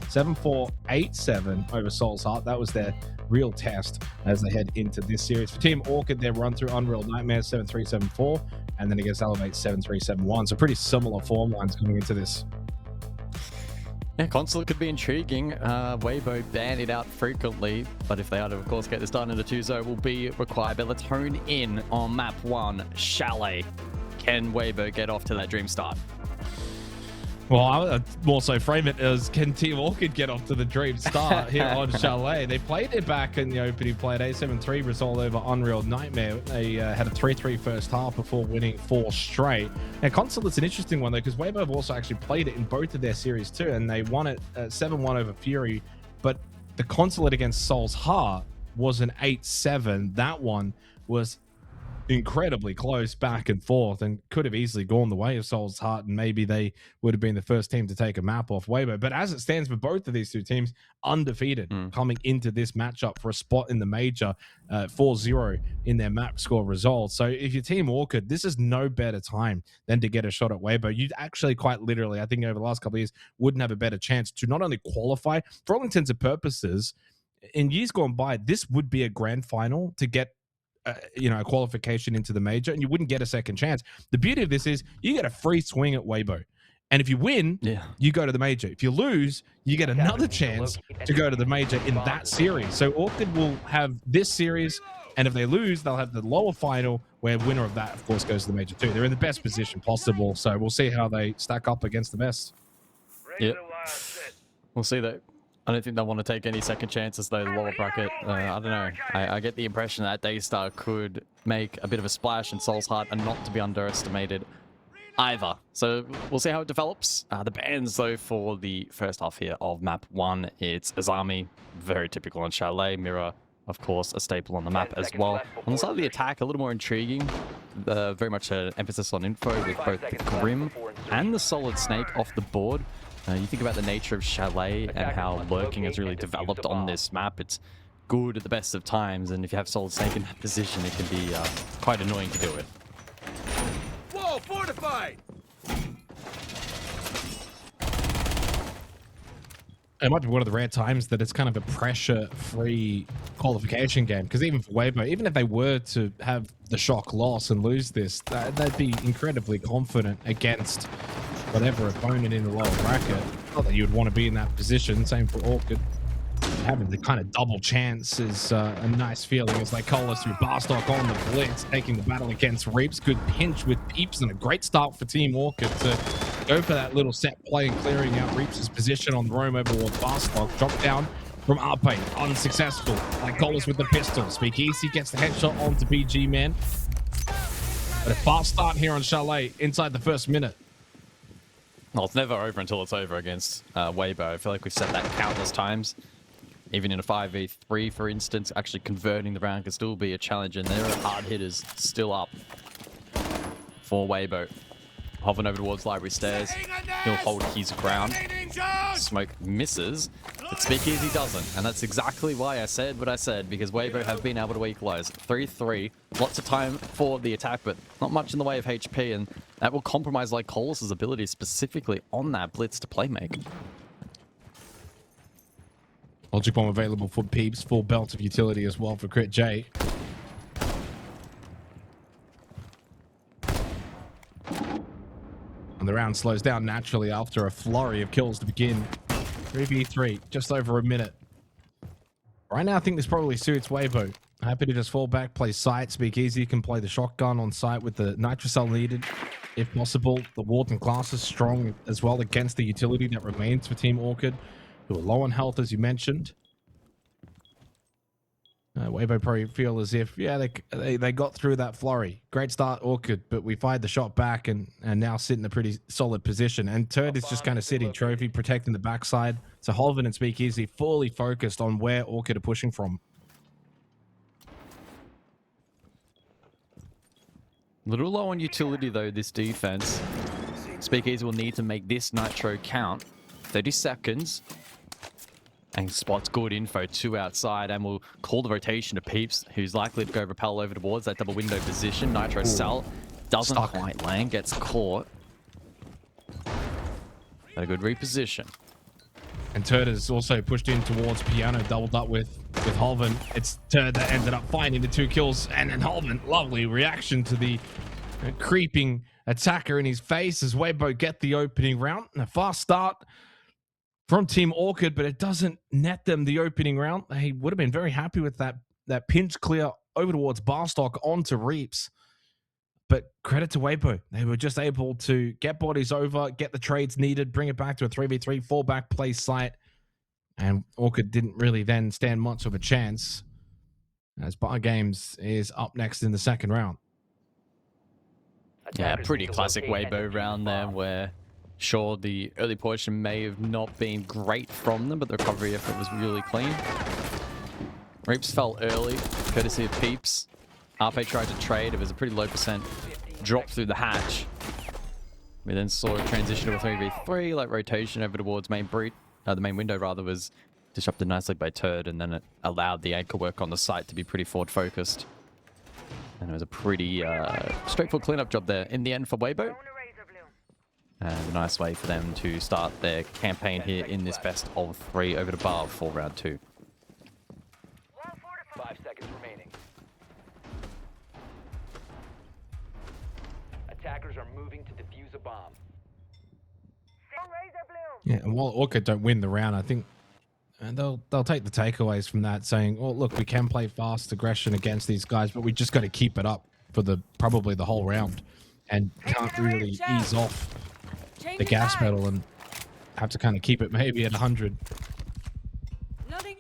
7-4, 8-7 over Soul's Heart. That was their real test as they head into this series. For Team Orchid, their run through Unreal Nightmare 7-3, 7-4, and then against Elevate 7-3, 7-1. So pretty similar form lines coming into this. Yeah, console could be intriguing. WEIBO ban it out frequently, but if they are to, of course, get this done in the 2-0 will be required. But let's hone in on map 1, Chalet. Can WEIBO get off to that dream start? Well, I would also frame it as, can Team Orchid get off to the dream start here on Chalet? They played it back in the opening play. 8-7-3 result over Unreal Nightmare. They had a 3-3 first half before winning 4 straight. And Console is an interesting one, though, because WEIBO have also actually played it in both of their series, too, and they won it 7-1 over Fury. But the Consulate against Soul's Heart was an 8-7. That one was incredibly close back and forth and could have easily gone the way of Soul's Heart, and maybe they would have been the first team to take a map off WEIBO. But as it stands for both of these two teams, undefeated coming into this matchup for a spot in the major, 4-0 in their map score results. So if you're Team Orchid, this is no better time than to get a shot at WEIBO. You'd actually quite literally, I think over the last couple of years, wouldn't have a better chance to not only qualify, for all intents and purposes, in years gone by, this would be a grand final to get a qualification into the major, and you wouldn't get a second chance. The beauty of this is you get a free swing at WEIBO, and if you win, you go to the major. If you lose, you get another chance to go to the major in that series. So Orchid will have this series, and if they lose, they'll have the lower final, where winner of that, of course, goes to the major too. They're in the best position possible, so we'll see how they stack up against the best. Yep. We'll see that. I don't think they'll want to take any second chances, though, the lower bracket. I don't know. I get the impression that Daystar could make a bit of a splash, and Soul's Heart are not to be underestimated either. So we'll see how it develops. The bans, though, for the first half here of map 1, it's Azami, very typical on Chalet. Mirror, of course, a staple on the map as well. On the side of the attack, a little more intriguing. Very much an emphasis on info with both the Grim and the Solid Snake off the board. You think about the nature of Chalet and how lurking has really developed on this map. It's good at the best of times, and if you have Solid Snake in that position, it can be quite annoying to do it. Whoa, fortified! It might be one of the rare times that it's kind of a pressure-free qualification game, because even for WEIBO, even if they were to have the shock loss and lose this, they'd be incredibly confident against whatever opponent in the lower bracket. Not that you would want to be in that position. Same for Orchid. Having the kind of double chance is a nice feeling as they call us through Barstock on the blitz, taking the battle against Reaps. Good pinch with Peeps, and a great start for Team Orchid to go for that little set play and clearing out Reaps' position on roam over towards Barstock. Drop down from Arpe, unsuccessful. Like Colas with the pistol. Speakeasy gets the headshot onto BG Man. But a fast start here on Chalet inside the first minute. Well, it's never over until it's over against WEIBO. I feel like we've said that countless times. Even in a 5v3, for instance, actually converting the round can still be a challenge, and there are hard hitters still up for WEIBO. Hovering over towards Library Stairs. He'll hold his ground. Smoke misses, but Speakeasy doesn't. And that's exactly why I said what I said, because WEIBO have been able to equalize. 3-3. Lots of time for the attack, but not much in the way of HP, and that will compromise like Colas' ability specifically on that blitz to playmake. Logic Bomb available for Peeps. Full belt of utility as well for Crit J. And the round slows down naturally after a flurry of kills to begin. 3v3, just over a minute. Right now, I think this probably suits WEIBO. Happy to just fall back, play sight. Speakeasy can play the shotgun on site with the Nitrocell needed, if possible. The Warden class is strong as well against the utility that remains for Team Orchid, who are low on health, as you mentioned. WEIBO probably feel as if, yeah, they got through that flurry. Great start, Orchid, but we fired the shot back and now sit in a pretty solid position. And Turd is just kind of sitting trophy, protecting the backside. So Holvin and Speakeasy fully focused on where Orchid are pushing from. A little low on utility, though, this defense. Speakeasy will need to make this Nitro count. 30 seconds. And spots good info, 2 outside, and we'll call the rotation to Peeps, who's likely to go rappel over towards that double window position. Nitro Cell doesn't quite land, gets caught. But a good reposition. And Turd has also pushed in towards Piano, doubled up with Holven. It's Turd that ended up finding the 2 kills, and then Holven, lovely reaction to the creeping attacker in his face as WEIBO get the opening round. And a fast start from Team ORCHID, but it doesn't net them the opening round. They would have been very happy with that pinch clear over towards Barstock onto Reaps. But credit to WEIBO. They were just able to get bodies over, get the trades needed, bring it back to a 3v3 fallback play site. And ORCHID didn't really then stand much of a chance, as Bar Games is up next in the second round. Yeah, pretty classic WEIBO round there, where sure, the early portion may have not been great from them, but the recovery effort was really clean. Reaps fell early, courtesy of Peeps. RP tried to trade. It was a pretty low percent drop through the hatch. We then saw a transition to a 3v3, like rotation over towards main the main window rather was disrupted nicely by Turd, and then it allowed the anchor work on the site to be pretty forward focused. And it was a pretty straightforward cleanup job there in the end for WEIBO. And a nice way for them to start their campaign here in this best of 3 over to Bar for round 2. 5 seconds remaining. Attackers are moving to defuse a bomb. Yeah, and while ORCHID don't win the round, I think they'll take the takeaways from that, saying, "Oh, look, we can play fast aggression against these guys, but we just got to keep it up for probably the whole round, and can't really ease off the gas pedal and have to kind of keep it maybe at 100."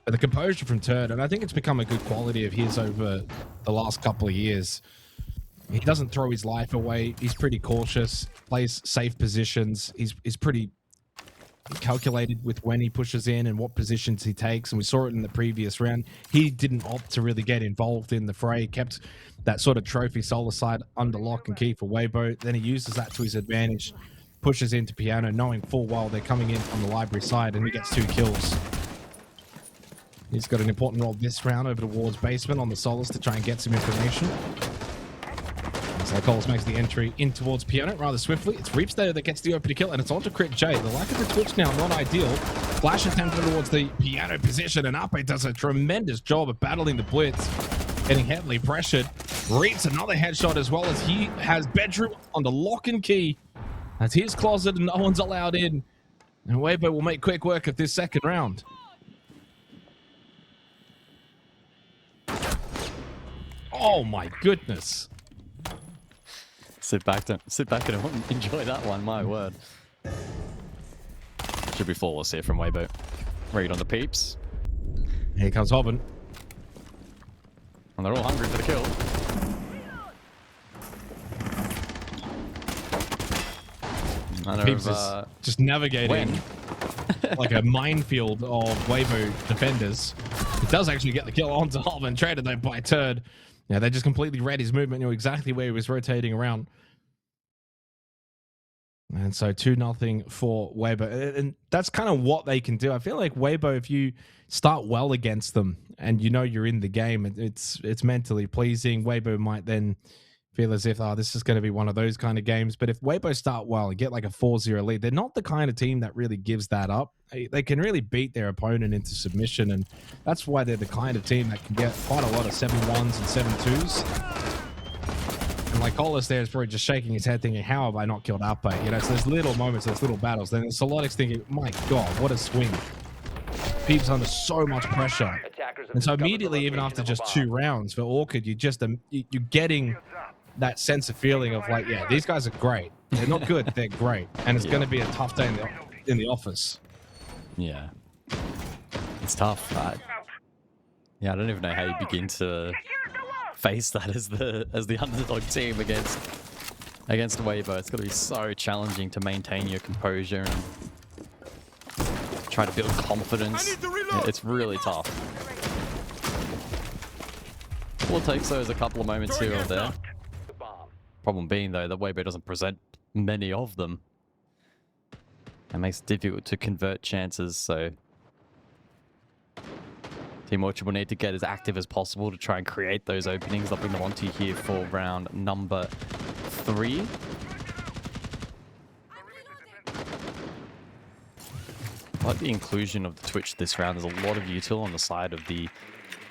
But the composure from Turd, and I think it's become a good quality of his over the last couple of years. He doesn't throw his life away. He's pretty cautious, plays safe positions. He's pretty calculated with when he pushes in and what positions he takes, and we saw it in the previous round. He didn't opt to really get involved in the fray, kept that sort of trophy solo side under lock and key for WEIBO. Then he uses that to his advantage, pushes into Piano, knowing full well they're coming in on the library side, and he gets 2 kills. He's got an important role this round over towards basement on the solos to try and get some information. So Coles makes the entry in towards Piano rather swiftly. It's Reaps there that gets the opening kill, and it's on to Crit J. The lack of the twitch now, not ideal. Flash attempted towards the Piano position, and Ape does a tremendous job of battling the blitz, getting heavily pressured. Reaps another headshot as well, as he has bedroom on the lock and key. That's his closet and no one's allowed in. And WEIBO will make quick work of this second round. Oh my goodness. Sit back and enjoy that one, my word. Should be flawless here from WEIBO. Read on the Peeps. Here comes Hobbin. And they're all hungry for the kill. Peeps is just navigating like a minefield of WEIBO defenders. He does actually get the kill onto Hobbin, traded though by Turd. Yeah, they just completely read his movement, knew exactly where he was rotating around. And so 2-0 for WEIBO. And that's kind of what they can do. I feel like WEIBO, if you start well against them and you know you're in the game, it's mentally pleasing. WEIBO might then feel as if, oh, this is going to be one of those kind of games. But if WEIBO start well and get like a 4-0 lead, they're not the kind of team that really gives that up. They can really beat their opponent into submission, and that's why they're the kind of team that can get quite a lot of 7-1s and 7-2s. And like Colas there is probably just shaking his head thinking, how have I not killed Ape? You know, so there's little moments, there's little battles. Then Solodic's thinking, my God, what a swing. Peeps under so much pressure. And so immediately, even after just 2 rounds for ORCHID, you're getting that sense of feeling of like, yeah, these guys are great. They're not good, they're great. And it's going to be a tough day in the office. Yeah. It's tough. Yeah, I don't even know how you begin to face that as the underdog team against WEIBO. It's going to be so challenging to maintain your composure and try to build confidence. It's really tough. All it takes, though, is a couple of moments here or there. Problem being, though, that WEIBO doesn't present many of them. It makes it difficult to convert chances, so Team ORCHID will need to get as active as possible to try and create those openings. They'll bring them onto here for round number 3. like the inclusion of the Twitch this round. There's a lot of util on the side of the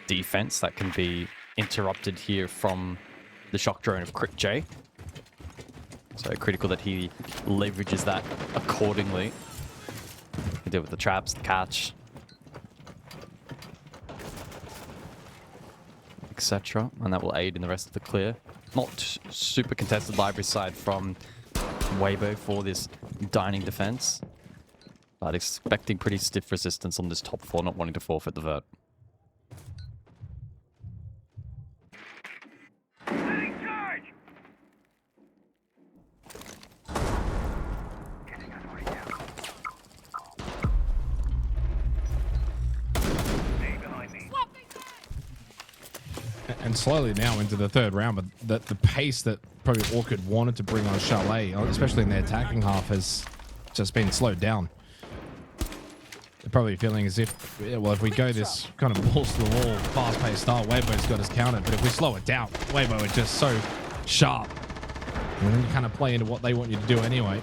defense that can be interrupted here from the shock drone of Crit J. So critical that he leverages that accordingly. He deal with the traps, the catch, etc. And that will aid in the rest of the clear. Not super contested library side from WEIBO for this dining defense, but expecting pretty stiff resistance on this top 4, not wanting to forfeit the vert. And slowly now into the third round, but the pace that probably ORCHID wanted to bring on Chalet, especially in their attacking half, has just been slowed down. They're probably feeling as if, well, if we go this kind of balls to the wall, fast-paced style, WEIBO's got us counted. But if we slow it down, WEIBO are just so sharp. And then you kind of play into what they want you to do anyway.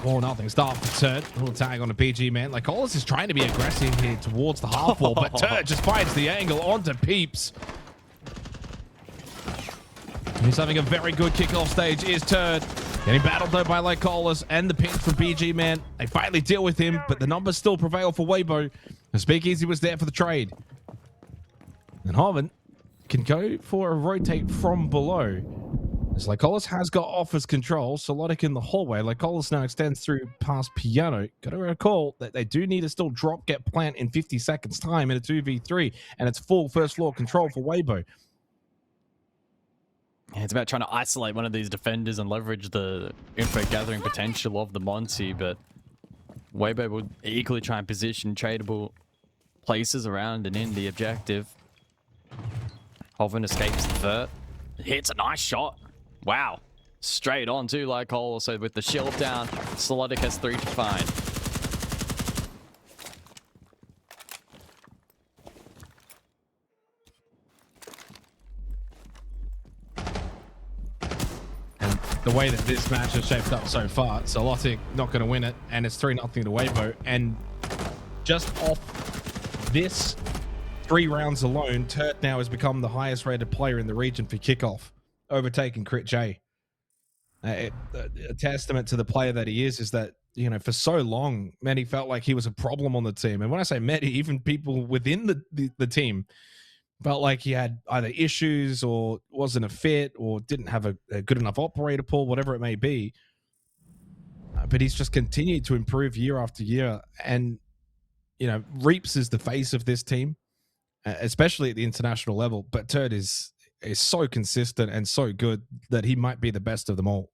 All or nothing. Start for Turd. A little tag on a PG man. Like, Hollis is trying to be aggressive here towards the half wall, but Turd just finds the angle onto Peeps. He's having a very good kickoff stage, is Turd. Getting battled though by Lycolis and the ping from BG man. They finally deal with him, but the numbers still prevail for WEIBO. The Speakeasy was there for the trade. And Harvin can go for a rotate from below. As Lycolis has got offers control, Solotic in the hallway. Lycolis now extends through past Piano. Got to recall that they do need to still drop, get plant in 50 seconds time in a 2v3, and it's full first floor control for WEIBO. Yeah, it's about trying to isolate one of these defenders and leverage the info gathering potential of the Monty, but WEIBO will equally try and position tradable places around and in the objective. Hoven escapes the vert. Hits a nice shot. Wow. Straight on too, like Cole. So with the shield down, Solotic has 3 to find. And the way that this match has shaped up so far, Solotic not going to win it, and it's 3-0 to WEIBO. And just off this 3 rounds alone, Turt now has become the highest rated player in the region for kickoff, overtaking Crit J. A testament to the player that he is that, you know, for so long, many felt like he was a problem on the team. And when I say many, even people within the team felt like he had either issues or wasn't a fit or didn't have a good enough operator pool, whatever it may be. But he's just continued to improve year after year. And, you know, Reaps is the face of this team, especially at the international level. But Turd is so consistent and so good that he might be the best of them all.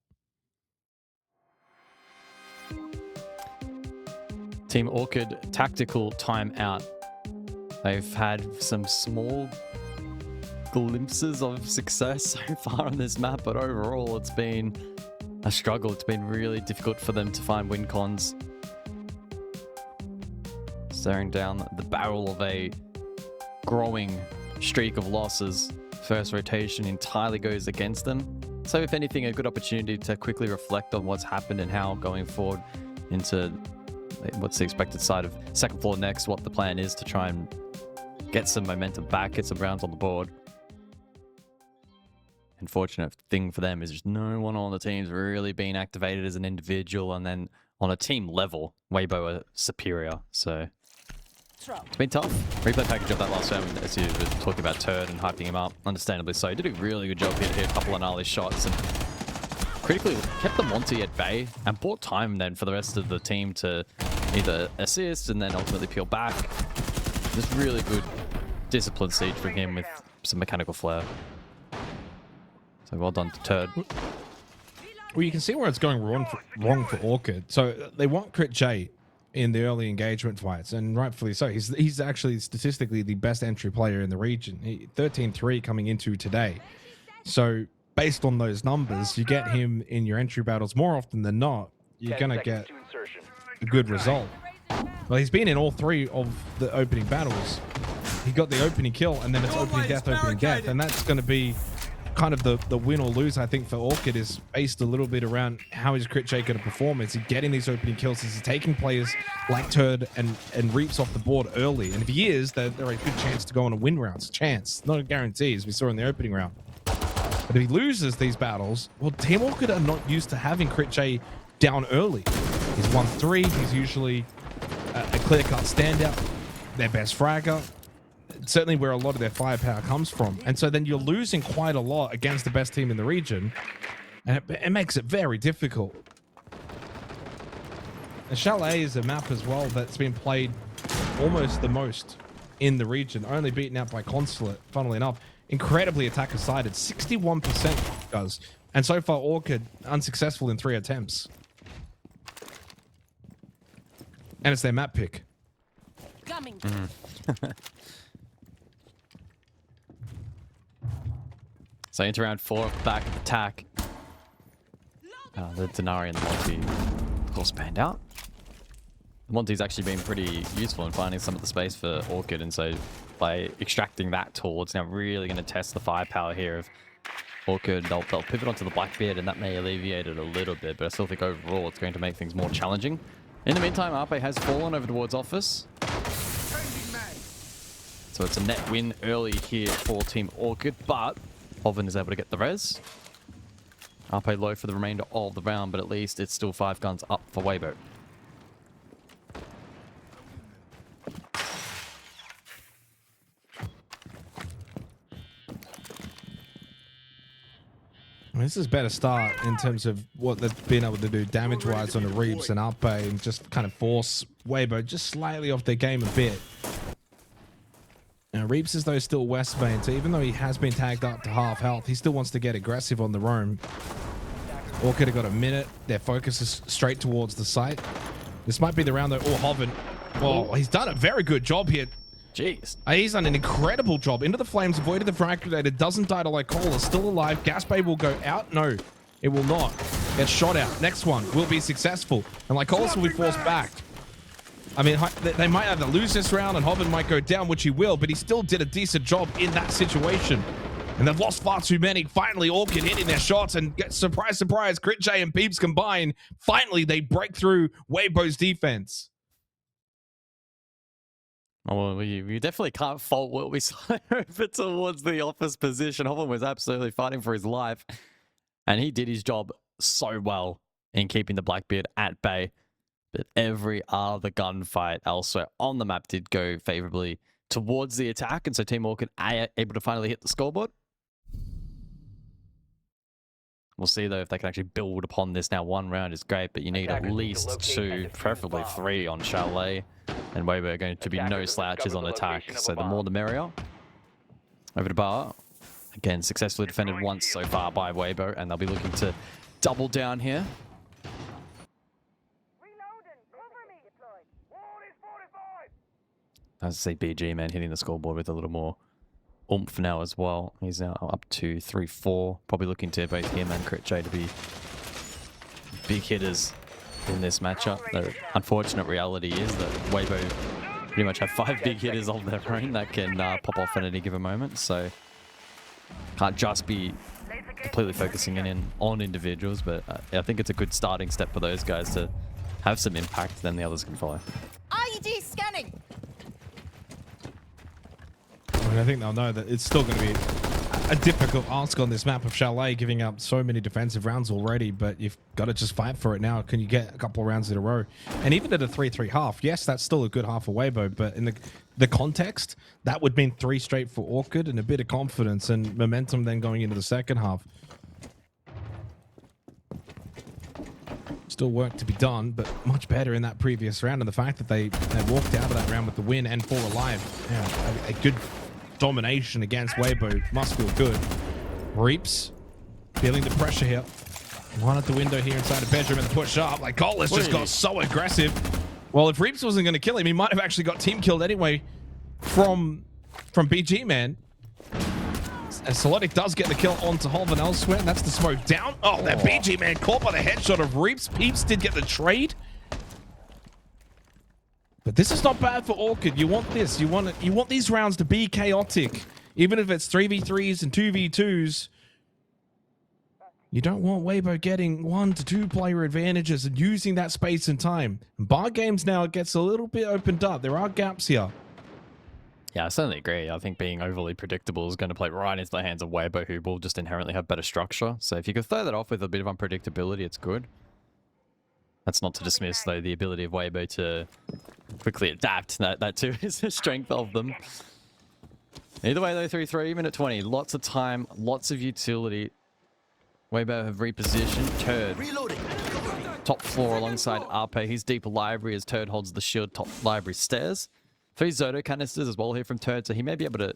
Team ORCHID tactical timeout. They've had some small glimpses of success so far on this map, but overall it's been a struggle. It's been really difficult for them to find win cons. Staring down the barrel of a growing streak of losses. First rotation entirely goes against them. So if anything, a good opportunity to quickly reflect on what's happened and how going forward into what's the expected side of second floor next, what the plan is to try and get some momentum back, get some rounds on the board. Unfortunate thing for them is just no one on the team's really being activated as an individual, and then on a team level, WEIBO are superior. So it's been tough. Replay package of that last round, as you were talking about Turd and hyping him up, understandably so. He did a really good job here to hit a couple of gnarly shots and critically kept the Monty at bay and bought time then for the rest of the team to either assist and then ultimately peel back. Just really good disciplined siege from him with some mechanical flair. So well done to Turd. Well, you can see where it's going wrong for ORCHID. So they want Crit J in the early engagement fights, and rightfully so. He's actually statistically the best entry player in the region. 13-3 coming into today. So based on those numbers, you get him in your entry battles more often than not, you're going to get a good result. Well, he's been in all 3 of the opening battles. He got the opening kill, and then it's opening death, and that's going to be kind of the win or lose, I think, for ORCHID is based a little bit around how is Crit Jake going to perform. Is he getting these opening kills? Is he taking players like Turd and Reaps off the board early? And if he is, they're a good chance to go on a win round. It's a chance, not a guarantee, as we saw in the opening round. But if he loses these battles, well, Team ORCHID are not used to having Crit J down early. He's 1-3. He's usually a clear-cut standout, their best fragger. Certainly where a lot of their firepower comes from. And so then you're losing quite a lot against the best team in the region. And it makes it very difficult. And Chalet is a map as well that's been played almost the most in the region. Only beaten out by Consulate, funnily enough. Incredibly attacker-sided. 61% does. And so far, ORCHID unsuccessful in 3 attempts. And it's their map pick. Coming. So into round 4, back attack. The Denari and the Monty, of course, panned out. Monty's actually been pretty useful in finding some of the space for ORCHID, and so by extracting that tool, it's now really going to test the firepower here of ORCHID. They'll pivot onto the Blackbeard, and that may alleviate it a little bit, but I still think overall it's going to make things more challenging. In the meantime, Arpe has fallen over towards Office. So it's a net win early here for Team ORCHID, but Hoven is able to get the res. Arpe low for the remainder of the round, but at least it's still 5 guns up for WEIBO. This is a better start in terms of what they've been able to do damage-wise on the Reaps and Arpe, and just kind of force WEIBO just slightly off their game a bit. Now, Reaps is though still West Main, so even though he has been tagged up to half health, he still wants to get aggressive on the roam. ORCHID have got a minute. Their focus is straight towards the site. This might be the round though. Oh, Hoven. Oh, he's done a very good job here. Jeez. He's done an incredible job. Into the flames, avoided the frag grenade. Doesn't die to Lycola. Still alive. Gas Bay will go out. No, it will not. Gets shot out. Next one will be successful. And Lycola will be forced back. I mean, they might either lose this round and Hoven might go down, which he will, but he still did a decent job in that situation. And they've lost far too many. Finally, ORCHID hitting their shots and get surprise, surprise. Crit J and Peeps combine. Finally, they break through WEIBO's defense. Oh, well, you definitely can't fault what we saw over towards the Office position. Hoven was absolutely fighting for his life. And he did his job so well in keeping the Blackbeard at bay. But every other gunfight elsewhere on the map did go favorably towards the attack. And so Team ORCHID able to finally hit the scoreboard. We'll see, though, if they can actually build upon this. Now, 1 round is great, but you need at least 2, preferably 3 on Chalet. And WEIBO are going to be no slouches on attack. So the more the merrier. Over to Bar. Again, successfully defended once so far by WEIBO. And they'll be looking to double down here. As I say, BG, man, hitting the scoreboard with a little more oomph now as well. He's now up to 3-4. Probably looking to both him and Crit J to be big hitters in this matchup. The unfortunate reality is that WEIBO pretty much have 5 big hitters of their own that can pop off at any given moment. So can't just be completely focusing in on individuals, but I think it's a good starting step for those guys to have some impact, then the others can follow. IED scanning. I think they'll know that it's still going to be a difficult ask on this map of Chalet, giving up so many defensive rounds already, but you've got to just fight for it now. Can you get a couple of rounds in a row? And even at a 3-3 half, yes, that's still a good half of WEIBO, but in the context, that would mean 3 straight for ORCHID and a bit of confidence and momentum then going into the second half. Still work to be done, but much better in that previous round, and the fact that they walked out of that round with the win and 4 alive. Yeah, a good domination against WEIBO must feel good. Reaps feeling the pressure here. One at the window here inside the bedroom and the push up. Like Cola's just got so aggressive. Well, if Reaps wasn't going to kill him, he might have actually got team killed anyway from BG, man. And Solotic does get the kill onto Hoven elsewhere. And that's the smoke down. Oh, that BG, man, caught by the headshot of Reaps. Peeps did get the trade. But this is not bad for ORCHID. You want this. You want these rounds to be chaotic. Even if it's 3v3s and 2v2s, You don't want WEIBO getting 1 to 2 player advantages and using that space and time. In bar games now, it gets a little bit opened up. There are gaps here. Yeah, I certainly agree. I think being overly predictable is going to play right into the hands of WEIBO, who will just inherently have better structure. So if you could throw that off with a bit of unpredictability, it's good. That's not to dismiss, though, the ability of WEIBO to quickly adapt. That too is the strength of them. Either way, though, 3-3, minute 20. Lots of time, lots of utility. WEIBO have repositioned. Turd. Top floor alongside Arpe. He's deep library as Turd holds the shield top library stairs. 3 Zoto canisters as well here from Turd, so he may be able to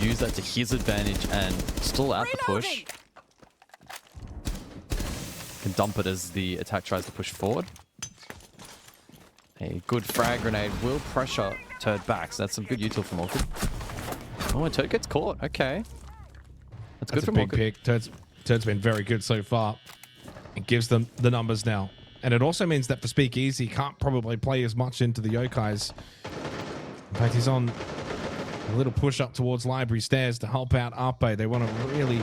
use that to his advantage and stall out the push. Can dump it as the attack tries to push forward. A good frag grenade will pressure Turd back, so that's some good util from Orchid. Oh, and Turd gets caught. Okay. That's good from Orchid. Big pick. Turd's been very good so far. It gives them the numbers now. And it also means that for Speakeasy, he can't probably play as much into the Yokais. In fact, he's on a little push up towards Library Stairs to help out Arpe. They want to really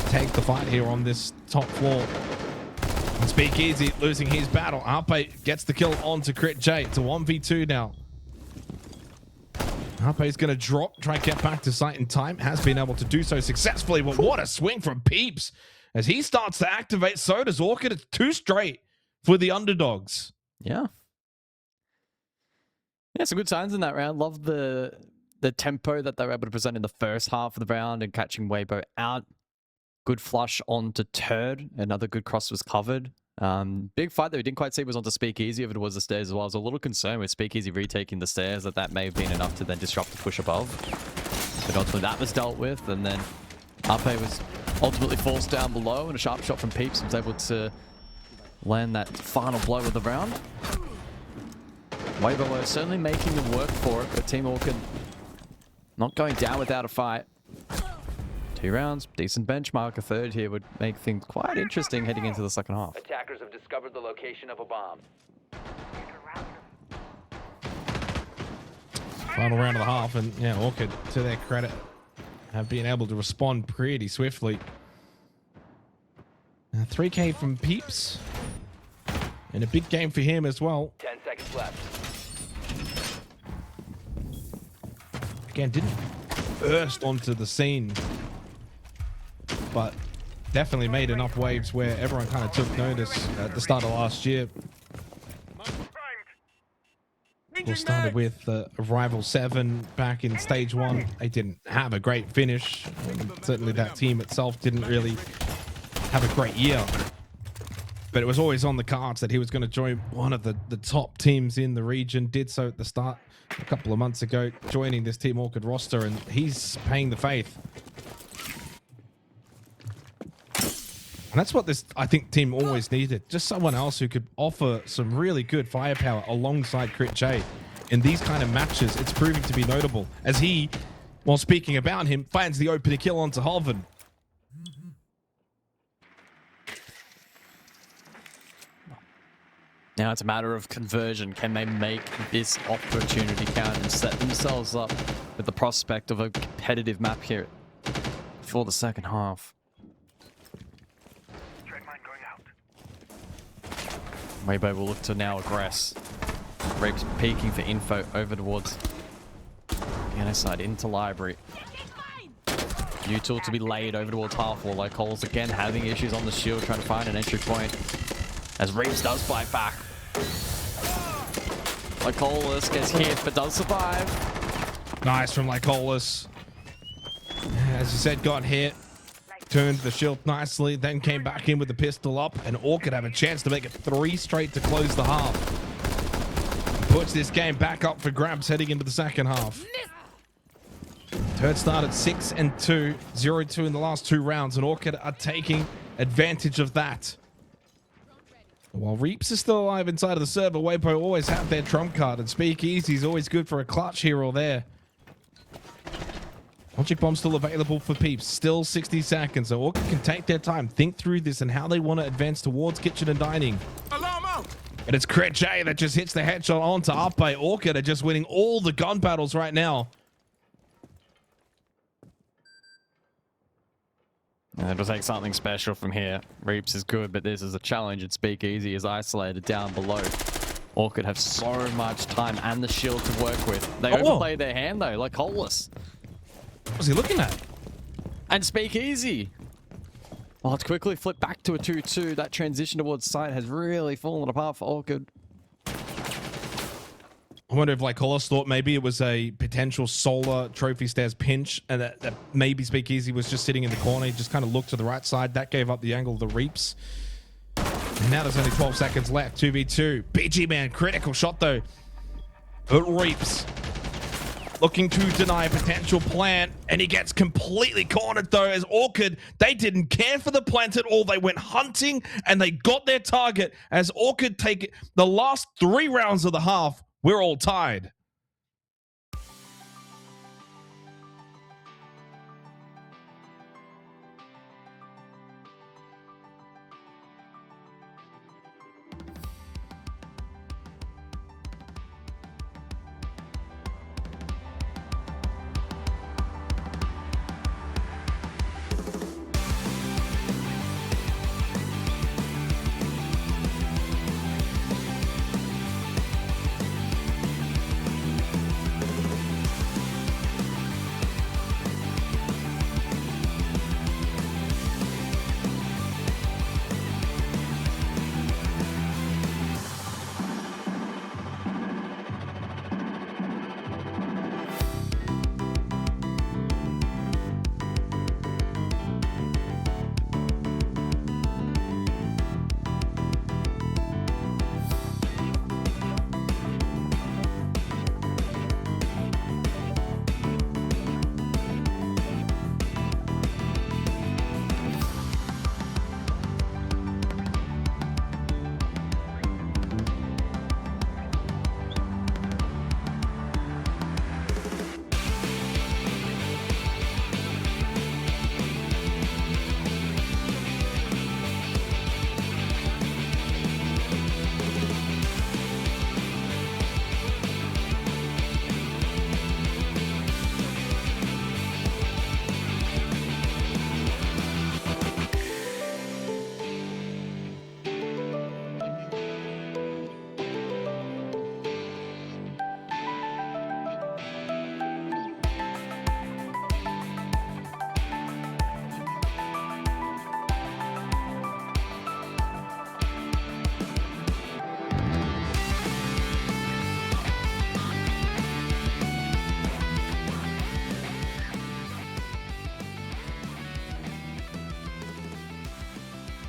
take the fight here on this top floor. And Speakeasy losing his battle. Arpe gets the kill onto Crit J. It's a 1v2 now. Arpe's going to drop, try and get back to site in time. Has been able to do so successfully, but what a swing from Peeps. As he starts to activate, so does Orchid. It's 2 straight for the underdogs. Yeah. Yeah, some good signs in that round. Love the tempo that they were able to present in the first half of the round and catching WEIBO out. Good flush onto Turd. Another good cross was covered. Big fight that we didn't quite see was onto Speakeasy if it was the stairs as well. I was a little concerned with Speakeasy retaking the stairs that may have been enough to then disrupt the push above. But ultimately that was dealt with, and then Arpe was ultimately forced down below, and a sharp shot from Peeps was able to land that final blow of the round. WEIBO were certainly making them work for it, but Team Orchid not going down without a fight. 2 rounds, decent benchmark. A third here would make things quite interesting heading into the second half. Attackers have discovered the location of a bomb. Final round of the half, and yeah, Orchid, to their credit, have been able to respond pretty swiftly. 3K from Peeps, and a big game for him as well. 10 seconds left. Again, didn't burst onto the scene, but definitely made enough waves where everyone kind of took notice at the start of last year. We started with Rival 7 back in Stage 1. They didn't have a great finish. Certainly that team itself didn't really have a great year. But it was always on the cards that he was going to join one of the top teams in the region. Did so at the start a couple of months ago, joining this Team Orchid roster, and he's paying the faith. And that's what this, I think, team always needed. Just someone else who could offer some really good firepower alongside Crit J. In these kind of matches, it's proving to be notable. As he, while speaking about him, finds the opening kill onto Halvin. Now it's a matter of conversion. Can they make this opportunity count and set themselves up with the prospect of a competitive map here for the second half? WEIBO will look to now aggress. Reap's peeking for info over towards piano side into library. Util to be laid over towards half wall. Like Cole's again having issues on the shield, trying to find an entry point. As Reeves does fight back. Lycolis gets hit but does survive. Nice from Lycolis. As you said, got hit. Turned the shield nicely, then came back in with the pistol up, and Orchid have a chance to make it 3 straight to close the half. Puts this game back up for grabs heading into the second half. Turd started 6-2, 0-2 in the last 2 rounds, and Orchid are taking advantage of that. While Reaps is still alive inside of the server, WEIBO always have their trump card, and Speakeasy is always good for a clutch here or there. Logic Bomb still available for Peeps. Still 60 seconds, so Orchid can take their time, think through this and how they want to advance towards kitchen and dining. Alarm out! And it's Crit J that just hits the headshot onto Arpe. Orchid are just winning all the gun battles right now. And it'll take something special from here. Reaps is good, but this is a challenge, and Speakeasy is isolated down below. Orchid have so much time and the shield to work with. They overplay their hand though, like Holeless. What's he looking at? And Speakeasy. Well, it's quickly flipped back to a 2-2. That transition towards site has really fallen apart for Orchid. I wonder if, like, Hollis thought maybe it was a potential solar trophy stairs pinch, and that maybe Speakeasy was just sitting in the corner. He just kind of looked to the right side. That gave up the angle of the Reaps. And now there's only 12 seconds left. 2v2. BG Man, critical shot though. It Reaps. Looking to deny a potential plant, and he gets completely cornered though, as Orchid, they didn't care for the plant at all. They went hunting and they got their target. As Orchid take the last 3 rounds of the half, we're all tied.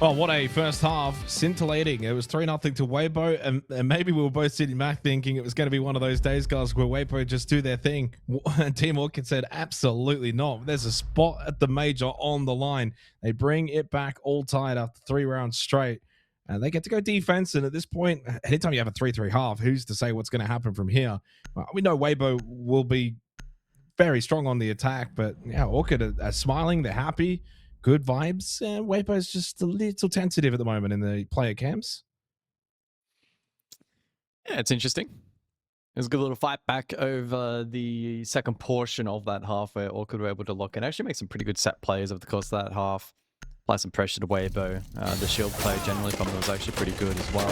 Oh, what a first half. Scintillating. It was 3-0 to WEIBO, and maybe we were both sitting back thinking it was going to be one of those days, guys, where WEIBO just do their thing. Team Orchid said, absolutely not. There's a spot at the major on the line. They bring it back all tied after 3 rounds straight, and they get to go defense. And at this point, anytime you have a 3-3 half, who's to say what's going to happen from here? Well, we know WEIBO will be very strong on the attack, but yeah, Orchid are smiling. They're happy. Good vibes. WEIBO's just a little tentative at the moment in the player camps. Yeah, it's interesting. It was a good little fight back over the second portion of that half where Orchid were able to lock in. Actually make some pretty good set plays over the course of that half. Apply some pressure to WEIBO. The shield play generally from them was actually pretty good as well.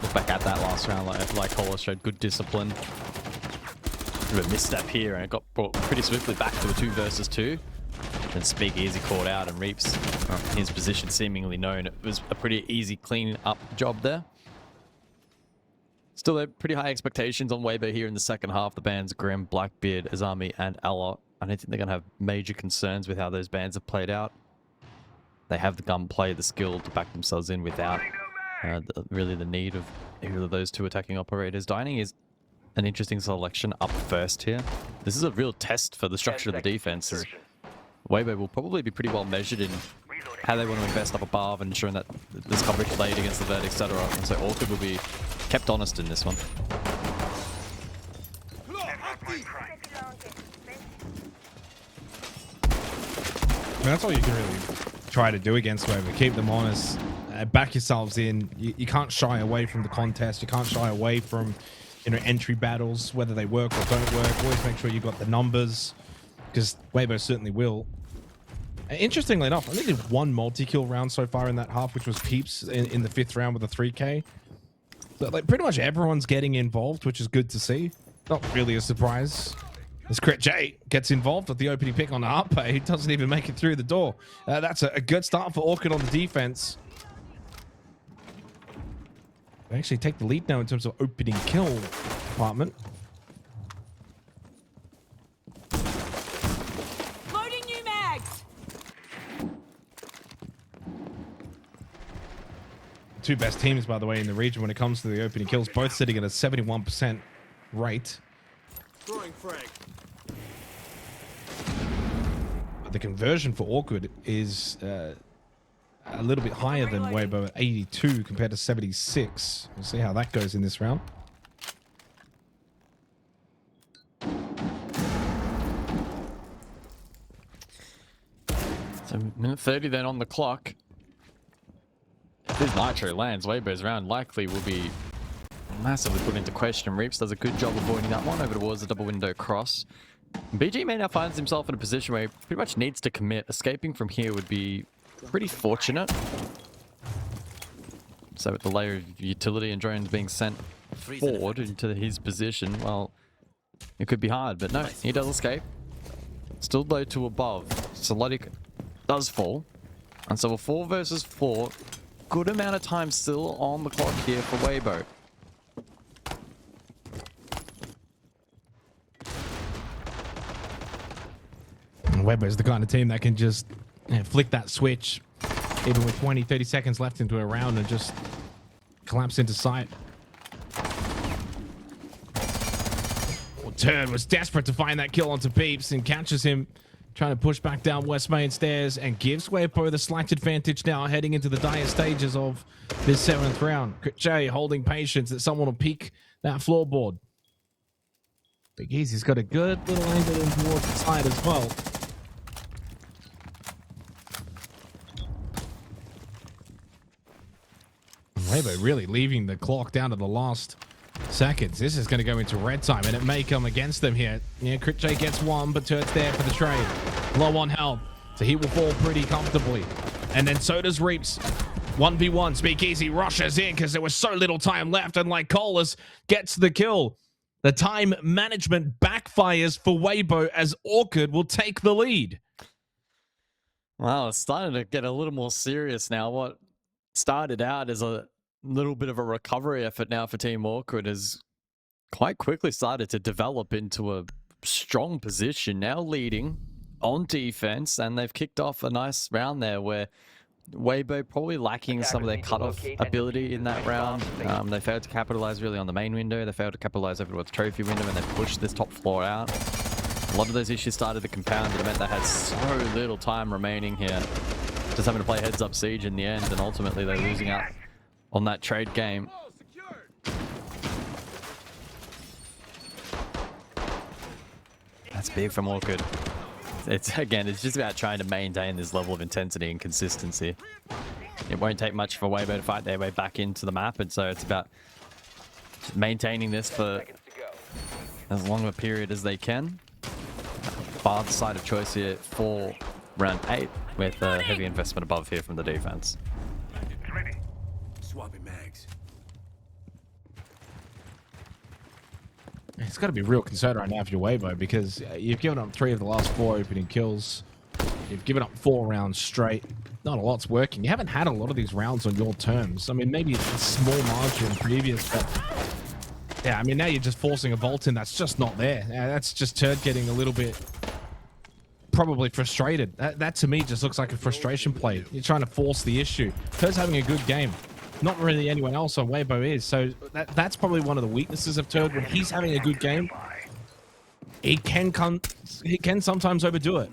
Look back at that last round, like Hollis showed good discipline. Bit of a misstep here, and it got brought pretty swiftly back to a 2 versus 2. And Speakeasy caught out, and Reaps, his position seemingly known. It was a pretty easy clean up job there. Still, there are pretty high expectations on WEIBO here in the second half. The bands Grim, Blackbeard, Azami, and Ella. I don't think they're going to have major concerns with how those bands have played out. They have the gunplay, the skill to back themselves in without really the need of either of those 2 attacking operators. Dining is an interesting selection up first here. This is a real test for the structure of the defense. WEIBO will probably be pretty well measured in how they want to invest up above and ensuring that there's coverage laid against the vert, etc. And so Orchid will be kept honest in this one. That's all you can really try to do against WEIBO. Keep them honest. Back yourselves in. You can't shy away from the contest. You can't shy away from entry battles, whether they work or don't work. Always make sure you've got the numbers, because WEIBO certainly will. Interestingly enough, I only did one multi-kill round so far in that half, which was Peeps in the 5th round with a 3K. So, like, pretty much everyone's getting involved, which is good to see. Not really a surprise. As Crit J gets involved with the opening pick on the Harpe, he doesn't even make it through the door. That's a good start for ORCHID on the defense. They actually take the lead now in terms of opening kill department. Loading new mags. Two best teams, by the way, in the region when it comes to the opening kills, both sitting at a 71% rate. Throwing frag. But the conversion for ORCHID is a little bit higher than WEIBO at 82 compared to 76. We'll see how that goes in this round. So minute 30 then on the clock. If this Nitro lands, WEIBO's round likely will be massively put into question. Reaps does a good job avoiding that one over towards the double window cross. BG may now finds himself in a position where he pretty much needs to commit. Escaping from here would be pretty fortunate. So with the layer of utility and drones being sent forward into his position, well, it could be hard, but no, he does escape. Still low to above. Solodic does fall. And so a 4 versus 4, good amount of time still on the clock here for WEIBO. WEIBO is the kind of team that can just flick that switch even with 20, 30 seconds left into a round and just collapse into sight. Well, Turd was desperate to find that kill onto Peeps and catches him trying to push back down West Main stairs and gives WEIBO the slight advantage now heading into the dire stages of this 7th round. Crit J holding patience that someone will peek that floorboard. Big Easy's got a good little angle in towards the side as well. WEIBO really leaving the clock down to the last seconds. This is going to go into red time, and it may come against them here. Yeah, Crit J gets one, but Turt's there for the trade. Low on health, so he will fall pretty comfortably. And then so does Reaps. 1v1, Speakeasy rushes in because there was so little time left, and like Colas gets the kill. The time management backfires for WEIBO as ORCHID will take the lead. Wow, it's starting to get a little more serious now. What started out as a little bit of a recovery effort now for Team ORCHID has quite quickly started to develop into a strong position, now leading on defense, and they've kicked off a nice round there where WEIBO probably lacking some of their cutoff ability in that round. They failed to capitalize really on the main window. They failed to capitalize over towards the trophy window, and they pushed this top floor out. A lot of those issues started to compound, and it meant they had so little time remaining here. Just having to play heads up siege in the end, and ultimately they're losing out on that trade game. That's big from ORCHID. It's just about trying to maintain this level of intensity and consistency. It won't take much for WEIBO to fight their way back into the map, and so it's about just maintaining this for as long a period as they can. Bard's side of choice here for round 8 with a heavy investment above here from the defense. Swapping mags. It's got to be a real concern right now for your WEIBO because you've given up 3 of the last 4 opening kills. You've given up 4 rounds straight. Not a lot's working. You haven't had a lot of these rounds on your terms. I mean, maybe it's a small margin previous, but yeah, I mean, now you're just forcing a vault in that's just not there. That's just Turd getting a little bit probably frustrated. That to me just looks like a frustration play. You're trying to force the issue. Turd's having a good game. Not really anyone else on WEIBO is. So that's probably one of the weaknesses of Turd. When he's having a good game, he can sometimes overdo it.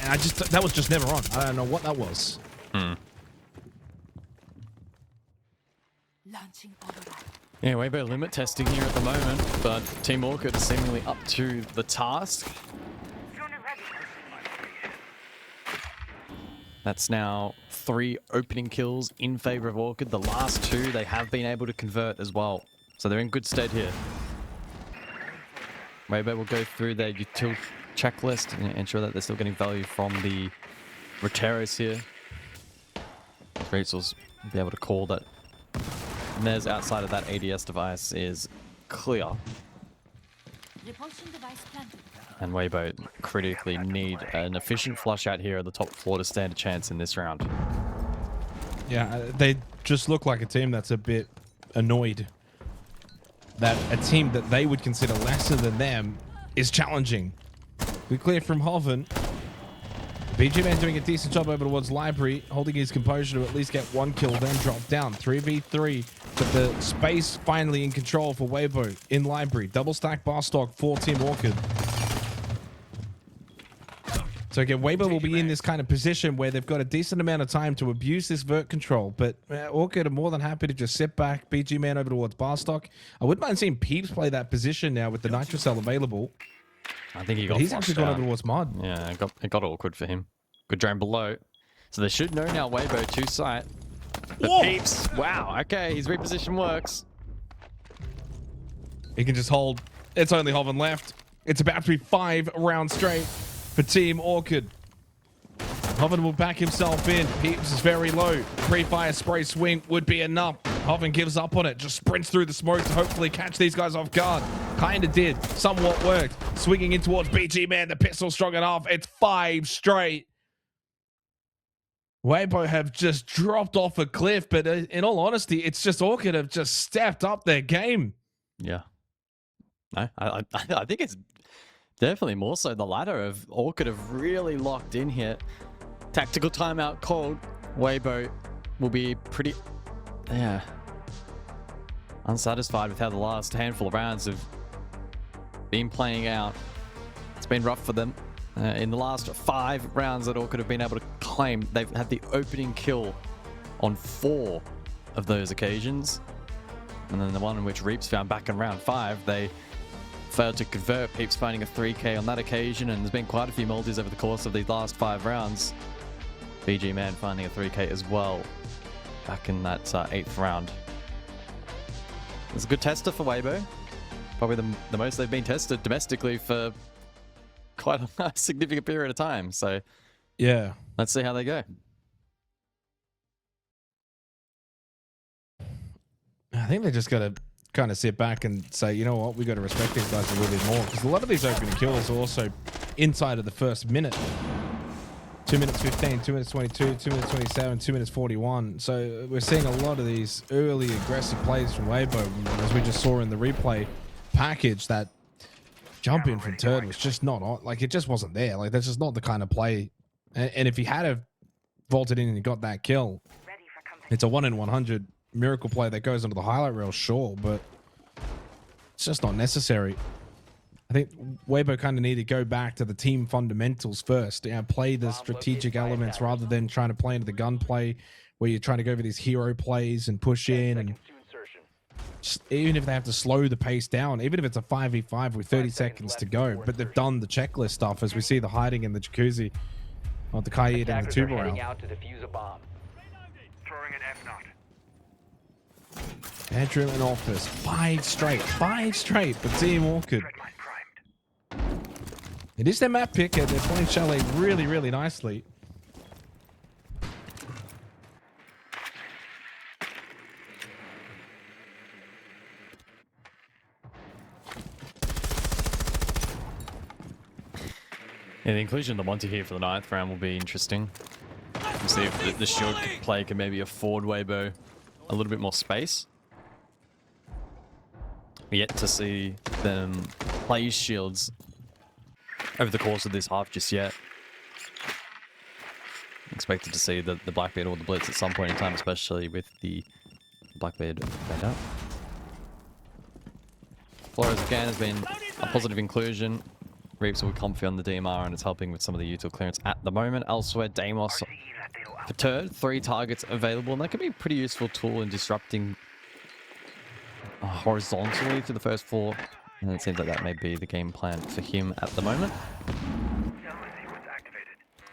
And that was just never on. I don't know what that was. Yeah, WEIBO limit testing here at the moment, but Team ORCHID is seemingly up to the task. That's now 3 opening kills in favor of ORCHID. The last 2 they have been able to convert as well. So they're in good stead here. WEIBO will go through their util checklist and ensure that they're still getting value from the Rotero's here. Rachel's be able to call that. Nez outside of that ADS device is clear. Repulsion device planted. And WEIBO critically need an efficient flush out here at the top floor to stand a chance in this round. Yeah, they just look like a team that's a bit annoyed that a team that they would consider lesser than them is challenging. We clear from Hoven. BG Man doing a decent job over towards Library, holding his composure to at least get one kill, then drop down. 3v3, but the space finally in control for WEIBO in Library. Double stack bar stock for Team ORCHID. So again, WEIBO will be in this kind of position where they've got a decent amount of time to abuse this vert control, but ORCHID are more than happy to just sit back. BG Man over towards bar stock. I wouldn't mind seeing Peeps play that position now with the Nitrocell available. I think he got He's actually gone over towards Mod. Yeah, it got awkward for him. Good drone below. So they should know now WEIBO to sight. But Whoa! Peeps, wow, okay, his reposition works. He can just hold. It's only Hoven left. It's about to be 5 rounds straight for Team ORCHID. Hoven will back himself in. Peeps is very low. Pre-fire spray swing would be enough. Hoven gives up on it. Just sprints through the smoke to hopefully catch these guys off guard. Kinda did. Somewhat worked. Swinging in towards BG Man. The pistol strong enough. It's 5 straight. WEIBO have just dropped off a cliff, but in all honesty, it's just ORCHID have just stepped up their game. Yeah. No, I think it's definitely more so the latter of ORCHID have really locked in here. Tactical timeout called. WEIBO will be pretty, unsatisfied with how the last handful of rounds have been playing out. It's been rough for them. In the last 5 rounds that ORCHID have been able to claim, they've had the opening kill on 4 of those occasions. And then the one in which Reaps found back in round 5, they failed to convert. Peeps finding a 3K on that occasion, and there's been quite a few multis over the course of these last 5 rounds. BG Man finding a 3K as well back in that 8th round. It's a good tester for WEIBO. Probably the most they've been tested domestically for quite a significant period of time. So Yeah. let's see how they go. I think they just got to kind of sit back and say, you know what, we got to respect these guys a little bit more, because a lot of these opening kills are also inside of the first minute. 2 minutes 15, 2 minutes 22, 2 minutes 27, 2 minutes 41. So we're seeing a lot of these early aggressive plays from WEIBO, as we just saw in the replay package. That jump in from Turd was just not on, like it just wasn't there. Like that's just not the kind of play. And if he had have vaulted in and got that kill, it's a 1 in 100 miracle play that goes onto the highlight reel, sure, but it's just not necessary. I think WEIBO kind of need to go back to the team fundamentals first. Play the strategic elements rather than trying to play into the gunplay where you're trying to go over these hero plays and push in. And just, even if they have to slow the pace down, even if it's a 5v5 with 30 seconds to go, but they've done the checklist stuff, as we see the hiding in the jacuzzi, or the Kaid and the tuber out. To defuse a bomb. Throwing an F-Knot. Bedroom and office. 5 straight for Team ORCHID. It is their map pick, and they're playing Chalet really, really nicely. Yeah, the inclusion of the Monty here for the 9th round will be interesting. We'll see if the shield play can maybe afford WEIBO a little bit more space. We're yet to see them play shields over the course of this half just yet. Expected to see the Blackbeard or the Blitz at some point in time, especially with the Blackbeard vendor. Flores again has been a positive inclusion. Reaps will be comfy on the DMR, and it's helping with some of the util clearance at the moment. Elsewhere, Deimos for Turd, 3 targets available, and that could be a pretty useful tool in disrupting horizontally to the first floor. And it seems like that may be the game plan for him at the moment.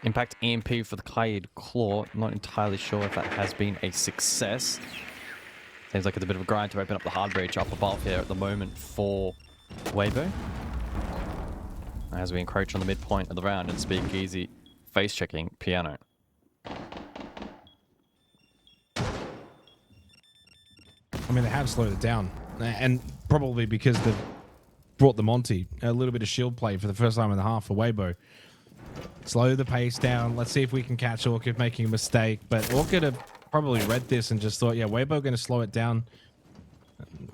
Impact EMP for the Kaid Claw. Not entirely sure if that has been a success. Seems like it's a bit of a grind to open up the hard breach up above here at the moment for WEIBO. As we encroach on the midpoint of the round and Speakeasy face checking Piano. I mean, they have slowed it down, and probably because they've brought the Monty a little bit of shield play for the first time in the half for WEIBO. Slow the pace down. Let's see if we can catch Orchid making a mistake. But Orchid have probably read this and just thought, yeah, WEIBO going to slow it down.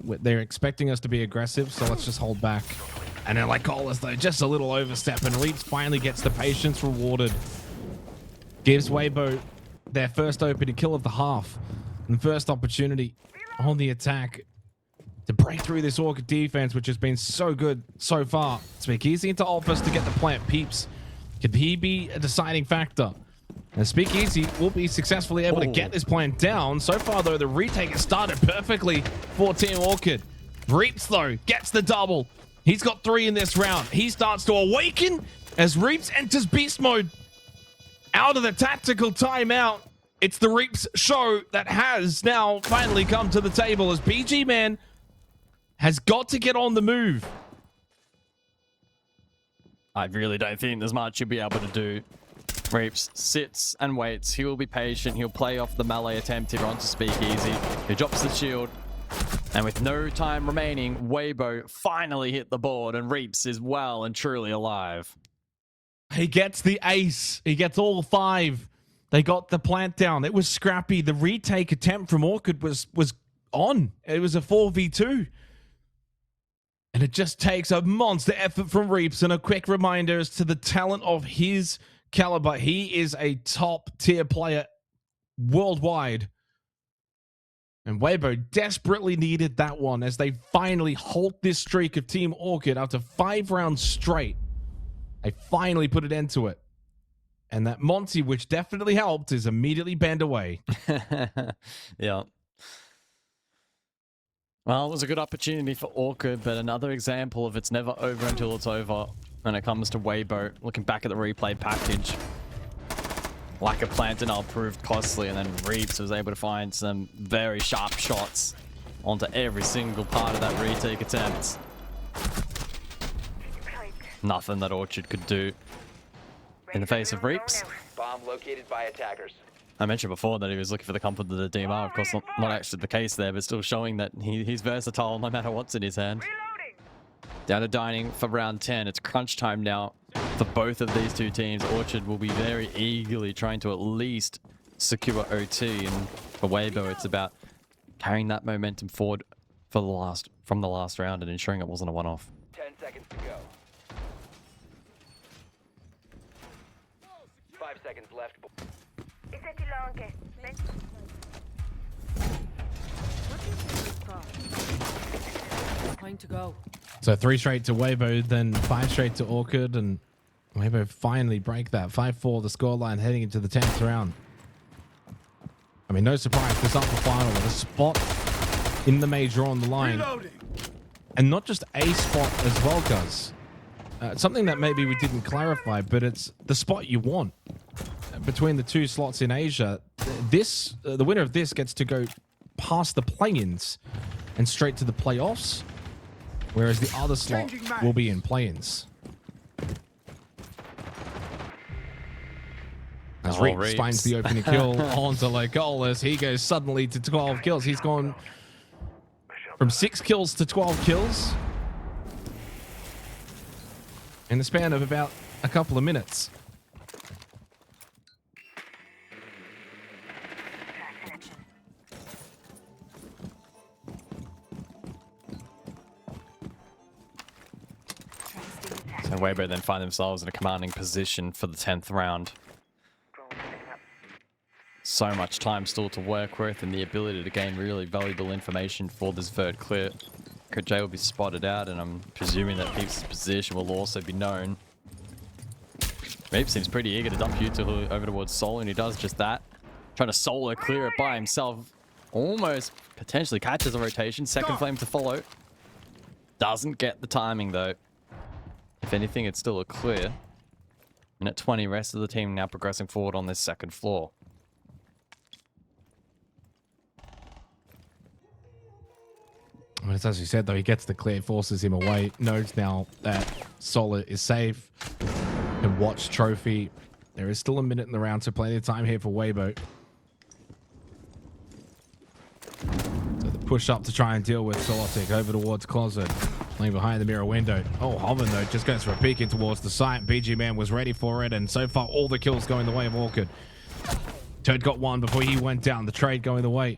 They're expecting us to be aggressive, so let's just hold back. And then like Colas, though, just a little overstep, and Reaps finally gets the patience rewarded. Gives WEIBO their first opening kill of the half. And first opportunity on the attack to break through this Orchid defense, which has been so good so far. Speakeasy into Alphas to get the plant. Peeps, could he be a deciding factor? And Speakeasy will be successfully able to get this plant down. So far, though, the retake has started perfectly for Team Orchid. Reaps, though, gets the double. He's got 3 in this round. He starts to awaken as Reaps enters beast mode. Out of the tactical timeout, it's the Reaps show that has now finally come to the table as BG Man has got to get on the move. I really don't think there's much you'll be able to do. Reaps sits and waits. He will be patient. He'll play off the melee attempt here onto Speakeasy. He drops the shield. And with no time remaining, WEIBO finally hit the board, and Reaps is well and truly alive. He gets the ace. He gets all 5. They got the plant down. It was scrappy. The retake attempt from Orchid was on. It was a 4v2. And it just takes a monster effort from Reaps. And a quick reminder as to the talent of his caliber. He is a top tier player worldwide. And WEIBO desperately needed that one as they finally halt this streak of Team Orchid after 5 rounds straight. They finally put an end to it. And that Monty, which definitely helped, is immediately banned away. Yeah. Well, it was a good opportunity for Orchid, but another example of it's never over until it's over when it comes to WEIBO. Looking back at the replay package, lack of plant denial proved costly, and then Reaps was able to find some very sharp shots onto every single part of that retake attempt. Nothing that Orchid could do in the face of Reaps. Bomb located by attackers. I mentioned before that he was looking for the comfort of the DMR. Of course, not actually the case there, but still showing that he's versatile no matter what's in his hand. Down to dining for round 10. It's crunch time now for both of these two teams. Orchid will be very eagerly trying to at least secure OT, and for WEIBO, it's about carrying that momentum forward for from the last round and ensuring it wasn't a one-off. 10 seconds to go. 5 seconds left. Going to go. So 3 straight to WEIBO, then 5 straight to Orchid, and WEIBO finally break that. 5-4 the scoreline heading into the 10th round. I mean, no surprise, this upper final with a spot in the major on the line. Reloading. And not just a spot as well, guys. Something that maybe we didn't clarify, but it's the spot you want. Between the 2 slots in Asia, the winner of this gets to go past the play-ins and straight to the playoffs, whereas the other slot will be in play-ins. As Reaps finds the opening kill onto Legolas, he goes suddenly to 12 kills. He's gone from 6 kills to 12 kills in the span of about a couple of minutes. So WEIBO then find themselves in a commanding position for the 10th round. So much time still to work with, and the ability to gain really valuable information for this vert clear. J will be spotted out, and I'm presuming that Peeps' position will also be known. Reaps seems pretty eager to dump Util over towards Solo, and he does just that. Trying to solo clear it by himself. Almost potentially catches a rotation. Second flame to follow. Doesn't get the timing though. If anything, it's still a clear. And at 20, rest of the team now progressing forward on this second floor. Well, it's as you said, though, he gets the clear, forces him away. Knows now that Solid is safe. And watch Trophy. There is still a minute in the round, so plenty of time here for WEIBO. So the push up to try and deal with Solotic over towards Closet. Playing behind the mirror window. Oh, Hoven though just goes for a peek in towards the site. BG Man was ready for it, and so far all the kills going the way of Orchid. Turd got one before he went down. The trade going the way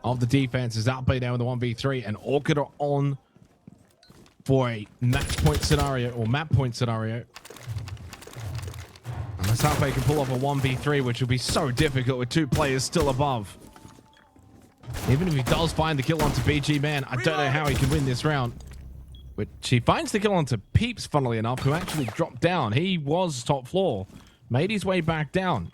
of the defense is outplay down with the 1v3, and Orchid are on for a match point scenario or map point scenario. Unless Outplay can pull off a 1v3, which will be so difficult with 2 players still above. Even if he does find the kill onto BG Man, I don't know how he can win this round. Which he finds the kill onto Peeps, funnily enough, who actually dropped down. He was top floor, made his way back down.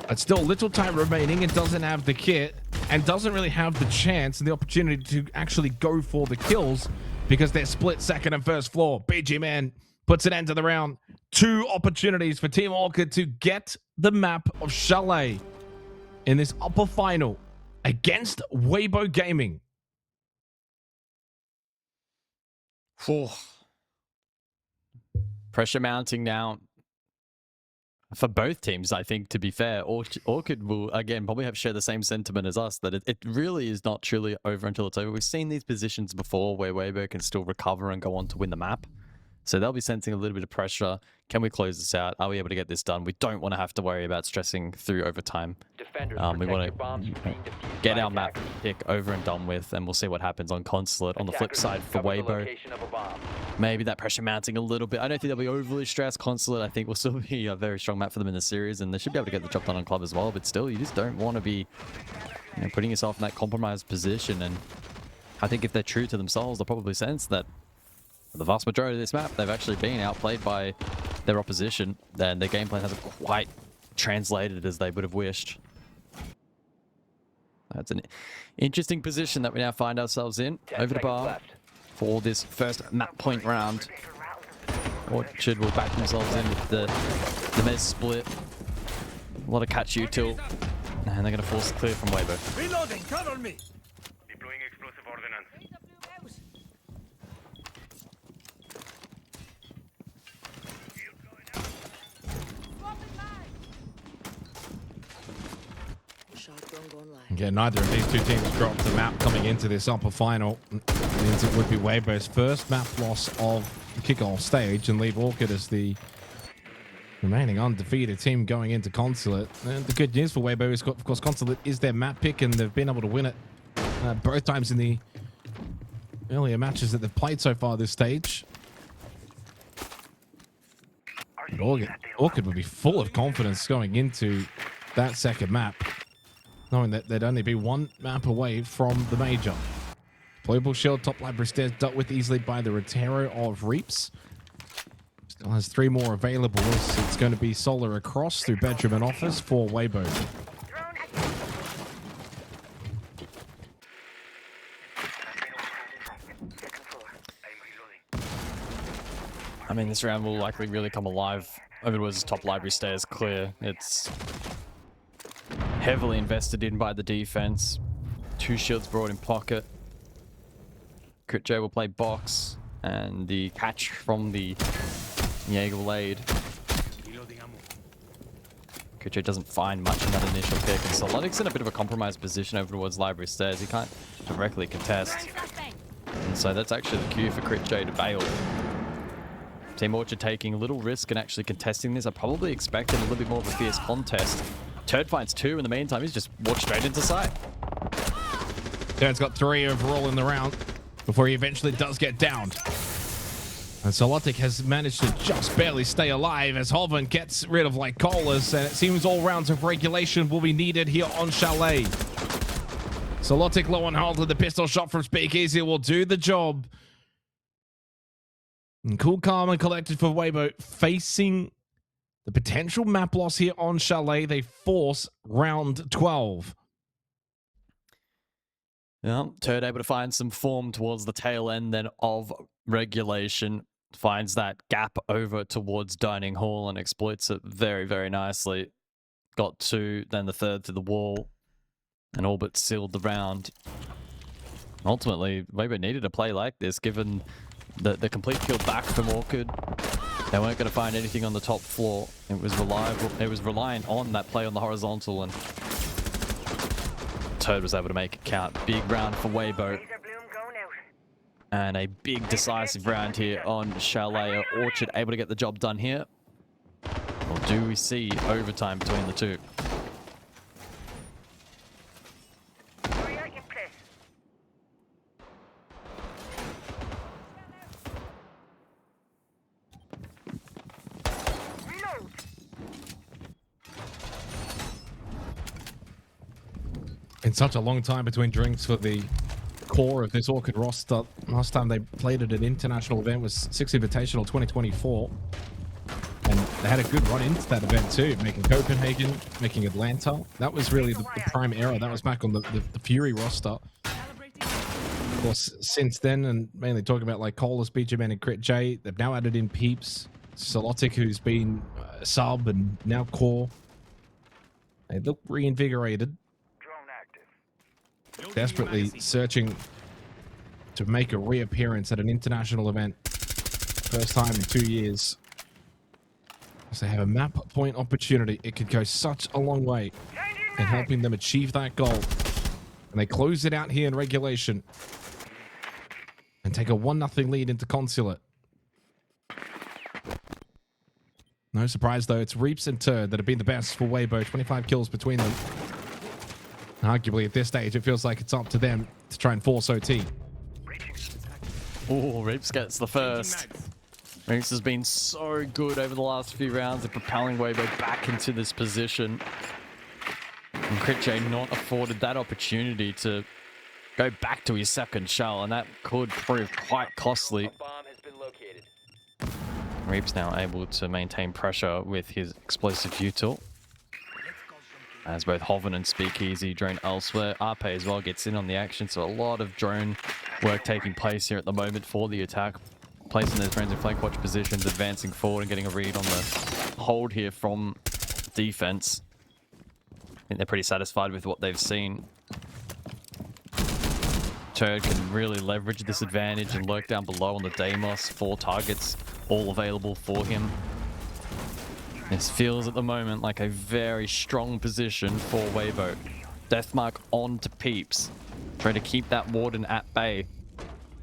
But still little time remaining and doesn't have the kit and doesn't really have the chance and the opportunity to actually go for the kills because they're split second and first floor. BG Man puts an end to the round. 2 opportunities for Team Orchid to get the map of Chalet in this upper final against WEIBO Gaming. Pressure mounting now for both teams, I think, to be fair. Orchid will, again, probably have shared the same sentiment as us, that it really is not truly over until it's over. We've seen these positions before where WEIBO can still recover and go on to win the map. So they'll be sensing a little bit of pressure. Can we close this out? Are we able to get this done? We don't want to have to worry about stressing through overtime. We want to get our map pick over and done with, and we'll see what happens on Consulate. On the flip side for WEIBO, maybe that pressure mounting a little bit. I don't think they'll be overly stressed. Consulate, I think, will still be a very strong map for them in the series, and they should be able to get the job done on Club as well. But still, you just don't want to be putting yourself in that compromised position. And I think if they're true to themselves, they'll probably sense that for the vast majority of this map, they've actually been outplayed by their opposition, and their game plan hasn't quite translated as they would have wished. That's an interesting position that we now find ourselves in. Over the bar for this first map point round. Orchid will back themselves in with the Mez split. A lot of catch util, and they're going to force the clear from WEIBO. Reloading, cover me. Deploying explosive ordnance. Again, neither of these 2 teams dropped the map coming into this upper final. It means it would be WEIBO's first map loss of the kickoff stage and leave Orchid as the remaining undefeated team going into Consulate. And the good news for WEIBO is, of course, Consulate is their map pick, and they've been able to win it both times in the earlier matches that they've played so far this stage. But Orchid would be full of confidence going into that second map, knowing that they'd only be 1 map away from the major. Deployable shield, top library stairs, dealt with easily by the Rotero of Reaps. Still has 3 more available. It's going to be solar across through bedroom and office for WEIBO. I mean, this round will likely really come alive over towards top library stairs clear. It's heavily invested in by the defense. 2 shields brought in pocket. Crit J will play box, and the catch from the Jaeger will aid. Crit J doesn't find much in that initial pick, and Solotic's in a bit of a compromised position over towards library stairs. He can't directly contest, and so that's actually the cue for Crit J to bail. Team Orchid taking a little risk and actually contesting this. I probably expected a little bit more of a fierce contest. Turd finds 2 in the meantime. He's just walked straight into sight. Turd's got 3 overall in the round before he eventually does get downed. And Solotic has managed to just barely stay alive as Hoven gets rid of Lycolas, and it seems all rounds of regulation will be needed here on Chalet. Solotic low on hold with the pistol shot from Speakeasy will do the job. And cool, calm, and collected for WEIBO, facing the potential map loss here on Chalet. They force round 12. Yeah, Turd able to find some form towards the tail end then of regulation. Finds that gap over towards dining hall and exploits it very, very nicely. Got 2, then the 3rd to the wall, and all but sealed the round. Ultimately, WEIBO needed a play like this, given the complete kill back from Orchid. They weren't going to find anything on the top floor. It was reliant on that play on the horizontal, and Turd was able to make it count. Big round for WEIBO. And a big decisive round here on Chalet. Orchid able to get the job done here. Or do we see overtime between the two? In such a long time between drinks for the core of this Orchid roster. Last time they played at an international event was Six Invitational 2024. And they had a good run into that event too, making Copenhagen, making Atlanta. That was really the prime era. That was back on the Fury roster. Of course, since then, and mainly talking about like Colas, BGMN, and Crit J, they've now added in Peeps, Solotic, who's been sub and now core. They look reinvigorated. Desperately searching to make a reappearance at an international event. First time in 2 years. As they have a map point opportunity, it could go such a long way in helping them achieve that goal. And they close it out here in regulation and take a 1-0 lead into Consulate. No surprise though, it's Reaps and Turd that have been the best for WEIBO. 25 kills between them. Arguably, at this stage, it feels like it's up to them to try and force OT. Oh, Reaps gets the first. Reaps has been so good over the last few rounds of propelling WEIBO back into this position. And Crit J not afforded that opportunity to go back to his second shell, and that could prove quite costly. Reaps now able to maintain pressure with his explosive util. As both Hoven and Speakeasy drone elsewhere. RP as well gets in on the action, so a lot of drone work taking place here at the moment for the attack. Placing their drones in flank watch positions, advancing forward and getting a read on the hold here from defense. I think they're pretty satisfied with what they've seen. Turd can really leverage this advantage and lurk down below on the Deimos. 4 targets all available for him. This feels at the moment like a very strong position for WEIBO. Deathmark on to Peeps. Trying to keep that Warden at bay.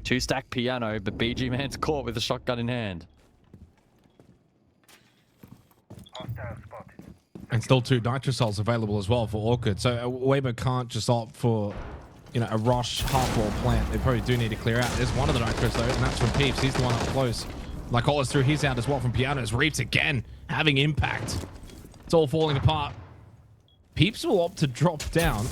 2-stack piano, but BG Man's caught with a shotgun in hand. And still 2 Nitrosols available as well for Orchid. So WEIBO can't just opt for, you know, a rush half-wall plant. They probably do need to clear out. There's one of the Nitros though, and that's from Peeps. He's the one up close. Like Colas threw his out as well from Pianos. Reaps again, having impact. It's all falling apart. Peeps will opt to drop down,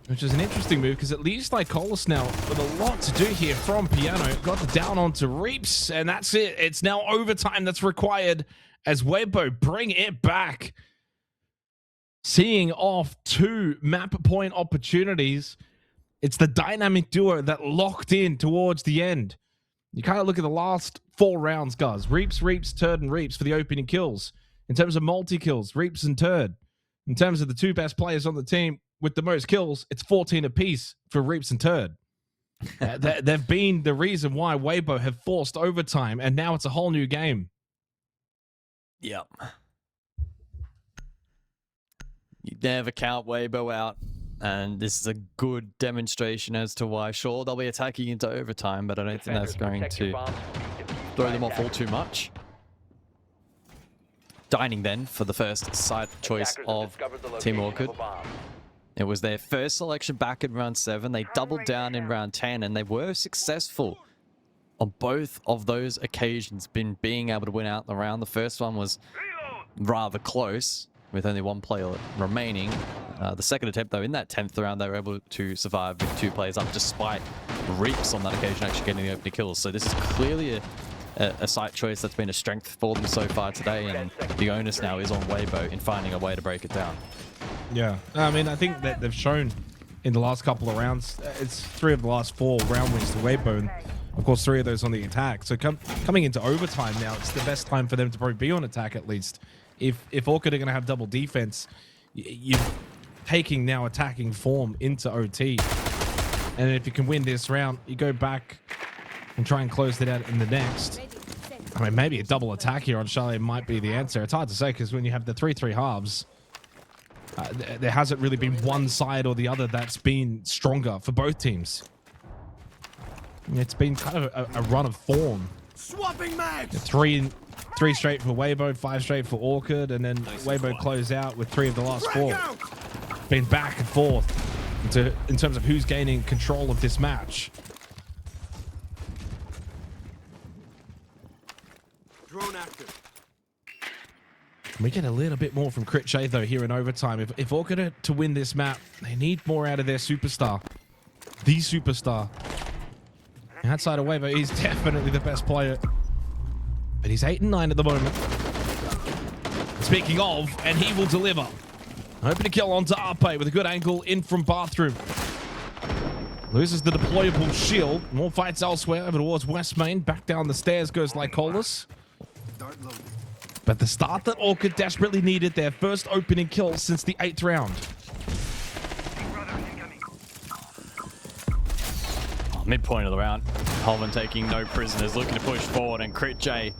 which is an interesting move because at least like Colas now with a lot to do here from Piano. Got the down onto Reaps, and that's it. It's now overtime that's required as WEIBO bring it back. Seeing off 2 map point opportunities. It's the dynamic duo that locked in towards the end. You kind of look at the last 4 rounds, guys. Reaps, Turd, and Reaps for the opening kills. In terms of multi-kills, Reaps and Turd. In terms of the 2 best players on the team with the most kills, it's 14 apiece for Reaps and Turd. They've been the reason why WEIBO have forced overtime, and now it's a whole new game. Yep. You never count WEIBO out. And this is a good demonstration as to why, sure, they'll be attacking into overtime, but I don't think that's going to throw them off all too much. Dining then for the first side choice of Team Orchid. It was their first selection back in round 7. They doubled down in round 10, and they were successful on both of those occasions, being able to win out the round. The first one was rather close, with only 1 player remaining. The second attempt, though, in that 10th round, they were able to survive with 2 players up, despite Reaps on that occasion actually getting the opening kills. So this is clearly a site choice that's been a strength for them so far today, and the onus now is on WEIBO in finding a way to break it down. Yeah, I mean, I think that they've shown in the last couple of rounds, it's 3 of the last 4 round wins to WEIBO, and of course 3 of those on the attack. So coming into overtime now, it's the best time for them to probably be on attack at least. If Orchid are going to have double defense, you're taking now attacking form into OT. And if you can win this round, you go back and try and close it out in the next. I mean, maybe a double attack here on Chalet might be the answer. It's hard to say because when you have the 3-3 halves, There hasn't really been one side or the other that's been stronger for both teams. It's been kind of a run of form. Swapping mags. Three straight for WEIBO, 5 straight for ORCHID, and then WEIBO closed out with 3 of the last 4. Been back and forth in terms of who's gaining control of this match. Drone active. We get a little bit more from Critchay though here in overtime. If ORCHID are to win this map, they need more out of their superstar. The superstar. Outside of WEIBO, he's definitely the best player. But he's 8-9 at the moment. Speaking of, and he will deliver. Hoping to kill onto Arpe with a good angle in from bathroom. Loses the deployable shield. More fights elsewhere over towards West Main. Back down the stairs goes Lycolis. But the start that ORCHID desperately needed, their first opening kill since the 8th round. Midpoint of the round, Holman taking no prisoners, looking to push forward, and Critchay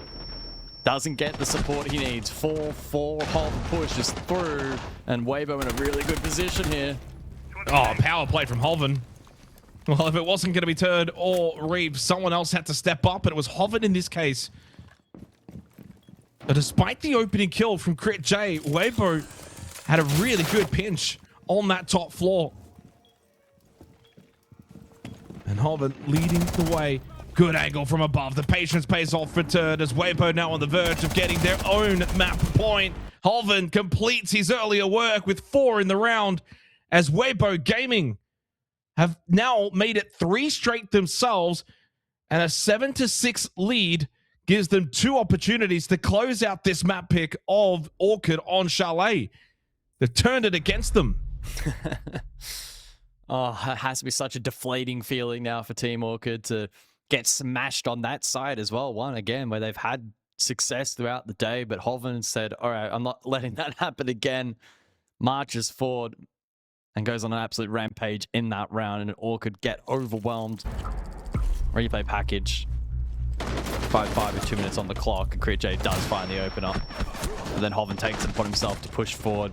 doesn't get the support he needs. 4-4, Holman pushes through, and WEIBO in a really good position here. Oh, power play from Hoven. Well, if it wasn't going to be Turd or Reeves, someone else had to step up, and it was Hoven in this case. But despite the opening kill from Critchay, WEIBO had a really good pinch on that top floor. And Hoven leading the way. Good angle from above. The patience pays off for Turd as WEIBO now on the verge of getting their own map point. Hoven completes his earlier work with 4 in the round as WEIBO Gaming have now made it 3 straight themselves, and a 7-6 lead gives them 2 opportunities to close out this map pick of ORCHID on Chalet. They've turned it against them. Oh, it has to be such a deflating feeling now for Team ORCHID to get smashed on that side as well. One again where they've had success throughout the day, but Hoven said, all right, I'm not letting that happen again. Marches forward and goes on an absolute rampage in that round, and ORCHID get overwhelmed. Replay package. 5-5 with 2 minutes on the clock, and Critchay does find the opener. And then Hoven takes it upon himself to push forward.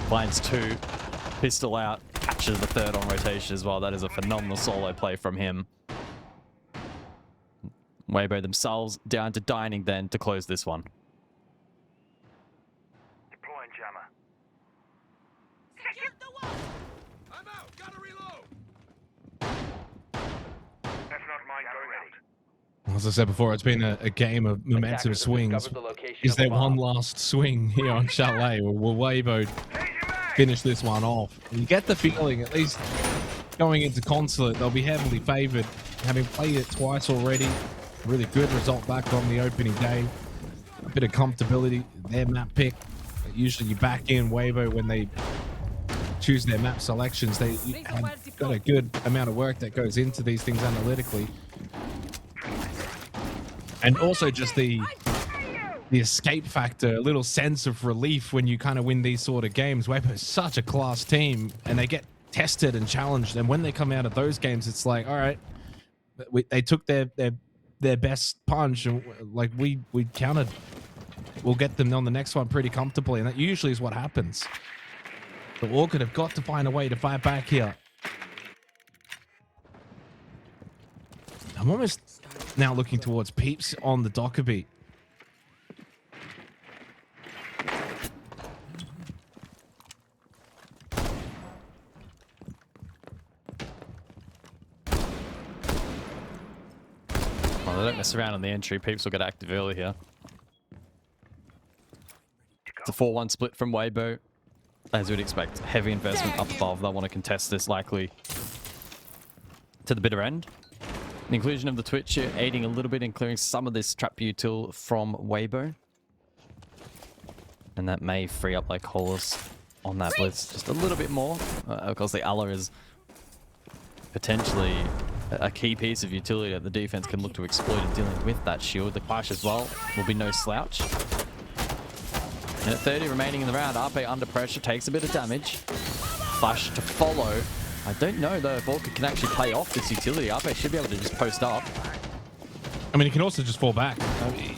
Finds 2. Pistol out. Catches the 3rd on rotation as well. That is a phenomenal solo play from him. WEIBO themselves down to dining then to close this one. Deploying jammer. I'm out. Gotta reload. That's not mine. Going out. As I said before, it's been a game of momentum swings. Is there one last swing here on Chalet, or will WEIBO finish this one off? You get the feeling, at least going into Consulate, they'll be heavily favored, having played it twice already. Really good result back on the opening day. A bit of comfortability, their map pick. Usually you back in WEIBO when they choose their map selections. They have got a good amount of work that goes into these things analytically. And also just the escape factor, a little sense of relief when you kind of win these sort of games. WEIBO is such a class team, and they get tested and challenged. And when they come out of those games, it's like, all right, they took their best punch, and like we countered. We'll get them on the next one pretty comfortably, and that usually is what happens. But ORCHID have got to find a way to fight back here. I'm almost now looking towards Peeps on the Dockerby. Well, they don't mess around on the entry. Peeps will get active early here. It's a 4-1 split from WEIBO. As we'd expect, heavy investment up above. They'll want to contest this likely to the bitter end. The inclusion of the Twitch here aiding a little bit in clearing some of this trap util from WEIBO. And that may free up Lycolis on that blitz just a little bit more. Of course, the Allah is potentially a key piece of utility that the defense can look to exploit in dealing with that shield. The clash as well will be no slouch. And at 30 remaining in the round, Arpe under pressure takes a bit of damage. Flash to follow. I don't know though if ORCHID can actually play off this utility. Arpe should be able to just post up. I mean, you can also just fall back.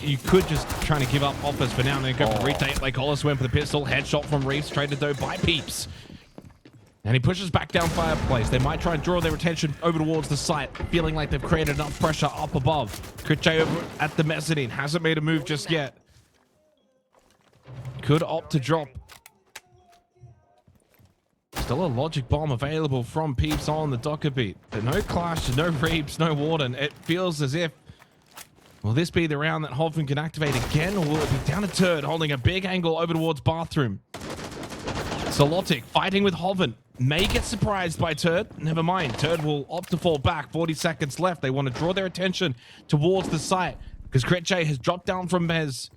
You could just try to give up offers for now and then go for retake. Like Hollis went for the pistol. Headshot from Reeves, traded though by Peeps. And he pushes back down Fireplace. They might try and draw their attention over towards the site, feeling like they've created enough pressure up above. Critchay over at the mezzanine. Hasn't made a move just yet. Could opt to drop. Still a logic bomb available from Peeps on the Docker beat. But no Clash, no Reeves, no Warden. It feels as if, will this be the round that Hoffman can activate again, or will it be down to Turd holding a big angle over towards Bathroom? Solotic fighting with Hoven. May get surprised by Turd. Never mind. Turd will opt to fall back. 40 seconds left. They want to draw their attention towards the site because Critchay has dropped down from Mez.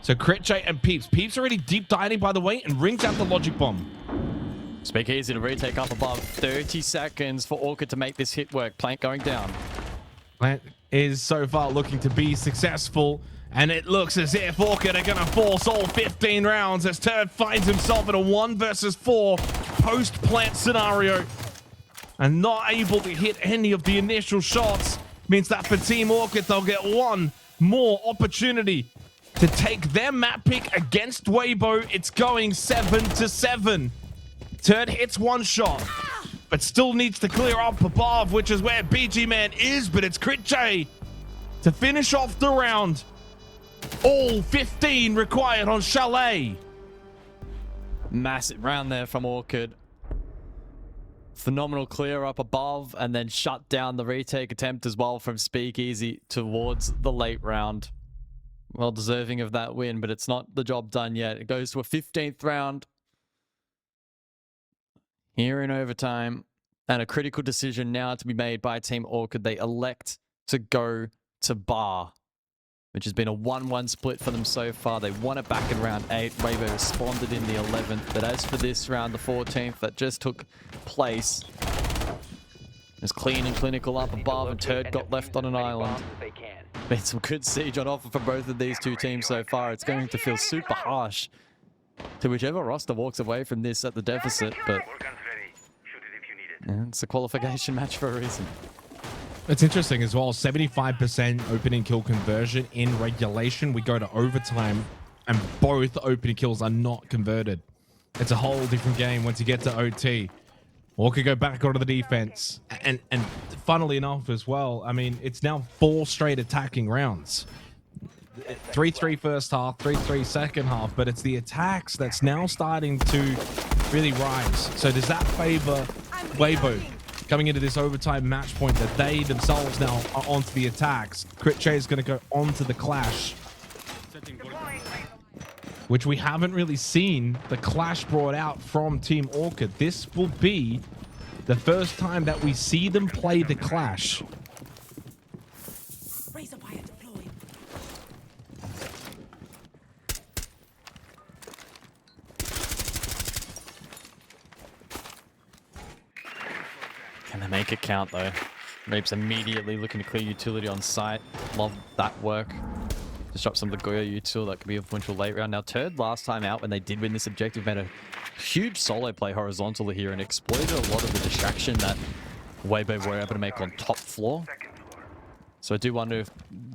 So Critchay and Peeps. Peeps already deep diving, by the way, and rings out the logic bomb. Speakeasy to retake up above. 30 seconds for Orchid to make this hit work. Plank going down. Plant is so far looking to be successful. And it looks as if Orchid are going to force all 15 rounds as Turd finds himself in a 1 versus 4 post-plant scenario. And not able to hit any of the initial shots means that for Team Orchid, they'll get one more opportunity to take their map pick against WEIBO. It's going 7-7. Turd hits one shot, but still needs to clear up above, which is where BG Man is, but it's Critchay to finish off the round. All 15 required on Chalet. Massive round there from Orchid. Phenomenal clear up above and then shut down the retake attempt as well from Speakeasy towards the late round. Well deserving of that win, but it's not the job done yet. It goes to a 15th round here in overtime, and a critical decision now to be made by Team Orchid. They elect to go to Bar, which has been a 1-1 split for them so far. They won it back in round 8. WEIBO responded in the 11th. But as for this round, the 14th, that just took place, it's clean and clinical up above, and Turd got left on an island. Been some good siege on offer for both of these two teams so far. It's going to feel super harsh to whichever roster walks away from this at the deficit, but it's a qualification match for a reason. It's interesting as well. 75% opening kill conversion in regulation. We go to overtime and both opening kills are not converted. It's a whole different game once you get to OT. Or could go back onto the defense. And funnily enough as well, I mean, it's now 4 straight attacking rounds. 3-3 first half, 3-3 second half, but it's the attacks that's now starting to really rise. So does that favor WEIBO coming into this overtime match point that they themselves now are onto the attacks? Critchay is going to go onto the clash, which we haven't really seen the clash brought out from Team Orchid. This will be the first time that we see them play the clash. Razor wire deployed. Can they make it count though? Reaps immediately looking to clear utility on site. Love that work. Disrupt some of the Goya util that could be a potential late round. Now Turd last time out when they did win this objective made a huge solo play horizontally here and exploited a lot of the distraction that WEIBO were able to make on top floor. So I do wonder if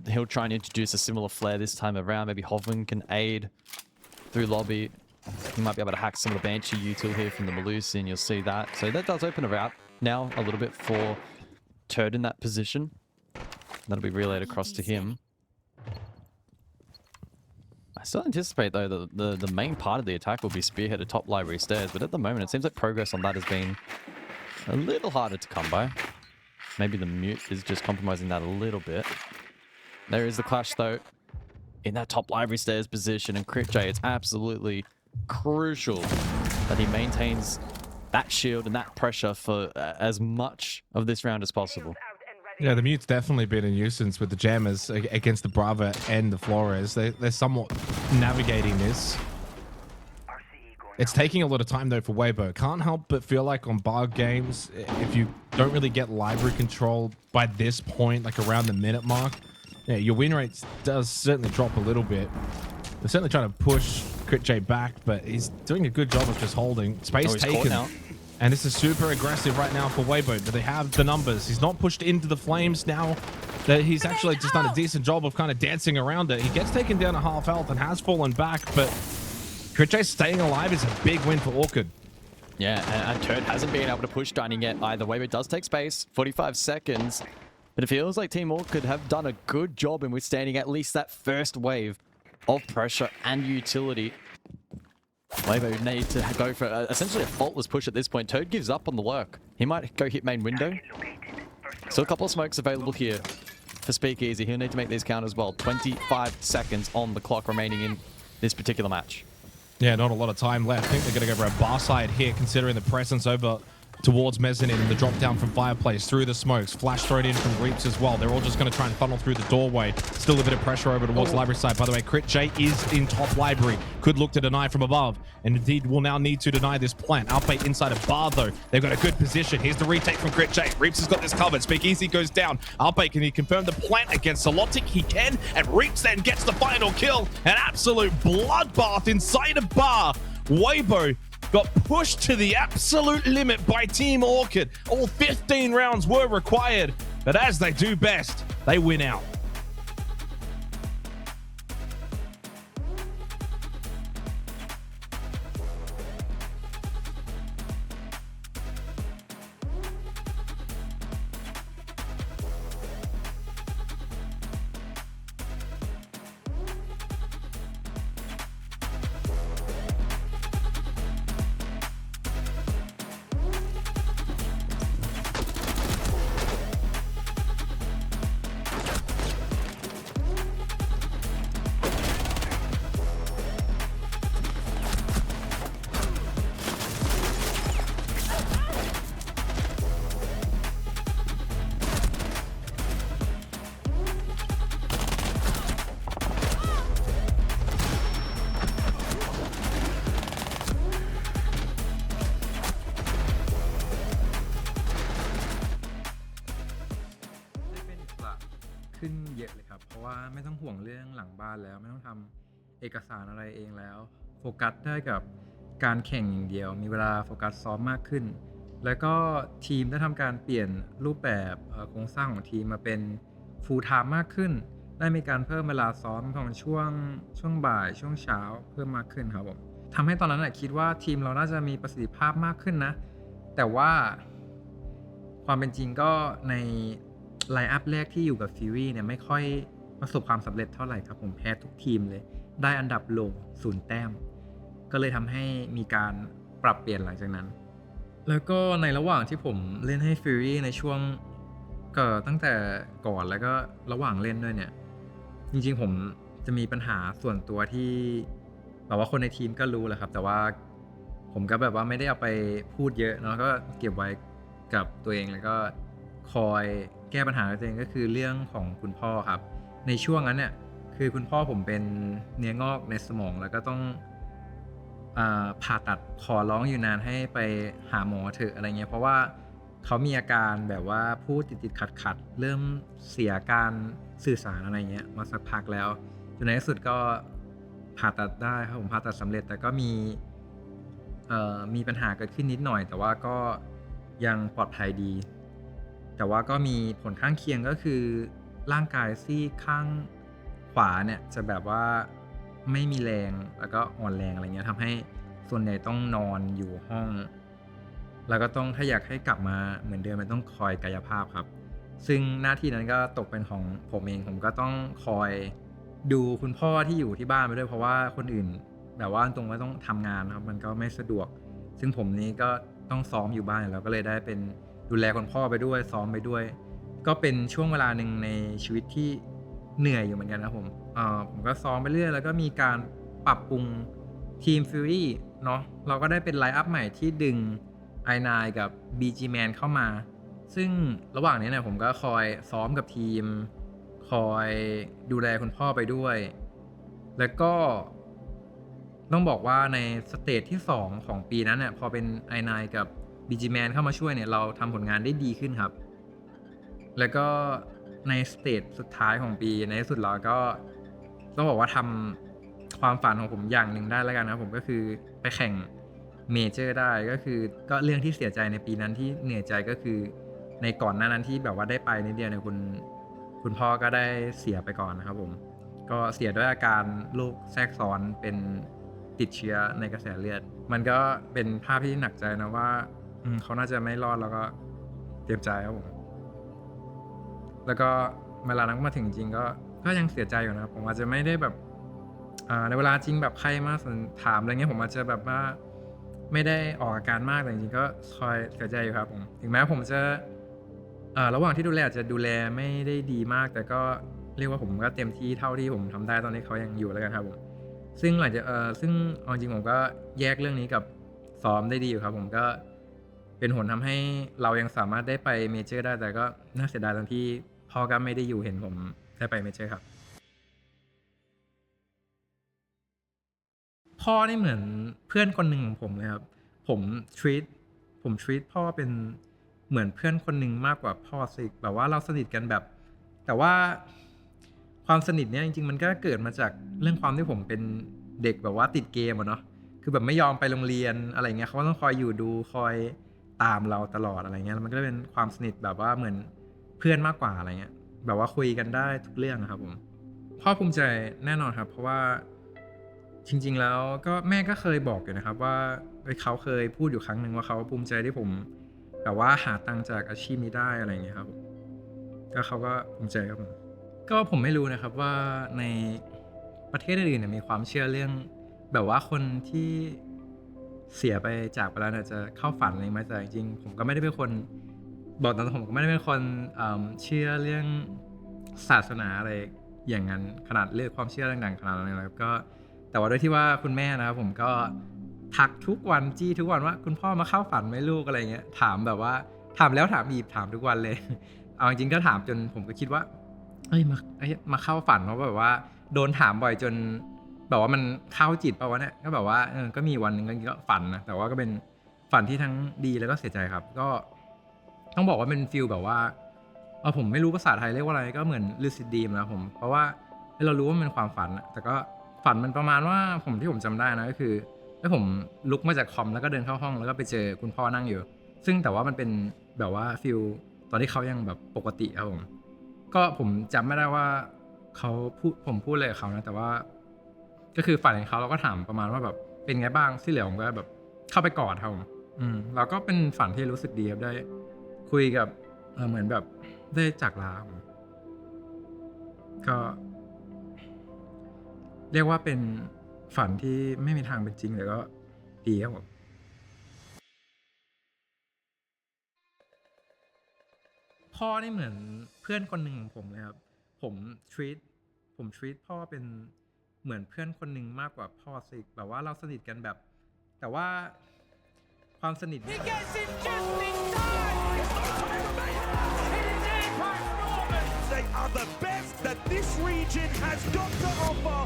he'll try and introduce a similar flare this time around. Maybe Hoven can aid through lobby. He might be able to hack some of the Banshee util here from the Melusi, and you'll see that. So that does open a route now a little bit for Turd in that position. That'll be relayed across to him. I still anticipate though that the main part of the attack will be spearheaded top library stairs, but at the moment it seems like progress on that has been a little harder to come by. Maybe the mute is just compromising that a little bit. There is the clash though in that top library stairs position, and Critchay, it's absolutely crucial that he maintains that shield and that pressure for as much of this round as possible. Yeah, the mute's definitely been a nuisance with the jammers against the Brava and the Flores. They're somewhat navigating this. It's taking a lot of time though for WEIBO. Can't help but feel like on bar games, if you don't really get library control by this point, like around the minute mark, yeah, your win rate does certainly drop a little bit. They're certainly trying to push Critchay back, but he's doing a good job of just holding. Space taken. And this is super aggressive right now for WEIBO, but they have the numbers. He's not pushed into the flames now. that he's actually just done a decent job of kind of dancing around it. He gets taken down to half health and has fallen back, but Critch staying alive is a big win for Orchid. Yeah, and Turd hasn't been able to push Dining yet either way, but it does take space, 45 seconds. But it feels like Team Orchid have done a good job in withstanding at least that first wave of pressure and utility. WEIBO need to go for essentially a faultless push at this point. Turd gives up on the lurk. He might go hit main window. So a couple of smokes available here for Speakeasy. He'll need to make these count as well. 25 seconds on the clock remaining in this particular match. Yeah, not a lot of time left. I think they're going to go for a bar side here, considering the presence over towards Mezzanine and the drop down from Fireplace through the smokes. Flash thrown in from Reaps as well. They're all just going to try and funnel through the doorway. Still a bit of pressure over towards Library side. By the way, Crit J is in top Library. Could look to deny from above. And indeed will now need to deny this plant. Outbait inside of Bar though. They've got a good position. Here's the retake from Crit J. Reaps has got this covered. Speakeasy goes down. Outbait, can he confirm the plant against Solotic? He can. And Reaps then gets the final kill. An absolute bloodbath inside of Bar. WEIBO got pushed to the absolute limit by Team Orchid. All 15 rounds were required, but as they do best, they win out.ขึ้นเยอะเลยครับเพราะว่าไม่ต้องห่วงเรื่องหลังบ้านแล้วไม่ต้องทำเอกสารอะไรเองแล้วโฟกัสได้กับการแข่งอย่างเดียวมีเวลาโฟกัสซ้อมมากขึ้นแล้วก็ทีมได้ทำการเปลี่ยนรูปแบบโครงสร้างของทีมมาเป็น full time มากขึ้นได้มีการเพิ่มเวลาซ้อมของช่วงบ่ายช่วงเช้าเพิ่มมากขึ้นครับผมทำให้ตอนนั้นคิดว่าทีมเราน่าจะมีประสิทธิภาพมากขึ้นนะแต่ว่าความเป็นจริงก็ในไลน์อัพแรกที่อยู่กับฟิวรี่เนี่ยไม่ค่อยประสบความสำเร็จเท่าไหร่ครับผมแพ้ทุกทีมเลยได้อันดับโล0 แต้มก็เลยทำให้มีการปรับเปลี่ยนหลังจากนั้นแล้วก็ในระหว่างที่ผมเล่นให้ฟิวรี่ในช่วงก็ตั้งแต่ก่อนแล้วก็ระหว่างเล่นด้วยเนี่ยจริงๆผมจะมีปัญหาส่วนตัวที่แบบว่าคนในทีมก็รู้แหละครับแต่ว่าผมก็แบบว่าไม่ได้เอาไปพูดเยอะเนาะก็เก็บไว้กับตัวเองแล้วก็คอยแก้ปัญหาตัวเองก็คือเรื่องของคุณพ่อครับในช่วงนั้นเนี่ยคือคุณพ่อผมเป็นเนื้องอกในสมองแล้วก็ต้องผ่าตัดขอร้องอยู่นานให้ไปหาหมอเถอะอะไรเงี้ยเพราะว่าเขามีอาการแบบว่าพูดติดขัดเริ่มเสียการสื่อสารอะไรเงี้ยมาสักพักแล้วจนในที่สุดก็ผ่าตัดได้ครับผมผ่าตัดสำเร็จแต่ก็มีปัญหาเกิดขึ้นนิดหน่อยแต่ว่าก็ยังปลอดภัยดีแต่ว่าก็มีผลข้างเคียงก็คือร่างกายซี่ข้างขวาเนี่ยจะแบบว่าไม่มีแรงแล้วก็อ่อนแรงอะไรเงี้ยทำให้ส่วนใหญ่ต้องนอนอยู่ห้องแล้วก็ต้องถ้าอยากให้กลับมาเหมือนเดิมมันต้องคอยกายภาพครับซึ่งหน้าที่นั้นก็ตกเป็นของผมเองผมก็ต้องคอยดูคุณพ่อที่อยู่ที่บ้านไปด้วยเพราะว่าคนอื่นแบบว่าตรงก็ต้องทำงานครับมันก็ไม่สะดวกซึ่งผมนี้ก็ต้องซ้อมอยู่บ้านแล้วก็เลยได้เป็นดูแลคุณพ่อไปด้วยซ้อมไปด้วยก็เป็นช่วงเวลาหนึ่งในชีวิตที่เหนื่อยอยู่เหมือนกันนะผมก็ซ้อมไปเรื่อยแล้วก็มีการปรับปรุงทีมฟิวรี่เนาะเราก็ได้เป็นไลน์อัพใหม่ที่ดึง i9 กับ BG Man เข้ามาซึ่งระหว่างนี้เนี่ยผมก็คอยซ้อมกับทีมคอยดูแลคุณพ่อไปด้วยแล้วก็ต้องบอกว่าในสเตจที่2ของปีนั้นเนี่ยพอเป็น i9 กับ BG Man เข้ามาช่วยเนี่ยเราทำผลงานได้ดีขึ้นครับแล้วก็ในสเตจสุดท้ายของปีในที่สุดเราก็ต้องบอกว่าทำความฝันของผมอย่างหนึ่งได้แล้วกันนะผมก็คือไปแข่งเมเจอร์ได้ก็เรื่องที่เสียใจในปีนั้นที่เหนื่อยใจก็คือในก่อนหน้านั้นที่แบบว่าได้ไปนิดเดียวเนี่ยคุณ คุณพ่อก็ได้เสียไปก่อนนะครับผมก็เสียด้วยอาการโรคแทรกซ้อนเป็นติดเชื้อในกระแสเลือดมันก็เป็นภาพที่หนักใจนะว่าเขาน่าจะไม่รอดแล้วก็เตรียมใจครับผมแล้วก็เวลานั้นมาถึงจริงก็ยังเสียใจอยู่นะครับผมอาจจะไม่ได้แบบในเวลาจริงแบบใครมาถามอะไรเงี้ยผมอาจจะแบบว่าไม่ได้ออกอาการมากแต่จริงๆก็คอยเสียใจอยู่ครับผมถึงแม้ผมจะระหว่างที่ดูแลอาจจะดูแลไม่ได้ดีมากแต่ก็เรียกว่าผมก็เต็มที่เท่าที่ผมทำได้ตอนนี้เขายังอยู่แล้วกันครับผมซึ่งหลังจากซึ่งเอาจริงผมก็แยกเรื่องนี้กับซ้อมได้ดีอยู่ครับผมก็เป็นผลทำให้เรายังสามารถได้ไปเมเจอร์ได้แต่ก็น่าเสียดายตรงที่พ่อก็ไม่ได้อยู่เห็นผมได้ไปเมเจอร์ครับพ่อนี่เหมือนเพื่อนคนหนึ่งของผมเลยครับผม treat พ่อเป็นเหมือนเพื่อนคนหนึ่งมากกว่าพ่อสิแบบว่าเราสนิทกันแบบแต่ว่าความสนิทเนี้ยจริงๆมันก็เกิดมาจากเรื่องความที่ผมเป็นเด็กแบบว่าติดเกมอะเนาะคือแบบไม่ยอมไปโรงเรียนอะไรเงี้ยเขาก็ต้องคอยอยู่ดูคอยตามเราตลอดอะไรเงี้ยมันก็เป็นความสนิทแบบว่าเหมือนเพื่อนมากกว่าอะไรเงี้ยแบบว่าคุยกันได้ทุกเรื่องครับผมพ่อภูมิใจแน่นอนครับเพราะว่าจริงๆแล้วก็แม่ก็เคยบอกอยู่นะครับว่าเขาเคยพูดอยู่ครั้งหนึ่งว่าเขาภูมิใจที่ผมแบบว่าหาตังค์จากอาชีพนี้ได้อะไรเงี้ยครับก็เขาก็ภูมิใจครับผมก็ผมไม่รู้นะครับว่าในประเทศอื่นๆเนี่ยมีความเชื่อเรื่องแบบว่าคนที่เสียไปจากไปแล้วเนี่ยจะเข้าฝันอะไรไหมแต่จริงๆผมก็ไม่ได้เป็นคนบอกตรงๆผมก็ไม่ได้เป็นคนเชื่อเรื่องศาสนาอะไรอย่างนั้นขนาดเรื่องความเชื่อต่างๆขนาดนั้นนะครับก็แต่ว่าด้วยที่ว่าคุณแม่นะครับผมก็ทักทุกวันจี้ทุกวันว่าคุณพ่อมาเข้าฝันไหมลูกอะไรเงี้ยถามแบบว่าถามแล้วถามอีกถามทุกวันเลยเอาจริงๆก็ถามจนผมก็คิดว่ามาเข้าฝันเพราะแบบว่าโดนถามบ่อยจนแบบว่ามันเข้าจิตป่าววะเนี่ยก็แบบว่าก็มีวันหนึ่งก็ฝันนะแต่ว่าก็เป็นฝันที่ทั้งดีแล้วก็เสียใจครับก็ต้องบอกว่าเป็นฟีลแบบว่าผมไม่รู้ภาษาไทยเรียกว่าอะไรก็เหมือนลูซิดดรีมนะผมเพราะว่าเรารู้ว่ามันเป็นความฝันแต่ก็ฝันมันประมาณว่าที่ผมจำได้นะก็คือผมลุกมาจากคอมแล้วก็เดินเข้าห้องแล้วก็ไปเจอคุณพ่อนั่งอยู่ซึ่งแต่ว่ามันเป็นแบบว่าฟีลตอนที่เขายังแบบปกติครับผมก็ผมจำไม่ได้ว่าผมพูดอะไรกับเขานะแต่ว่าก็คือฝันของเขาเราก็ถามประมาณว่าแบบเป็นไงบ้างที่เหลือผมก็แบบเข้าไปกอดเขาเราก็เป็นฝันที่รู้สึกดีครับได้คุยกับเหมือนแบบได้จากลาก็เรียกว่าเป็นฝันที่ไม่มีทางเป็นจริงแต่ก็ดีครับผมพ่อนี่เหมือนเพื่อนคนหนึ่งของผมเลยครับผม treat พ่อเป็นเหมือนเพื่อนคนหนึ่งมากกว่าพ่อสิแบบว่าเราสนิทกันแบบแต่ว่าความสนิทThey are the best that this region has got to offer.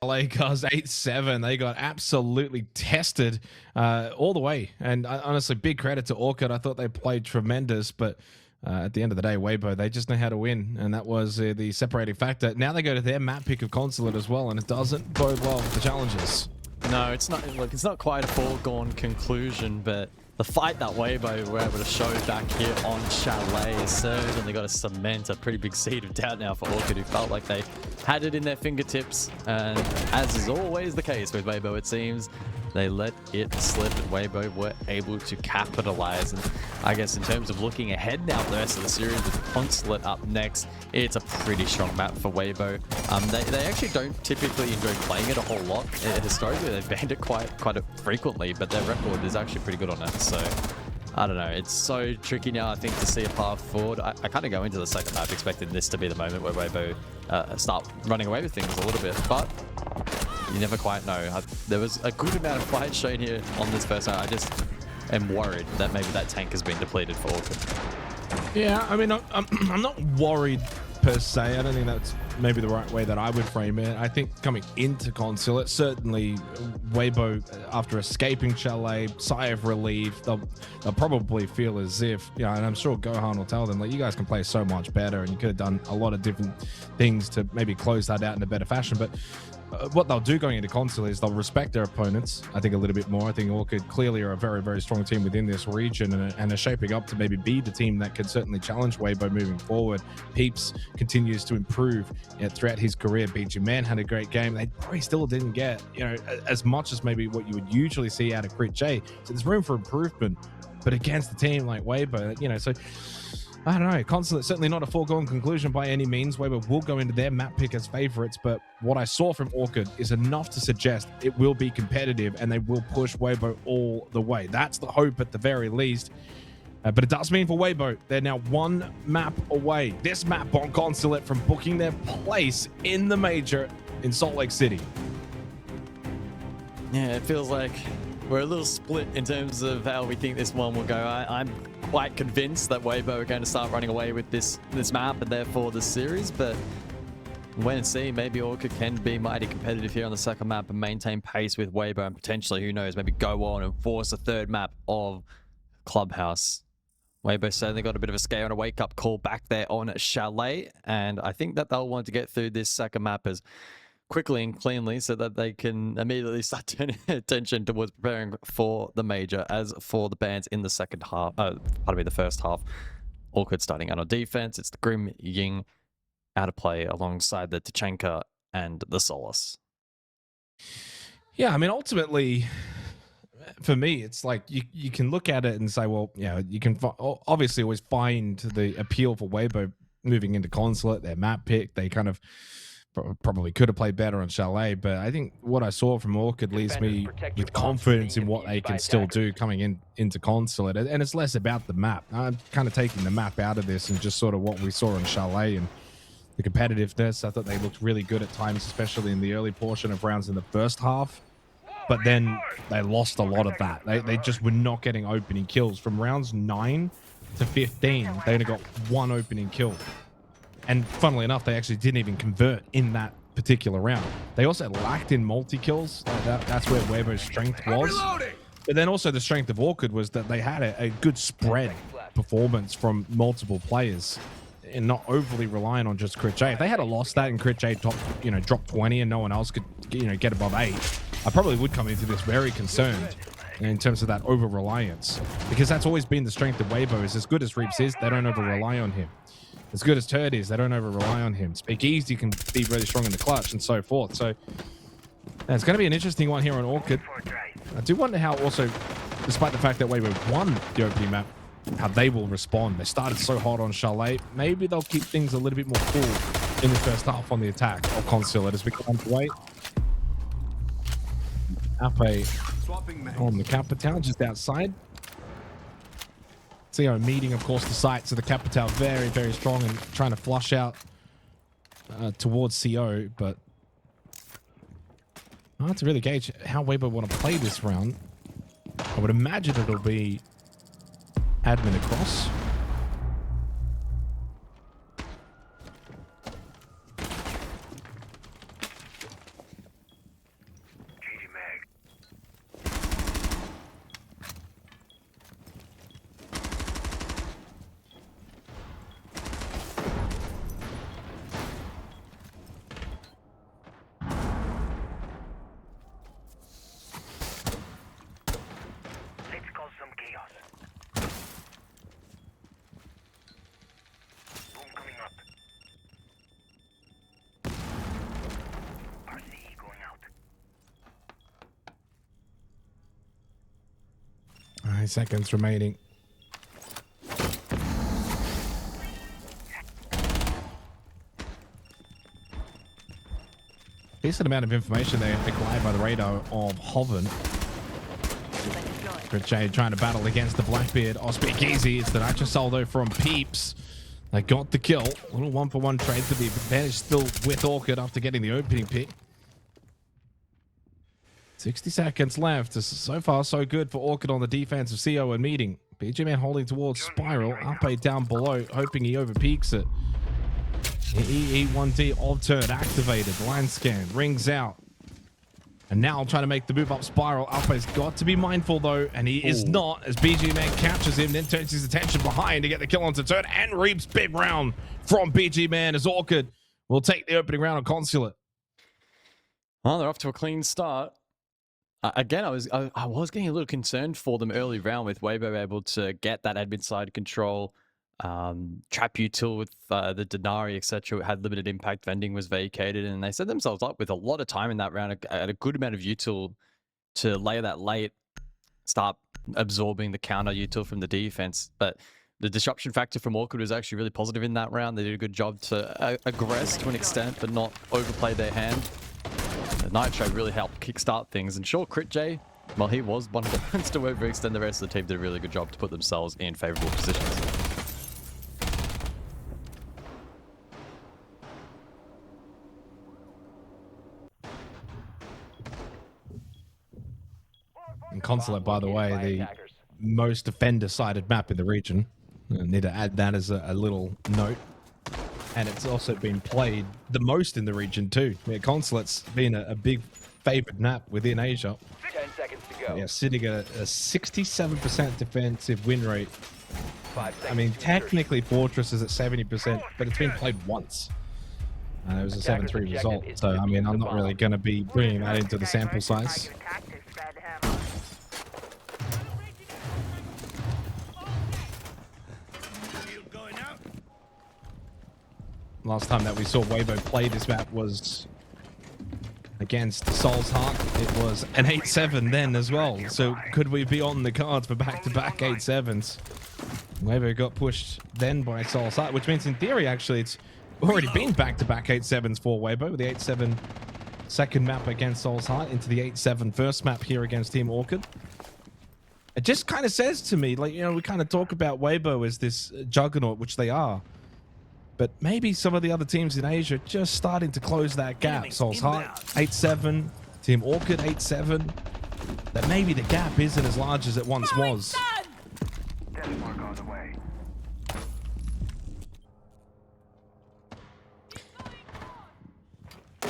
Lakers 8-7. They got absolutely tested all the way. And honestly, big credit to ORCHID. I thought they played tremendous, but at the end of the day, WEIBO, they just know how to win. And that was the separating factor. Now they go to their map pick of Consulate as well, and it doesn't bode well for the challenges. No, it's not. Look, it's not quite a foregone conclusion, but the fight that WEIBO were able to show back here on Chalet is certainly got to cement a pretty big seed of doubt now for ORCHID, who felt like they had it in their fingertips. And as is always the case with WEIBO, it seems, they let it slip and WEIBO were able to capitalize. And I guess in terms of looking ahead now for the rest of the series with Consulate up next, it's a pretty strong map for WEIBO. They actually don't typically enjoy playing it a whole lot. Historically, they've banned it quite frequently, but their record is actually pretty good on it. So I don't know, it's so tricky now, I think, to see a path forward. I kind of go into the second half expecting this to be the moment where WEIBO start running away with things a little bit, but you never quite know. There was a good amount of fight shown here on this first round. I just am worried that maybe that tank has been depleted for ORCHID. Yeah, I mean, I'm not worried per se. I don't think that's maybe the right way that I would frame it. I think coming into Consulate, certainly WEIBO, after escaping Chalet, sigh of relief, they'll probably feel as if, you know, and I'm sure Gohan will tell them, like, you guys can play so much better and you could have done a lot of different things to maybe close that out in a better fashion. But what they'll do going into Consulate is they'll respect their opponents, I think, a little bit more. I think Orchid clearly are a very, very strong team within this region and are shaping up to maybe be the team that could certainly challenge WEIBO moving forward. Peeps continues to improve throughout his career. BG Man had a great game. They probably still didn't get, as much as maybe what you would usually see out of Crit J. So there's room for improvement, but against a team like WEIBO, so I don't know. Consulate certainly not a foregone conclusion by any means. WEIBO will go into their map pick as favorites, but what I saw from Orchid is enough to suggest it will be competitive and they will push WEIBO all the way. That's the hope at the very least. But it does mean for WEIBO, they're now one map away, this map on Consulate, from booking their place in the major in Salt Lake City. Yeah, it feels like we're a little split in terms of how we think this one will go. I'm quite convinced that WEIBO are going to start running away with this map and therefore this series, but wait and see. Maybe Orchid can be mighty competitive here on the second map and maintain pace with WEIBO and potentially, who knows, maybe go on and force a third map of Clubhouse. WEIBO certainly got a bit of a scare and a wake-up call back there on Chalet, and I think that they'll want to get through this second map as quickly and cleanly so that they can immediately start turning attention towards preparing for the major. As for the bands in the second half, the first half, Orchid starting out on defense. It's the Grim Ying out of play alongside the Tachenka and the Solace. Yeah, I mean, ultimately, for me, it's like you can look at it and say, well, you can obviously always find the appeal for WEIBO moving into Consulate, their map pick. They kind of probably could have played better on Chalet, but I think what I saw from Orchid leaves me with confidence in what they can still do coming into Consulate, and it's less about the map. I'm kind of taking the map out of this and just sort of what we saw on Chalet and the competitiveness. I thought they looked really good at times, especially in the early portion of rounds in the first half, but then they lost a lot of that. They just were not getting opening kills. From rounds 9 to 15, they only got one opening kill. And funnily enough, they actually didn't even convert in that particular round. They also lacked in multi-kills. That's where WEIBO's strength was. But then also the strength of Orchid was that they had a good spread performance from multiple players and not overly reliant on just Crit J. If they had lost that and Crit J dropped 20 and no one else could get above 8, I probably would come into this very concerned in terms of that over-reliance, because that's always been the strength of WEIBO. Is as good as Reaps is, they don't over-rely on him. As good as Turd is, they don't over-rely on him. Speak Easy can be really strong in the clutch and so forth. So it's going to be an interesting one here on Orchid. I do wonder how also, despite the fact that WEIBO won the opening map, how they will respond. They started so hot on Chalet. Maybe they'll keep things a little bit more cool in the first half on the attack of Consulate as we come to wait. Ape on the Capital just outside. CO meeting, of course, the site. So the Capital very, very strong and trying to flush out towards CO, but hard to really gauge how WEIBO want to play this round. I would imagine it'll be admin across. Seconds remaining. Decent amount of information there acquired by the radar of Hoven. Critchay trying to battle against the Blackbeard. Oh, Speak Easy. It's the Nitro Saldo from Peeps. They got the kill. A little 1-for-1 trade for the advantage still with Orchid after getting the opening pick. 60 seconds left. So far, so good for Orchid on the defense of CO and meeting. BG Man holding towards Spiral. Ape down below, hoping he overpeaks it. E1D of turn activated. Line scan rings out. And now trying to make the move up Spiral. Ape's got to be mindful though, and he is not, as BG Man captures him, then turns his attention behind to get the kill onto turn and reaps big round from BG Man as Orchid will take the opening round on Consulate. Oh, they're off to a clean start. Again, I was getting a little concerned for them early round with WEIBO able to get that admin side control, trap util with the Denari, etc. Had limited impact. Vending was vacated, and they set themselves up with a lot of time in that round, at a good amount of util to layer that late, start absorbing the counter util from the defense. But the disruption factor from ORCHID was actually really positive in that round. They did a good job to aggress to an extent, but not overplay their hand. Nitro really helped kickstart things, and sure, Crit J, well, he was one of the ones to overextend. The rest of the team did a really good job to put themselves in favorable positions. And Consulate, by the way, the most defender-sided map in the region. I need to add that as a little note. And it's also been played the most in the region too. Yeah, Consulate's been a big favored map within Asia. 10 seconds to go. Yeah, sitting at a 67% defensive win rate. I mean, technically Fortress is at 70%, but it's been played once. It was a 7-3 result. So, I mean, I'm not really going to be bringing that into the sample size. Last time that we saw WEIBO play this map was against Soul's Heart. It was an 8-7 then as well. So could we be on the cards for back-to-back 8-7s? WEIBO got pushed then by Soul's Heart, which means in theory, actually, it's already been back-to-back 8-7s for WEIBO, with the 8-7 second map against Soul's Heart into the 8-7 first map here against Team ORCHID. It just kind of says to me, like, you know, we kind of talk about WEIBO as this juggernaut, which they are. But maybe some of the other teams in Asia just starting to close that gap. Soul's Heart, 8-7. Team ORCHID, 8-7. That maybe the gap isn't as large as it once was.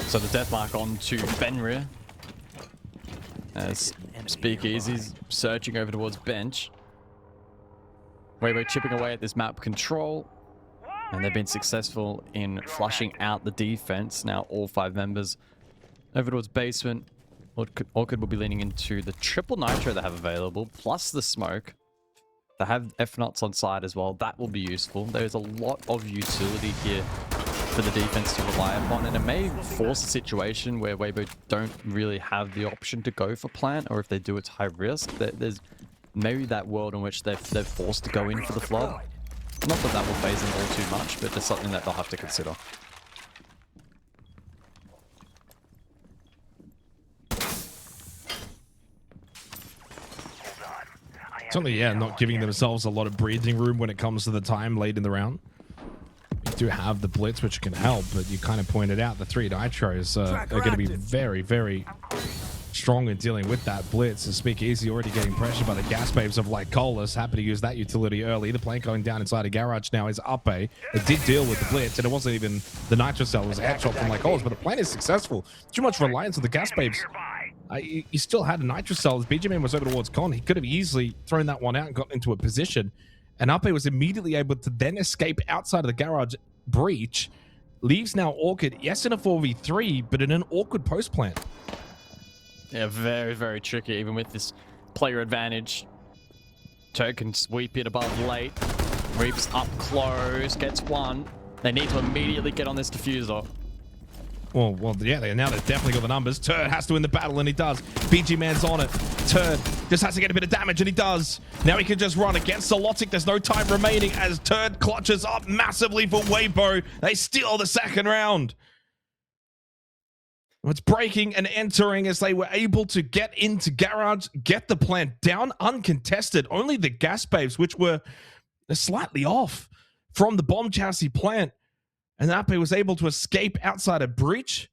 So the deathmark on to Fenrir. As Speakeasy's searching over towards bench. WEIBO chipping away at this map control. And they've been successful in flushing out the defense. Now all 5 members over towards basement. ORCHID will be leaning into the triple nitro they have available, plus the smoke. They have F-Knots on side as well. That will be useful. There's a lot of utility here for the defense to rely upon, and it may force a situation where WEIBO don't really have the option to go for plant, or if they do, it's high risk. There's maybe that world in which they're forced to go in for the flood. Not that that will phase them all too much, but it's something that they'll have to consider. Certainly, yeah, not giving themselves a lot of breathing room when it comes to the time late in the round. You do have the blitz, which can help, but you kind of pointed out the 3 nitros are going to be very, very strong in dealing with that blitz. As Speakeasy already getting pressured by the gas babes of like Colas. Happy to use that utility early. The plane going down inside a garage now is up A. It did deal with the blitz, and it wasn't even the nitro cell. It was a headshot from like Colas, but the plane is successful. Too much reliance on the gas babes. He still had a nitro cell. As BGMan was over towards Con, he could have easily thrown that one out and got into a position. And Ape was immediately able to then escape outside of the garage breach. Leaves now ORCHID, yes, in a 4v3, but in an awkward post plant. Yeah, very, very tricky, even with this player advantage. Turd can sweep it above late. Reaps up close, gets one. They need to immediately get on this diffuser. Well, yeah, now they've definitely got the numbers. Turd has to win the battle, and he does. BG Man's on it. Turd just has to get a bit of damage, and he does. Now he can just run against Zolotic. There's no time remaining as Turd clutches up massively for WEIBO. They steal the second round. It's breaking and entering as they were able to get into garage, get the plant down uncontested. Only the gas babes, which were slightly off from the bomb chassis plant. And Ape was able to escape outside a breach.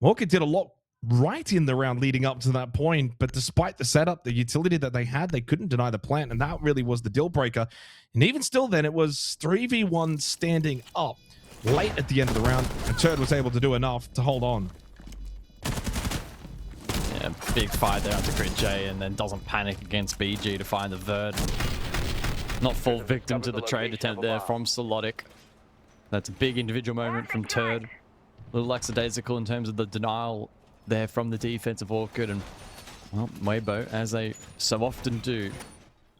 ORCHID did a lot right in the round leading up to that point, but despite the setup, the utility that they had, they couldn't deny the plant, and that really was the deal breaker. And even still then, it was 3v1 standing up late at the end of the round, and Turd was able to do enough to hold on. Yeah, big fight there onto Crit J, and then doesn't panic against BG to find the Verd. Not fall victim to the trade attempt there from Zolotic. That's a big individual moment from Turd. little lackadaisical in terms of the denial there from the defense of ORCHID, and well, WEIBO, as they so often do,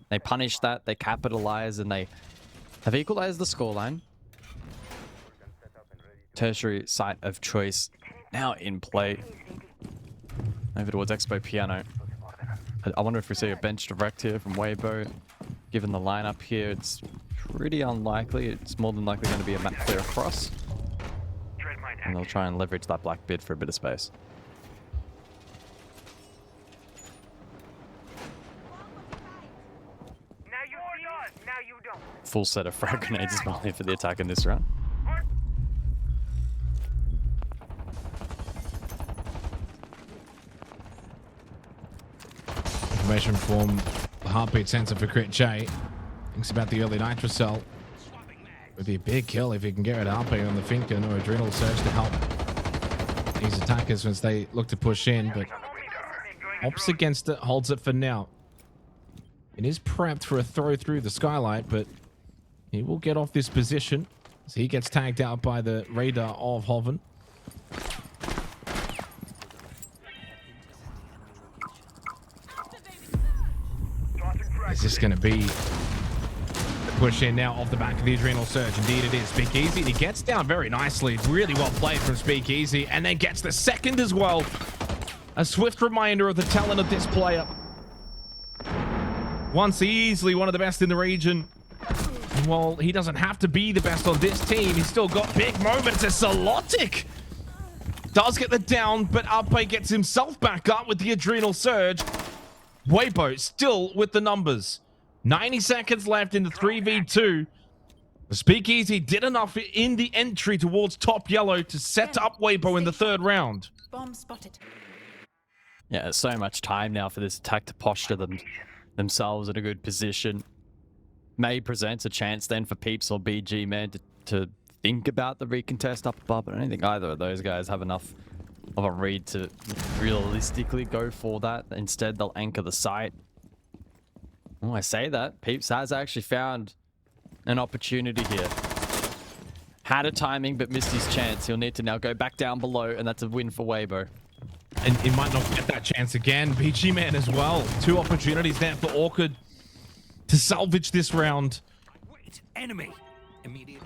they punish that, they capitalize, and they have equalized the scoreline. Tertiary site of choice now in play. Over towards Expo Piano. I wonder if we see a bench direct here from WEIBO. Given the lineup here, it's pretty unlikely. It's more than likely going to be a map clear across. And they'll try and leverage that black bid for a bit of space. Full set of frag grenades as well here for the attack in this round. Information from the heartbeat sensor for Crit J. Thinks about the early nitrocell. Would be a big kill if he can get rid of heartbeat on the Finken or adrenal surge to help these attackers once they look to push in, but Ops against it, holds it for now. It is prepped for a throw through the skylight, but he will get off this position as he gets tagged out by the radar of Hoven. Is this going to be the push in now off the back of the adrenal surge? Indeed it is. Speakeasy, he gets down very nicely. Really well played from Speakeasy, and then gets the second as well. A swift reminder of the talent of this player. Once easily one of the best in the region. And while he doesn't have to be the best on this team, he's still got big moments as Solotic does get the down, but Arpe gets himself back up with the adrenal surge. WEIBO still with the numbers. 90 seconds left in the 3v2. The Speakeasy did enough in the entry towards top yellow to set up WEIBO in the third round. Bomb spotted. Yeah, there's so much time now for this attack to posture themselves in a good position. May presents a chance then for Peeps or BG Man to think about the recontest up above, but I don't think either of those guys have enough of a read to realistically go for that. Instead, they'll anchor the site. Oh, I say that. Peeps has actually found an opportunity here. Had a timing, but missed his chance. He'll need to now go back down below, and that's a win for WEIBO. And he might not get that chance again. BG Man as well. Two opportunities there for ORCHID to salvage this round. Enemy.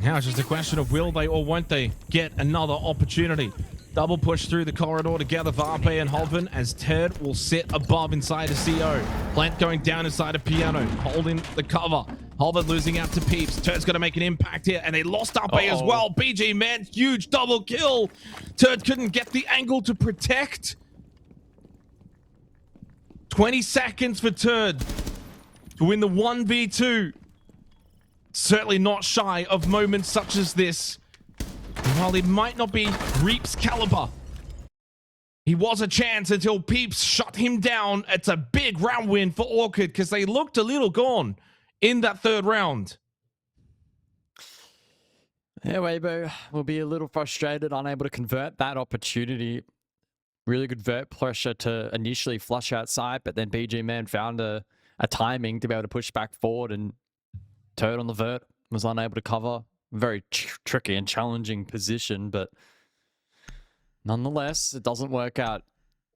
Now it's just a question of will they or won't they get another opportunity. Double push through the corridor together for Arpe and Hoven as Ted will sit above inside of CO. Plant going down inside of Piano, holding the cover. Hoven losing out to Peeps. Turd's going to make an impact here, and they lost Arpe as well. BG Man, huge double kill. Turd couldn't get the angle to protect. 20 seconds for Turd to win the 1v2. Certainly not shy of moments such as this. And while it might not be Reap's caliber, he was a chance until Peeps shut him down. It's a big round win for ORCHID because they looked a little gone in that third round. Yeah, WEIBO will be a little frustrated, unable to convert that opportunity. Really good vert pressure to initially flush outside, but then BG Man found a timing to be able to push back forward, and Turd on the vert was unable to cover. Very tricky and challenging position, but nonetheless, it doesn't work out.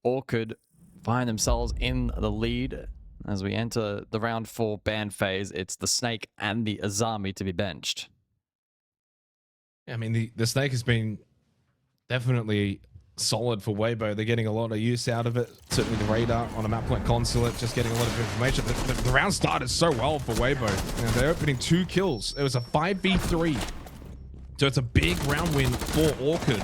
ORCHID find themselves in the lead as we enter the round 4 ban phase. It's the Snake and the Azami to be benched. I mean, the Snake has been definitely solid for WEIBO. They're getting a lot of use out of it. Certainly the radar on a map like Consulate, just getting a lot of information. The round started so well for WEIBO. You know, they're opening 2 kills. It was a 5v3. So it's a big round win for ORCHID.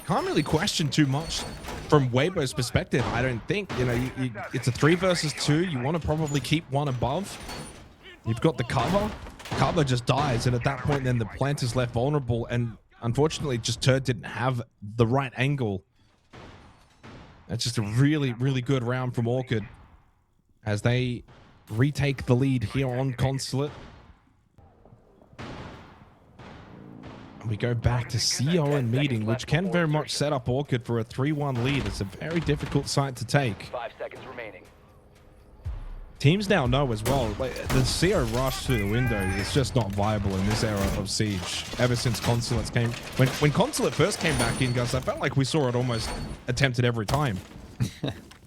Can't really question too much from WEIBO's perspective, I don't think. You know, it's a 3 versus 2. You want to probably keep one above. You've got the cover. Cover just dies, and at that point, then the plant is left vulnerable, and unfortunately, just Turd didn't have the right angle. That's just a really, really good round from ORCHID as they retake the lead here on Consulate. And we go back to CO and Meeting, which can very much set up ORCHID for a 3-1 lead. It's a very difficult site to take. 5 seconds remaining. teams now know as well, like the CO rush through the window is just not viable in this era of Siege. Ever since Consulates came, when Consulate first came back in, guys, I felt like we saw it almost attempted every time.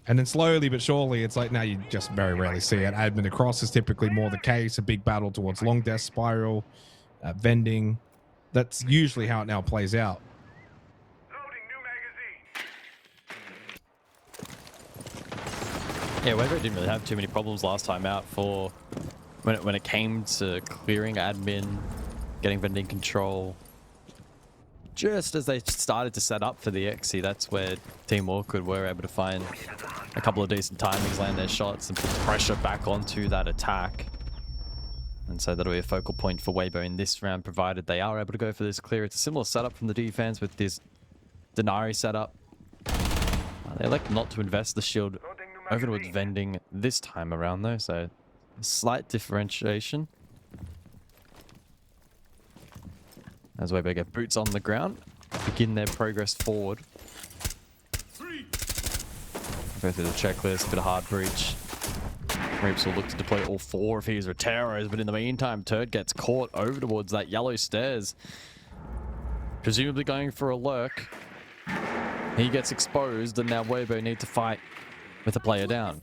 And then slowly but surely, it's like now you just very rarely see it. Admin across is typically more the case. A big battle towards long death spiral, vending. That's usually how it now plays out. Yeah, WEIBO didn't really have too many problems last time out for when it came to clearing admin, getting vending control. Just as they started to set up for the XC, that's where Team Awkward were able to find a couple of decent timings, land their shots, and put pressure back onto that attack. And so that'll be a focal point for WEIBO in this round, provided they are able to go for this clear. It's a similar setup from the defense with this Denari setup. They elect not to invest the shield over towards vending this time around though, so a slight differentiation. As WEIBO get boots on the ground, begin their progress forward. Go through the checklist, a bit of hard breach. Reaps will look to deploy all 4 of his Roteros, but in the meantime, Turd gets caught over towards that yellow stairs. Presumably going for a lurk. He gets exposed, and now WEIBO need to fight with a player down.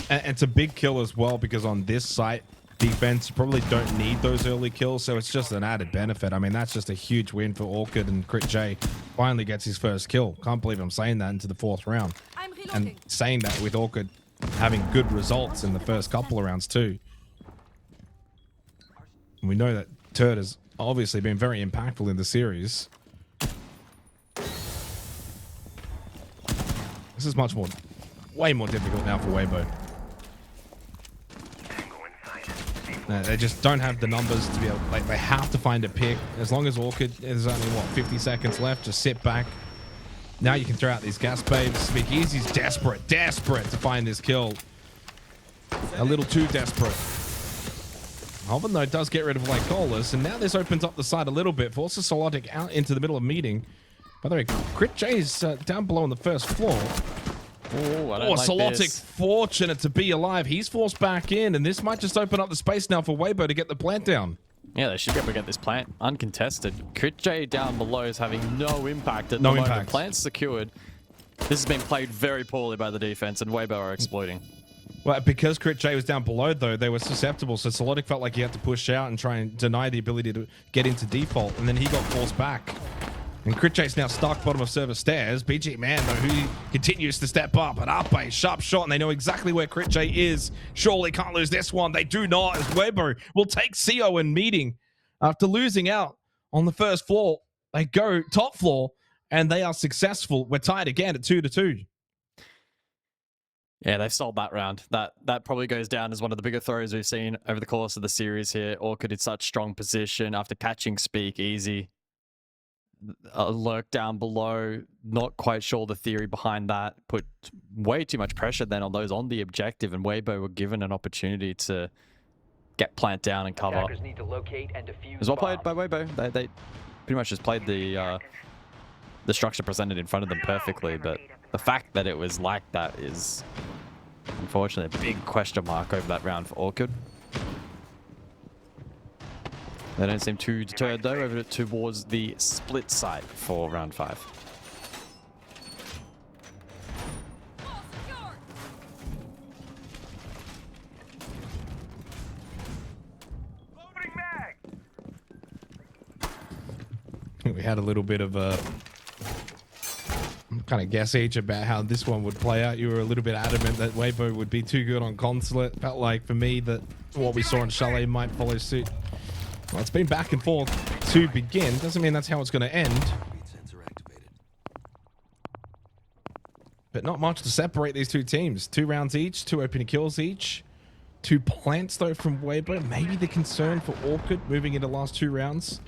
And it's a big kill as well, because on this site, defense, you probably don't need those early kills, so it's just an added benefit. I mean, that's just a huge win for Orchid, and Crit J finally gets his first kill. Can't believe I'm saying that into the 4th round. And saying that with Orchid having good results in the first couple of rounds too. And we know that Turd has obviously been very impactful in the series. This is way more difficult now for WEIBO. They just don't have the numbers to be able, like, they have to find a pick. As long as Orchid, there's only, what, 50 seconds left, just sit back. Now you can throw out these gas babes. Speakeasy's desperate to find this kill. A little too desperate. Alvin, though, does get rid of Lycolis, and now this opens up the side a little bit. Forces Solotic out into the middle of meeting. By the way, Crit J's down below on the first floor. Solotic fortunate to be alive. He's forced back in, and this might just open up the space now for WEIBO to get the plant down. Yeah, they should be able to get this plant uncontested. Crit J down below is having no impact at the moment. Plant's secured. This has been played very poorly by the defense, and WEIBO are exploiting. Well, because Crit J was down below, though, they were susceptible, so Solotic felt like he had to push out and try and deny the ability to get into default, and then he got forced back. And Crit J's now stuck bottom of server stairs. BG Man, though, who continues to step up. And up a sharp shot, and they know exactly where Crit J is. Surely can't lose this one. They do not, as WEIBO will take CO in meeting. After losing out on the first floor, they go top floor, and they are successful. We're tied again at 2-2. Yeah, they've sold that round. That probably goes down as one of the bigger throws we've seen over the course of the series here. Orchid in such strong position after catching Speakeasy. A lurk down below, not quite sure the theory behind that. Put way too much pressure then on those on the objective, and WEIBO were given an opportunity to get plant down and cover. Need to locate and defuse It was well played by WEIBO. They pretty much just played the structure presented in front of them perfectly, but the fact that it was like that is unfortunately a big question mark over that round for Orchid. They don't seem too deterred though, over towards the split site for round 5. We had a little bit of a kind of guess each about how this one would play out. You were a little bit adamant that WEIBO would be too good on Consulate. Felt like for me that what we saw in Chalet might follow suit. Well, it's been back and forth to begin. Doesn't mean that's how it's going to end. But not much to separate these two teams. 2 rounds each, 2 opening kills each. 2 plants, though, from WEIBO. Maybe the concern for Orchid moving into the last 2 rounds.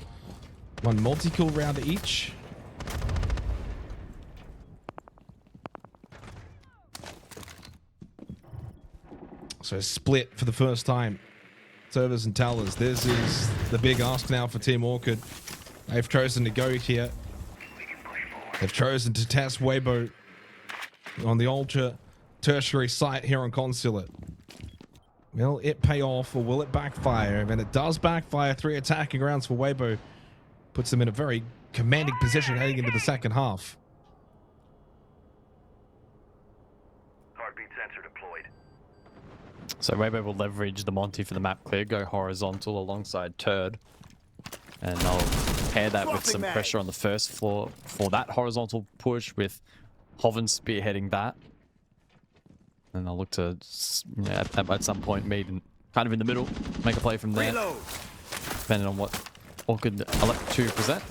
1 multi-kill round each. So split for the first time. Servers and tellers. This is the big ask now for Team Orchid. They've chosen to go here. They've chosen to test WEIBO on the ultra tertiary site here on Consulate. Will it pay off or will it backfire? And it does backfire. 3 attacking rounds for WEIBO. Puts them in a very commanding position heading into the second half. Heartbeat sensor deployed. So WEIBO will leverage the Monty for the map clear, go horizontal alongside Turd. And they'll pair that with some pressure on the first floor for that horizontal push with Hoven spearheading that. And they'll look to, you know, at some point meet and kind of in the middle, make a play from there. Reload. Depending on what Orchid elect to present.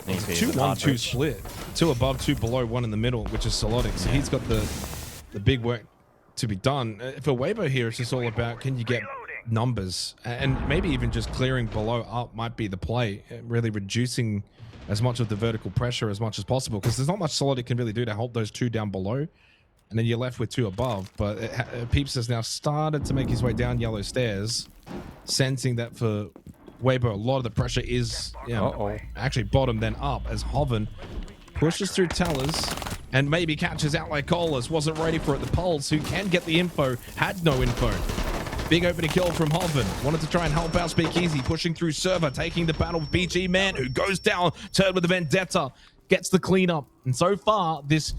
2-1-2 split. 2 above, 2 below, 1 in the middle, which is Solodic. So he's got the big work to be done. For WEIBO here, it's just all about, can you get numbers? And maybe even just clearing below up might be the play. Really reducing as much of the vertical pressure as much as possible, because there's not much Solodic can really do to help those 2 down below. And then you're left with 2 above. But Peeps has now started to make his way down yellow stairs, sensing that for WEIBO, a lot of the pressure is, you know, actually bottom then up, as Hoven pushes through tellers and maybe catches out like Colas. Wasn't ready for it. The Pulse, who can get the info, had no info. Big opening kill from Hoven. Wanted to try and help out Speakeasy, pushing through server, taking the battle with BG Man, who goes down. Turd with the Vendetta, gets the cleanup. And so far, this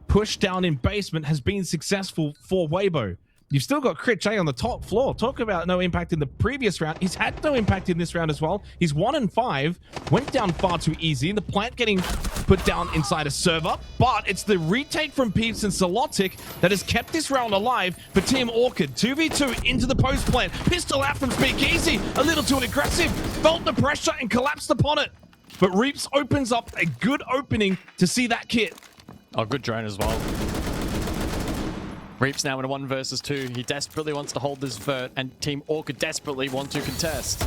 push down in basement has been successful for WEIBO. You've still got Crit J on the top floor. Talk about no impact in the previous round. He's had no impact in this round as well. He's 1-5. Went down far too easy. The plant getting put down inside a server. But it's the retake from Peeps and Solotic that has kept this round alive for Team Orchid. 2v2 into the post plant. Pistol out from Speakeasy. A little too aggressive. Felt the pressure and collapsed upon it. But Reaps opens up a good opening to see that kit. Oh, good drone as well. Reaps now in a 1 versus 2. He desperately wants to hold this vert, and Team Orchid desperately want to contest.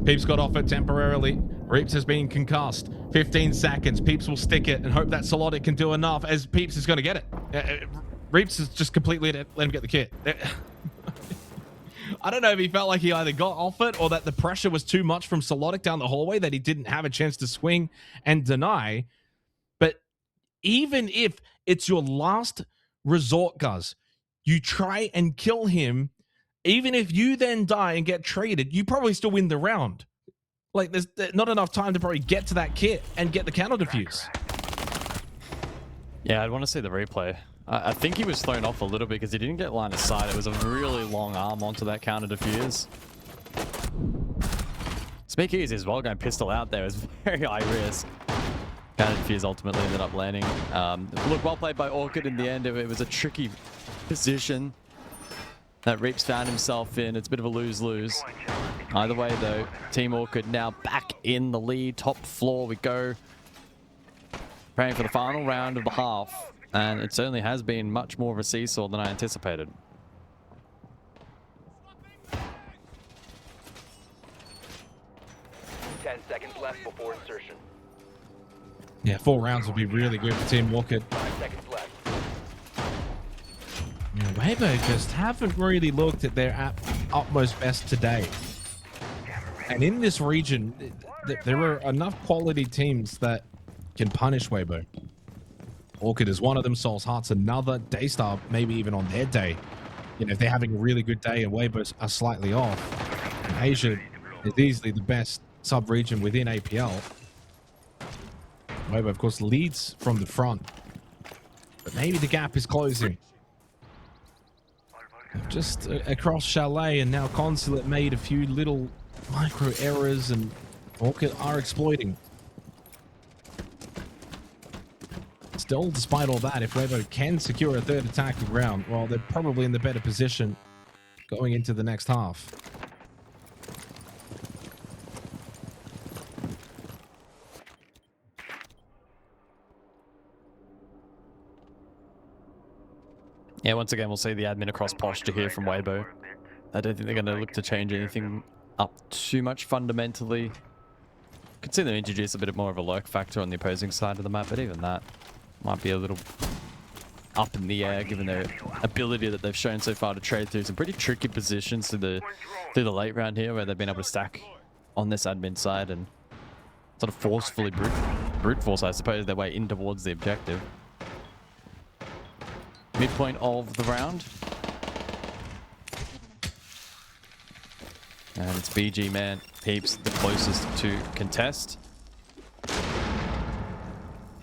Peeps got off it temporarily. Reaps has been concussed. 15 seconds. Peeps will stick it and hope that Solodic can do enough, as Peeps is going to get it. Reaps is just completely let him get the kit. I don't know if he felt like he either got off it or that the pressure was too much from Solodic down the hallway that he didn't have a chance to swing and deny. But even if it's your last resort, Guz, you try and kill him. Even if you then die and get traded, you probably still win the round. Like, there's not enough time to probably get to that kit and get the counter defuse. Yeah, I'd want to see the replay. I think he was thrown off a little bit because he didn't get line of sight. It was a really long arm onto that counter defuse. Speakeasy as well, going pistol out there is very high risk. Counter defuse ultimately ended up landing. Look, well played by Orchid in the end. It was a tricky position that Reaps found himself in. It's a bit of a lose-lose. Either way, though, Team Orchid now back in the lead. Top floor we go. Praying for the final round of the half. And it certainly has been much more of a seesaw than I anticipated. Ten seconds left before insertion. Yeah, 4 rounds would be really good for Team Orchid. 5 seconds left. Yeah, WEIBO just haven't really looked at their utmost best today. And in this region, there are enough quality teams that can punish WEIBO. Orchid is one of them, Soul's Heart's another, Daystar maybe even on their day. You know, if they're having a really good day and WEIBO are slightly off. And Asia is easily the best sub-region within APL. WEIBO, of course, leads from the front. But maybe the gap is closing. Just across Chalet, and now Consulate made a few little micro errors, and Orchid are exploiting. Still, despite all that, if WEIBO can secure a 3rd attacking round, well, they're probably in the better position going into the next half. Yeah, once again, we'll see the admin across posture here from WEIBO. I don't think they're going to look to change anything up too much fundamentally. Could see them introduce a bit more of a lurk factor on the opposing side of the map, but even that might be a little up in the air given their ability that they've shown so far to trade through some pretty tricky positions through the late round here, where they've been able to stack on this admin side and sort of forcefully brute force, I suppose, their way in towards the objective. midpoint of the round. And it's BG Man, Peeps, the closest to contest.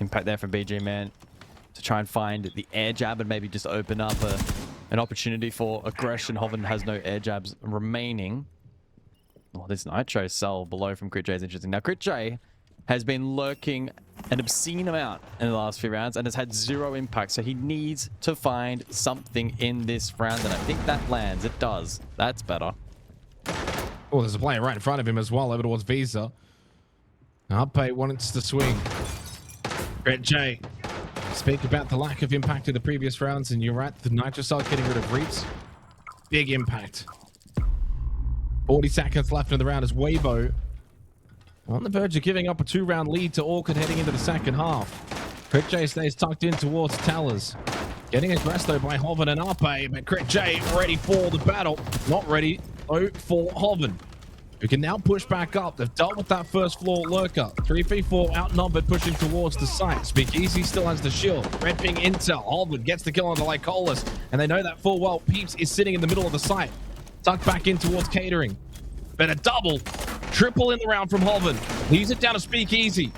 Impact there from BG Man to try and find the air jab and maybe just open up an opportunity for aggression. Hoven has no air jabs remaining. Oh, this Nitro cell below from Crit J is interesting. Now, Crit J has been lurking an obscene amount in the last few rounds and has had 0 impact, so he needs to find something in this round, and I think that lands. It does. That's better. Oh, there's a player right in front of him as well, over towards Visa. Upay wants to swing. Crit J. Speak about the lack of impact in the previous rounds, and you're right, the Nitro Cell getting rid of Reaps. Big impact. 40 seconds left in the round as WEIBO on the verge of giving up a 2-round lead to ORCHID heading into the second half. Crit J stays tucked in towards Tellers. Getting aggressed though by Hoven and Upay, but Crit J ready for the battle. Not ready though for Hoven, who can now push back up. They've dealt with that first floor lurker. 3v4 outnumbered, pushing towards the site. Speakeasy still has the shield. Red ping intel. Hoven gets the kill onto Lycolis, and they know that full well. Peeps is sitting in the middle of the site. Tucked back in towards catering. But a double, triple in the round from Hoven. Leaves it down to Speakeasy.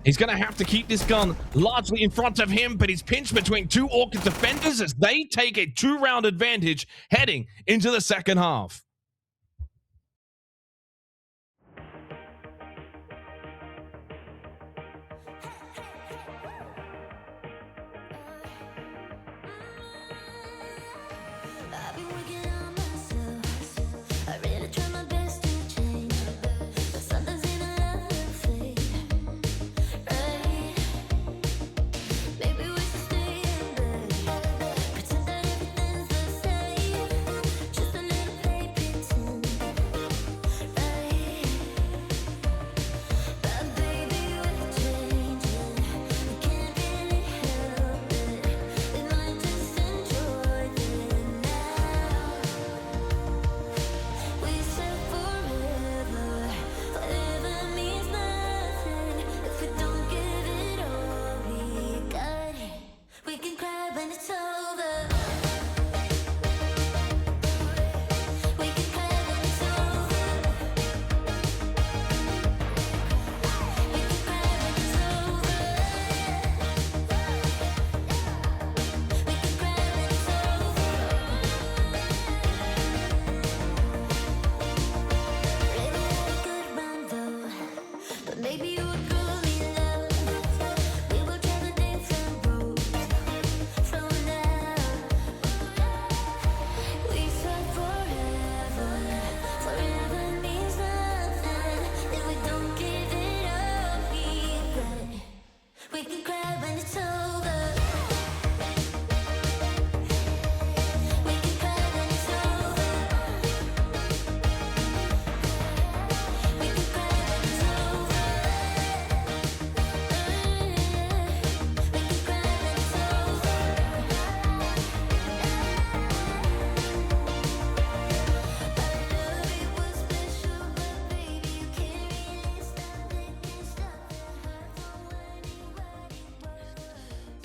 He's going to have to keep this gun largely in front of him, but he's pinched between 2 ORCHID defenders as they take a 2-round advantage heading into the second half.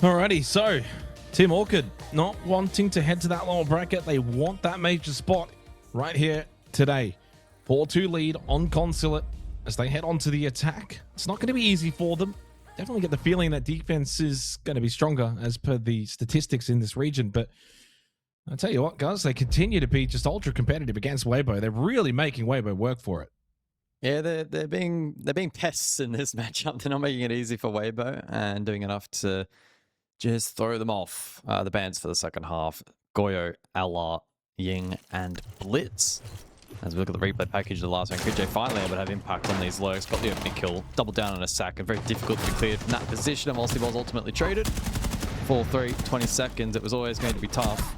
Alrighty, so Team ORCHID not wanting to head to that lower bracket. They want that major spot right here today. 4-2 lead on Consulate as they head on to the attack. It's not going to be easy for them. Definitely get the feeling that defense is going to be stronger as per the statistics in this region. But I'll tell you what, guys, they continue to be just ultra competitive against WEIBO. They're really making WEIBO work for it. Yeah, they're being pests in this matchup. They're not making it easy for WEIBO and doing enough to just throw them off. The bans for the second half: Goyo, Allah, Ying, and Blitz. As we look at the replay package of the last one, Crit J finally able to have impact on these lurks. Got the opening kill, double down on a sack, and very difficult to be cleared from that position. And whilst he was ultimately traded, 4-3, 20 seconds, it was always going to be tough.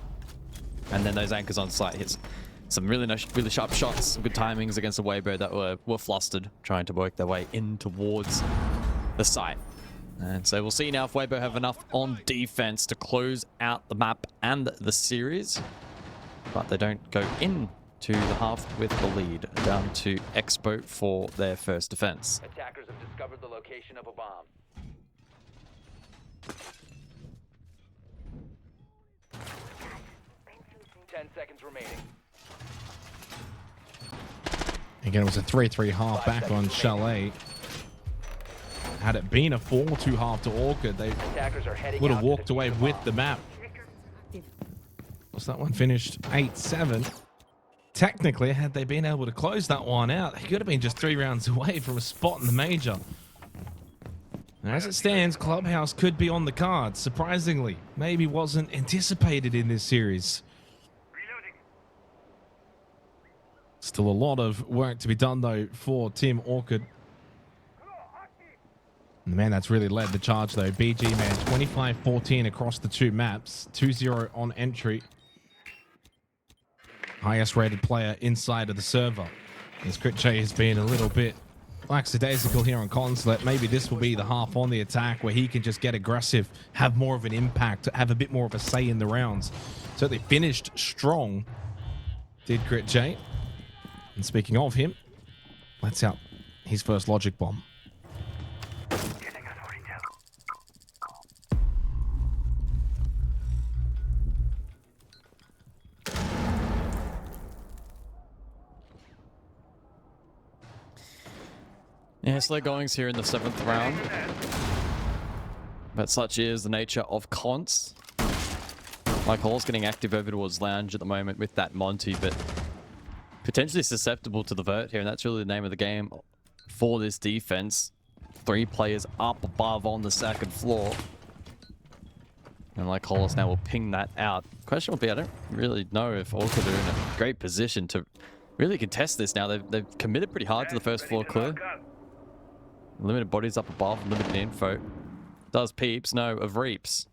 And then those anchors on site hits some really sharp shots, some good timings against the WEIBO that were flustered, trying to work their way in towards the site. And so we'll see now if WEIBO have enough on defense to close out the map and the series. But they don't go in to the half with the lead, down to Expo for their first defense. Attackers have discovered the location of a bomb. remaining. Again, it was a 3-3 half back on Chalet. Had it been a 4-2 half to Orchid, they Attackers are heading would have out to walked away defuse the with bomb. the map. So that one finished 8-7. Technically, had they been able to close that one out, they could have been just 3 rounds away from a spot in the major. And as it stands, Clubhouse could be on the cards. Surprisingly, maybe wasn't anticipated in this series. Still a lot of work to be done, though, for Team Orchid. And the man that's really led the charge, though, BG Man, 25-14 across the 2 maps, 2-0 on entry. Highest rated player inside of the server. As Critche has been a little bit lackadaisical here on Consulate, maybe this will be the half on the attack where he can just get aggressive, have more of an impact, have a bit more of a say in the rounds. Certainly finished strong, did Critche. And speaking of him, let's out his first logic bomb. Yeah, slow goings here in the 7th round. But such is the nature of Cons. Like Hall's getting active over towards Lounge at the moment with that Monty, but potentially susceptible to the vert here, and that's really the name of the game for this defense. 3 players up above on the 2nd floor. And like Hollis now will ping that out. Question will be, I don't really know if Orchid are in a great position to really contest this now. They've committed pretty hard to the 1st floor clear. Limited bodies up above, limited info. Does Peeps know of Reaps?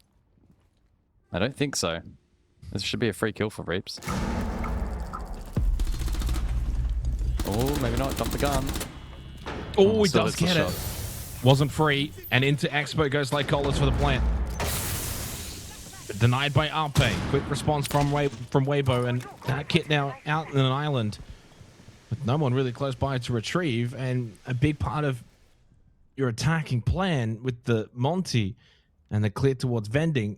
I don't think so. This should be a free kill for Reaps. Oh, maybe not. Dump the gun. Oh, he still does hits the get it. shot. Wasn't free. And into Expo goes like Collis for the plant. Denied by Arpe. Quick response from WEIBO. And that kit now out in an island. With no one really close by to retrieve. And a big part of your attacking plan with the Monty and the clear towards vending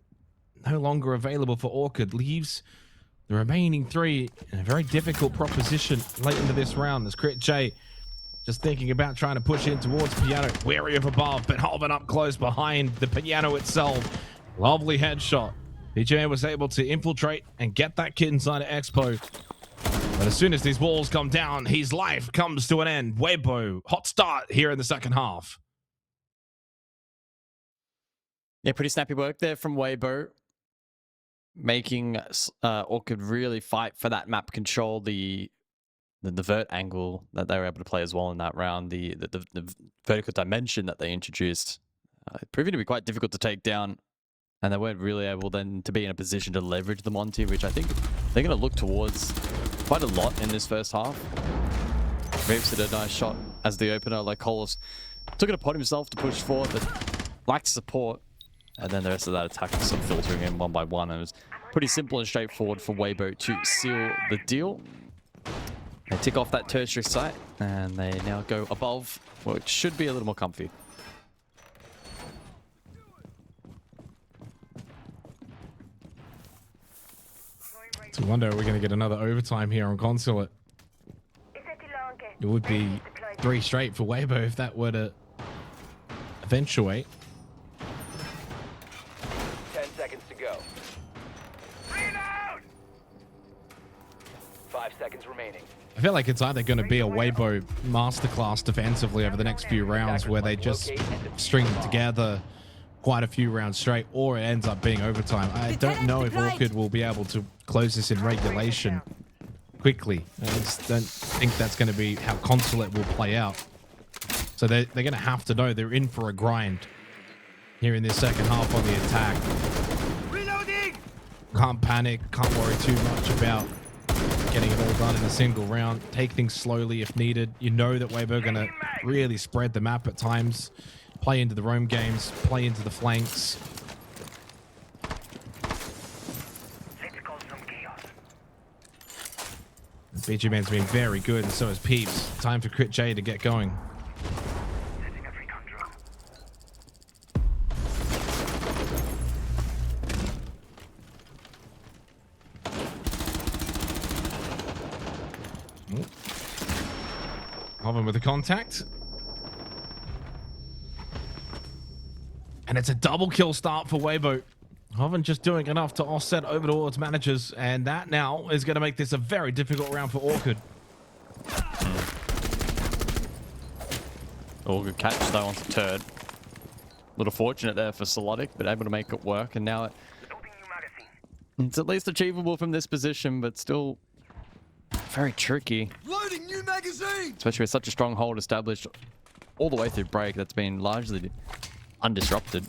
no longer available for Orchid leaves the remaining 3 in a very difficult proposition late into this round as Crit J just thinking about trying to push in towards Piano, wary of above, but Holman up close behind the Piano itself. Lovely headshot. PJ was able to infiltrate and get that kid inside of Expo. But as soon as these walls come down, his life comes to an end. WEIBO, hot start here in the 2nd half. Yeah, pretty snappy work there from WEIBO. Making Orchid really fight for that map control, the vert angle that they were able to play as well in that round, the vertical dimension that they introduced, proving to be quite difficult to take down, and they weren't really able then to be in a position to leverage the Monty, which I think they're going to look towards quite a lot in this 1st half. Reeves did a nice shot as the opener, like Colas took it upon himself to push forward, but lacked support. And then the rest of that attack was sort of filtering in one by one. And it was pretty simple and straightforward for WEIBO to seal the deal. They tick off that tertiary site, and they now go above, which should be a little more comfy. So I wonder, are we going to get another overtime here on Consulate? It would be 3 straight for WEIBO if that were to eventuate. 10 seconds to go. 5 seconds remaining. I feel like it's either going to be a WEIBO masterclass defensively over the next few rounds where they just string together quite a few rounds straight, or it ends up being overtime. I don't know if Orchid will be able to close this in regulation quickly. I just don't think that's going to be how Consulate will play out. So they're going to have to know they're in for a grind here in this 2nd half on the attack. Reloading! Can't panic, can't worry too much about getting it all done in a single round. Take things slowly if needed. You know that WEIBO are going to really spread the map at times, play into the roam games, play into the flanks. BG Man's been very good, and so has Peeps. Time for Crit J to get going. Hoven with the contact. And it's a double kill start for WEIBO. Hoven just doing enough to offset over towards managers, and that now is going to make this a very difficult round for ORCHID. Oh, good catch though on the turd. Little fortunate there for Solodic, but able to make it work, and now it's at least achievable from this position, but still very tricky. Loading new magazine. Especially with such a strong hold established all the way through break that's been largely undisrupted.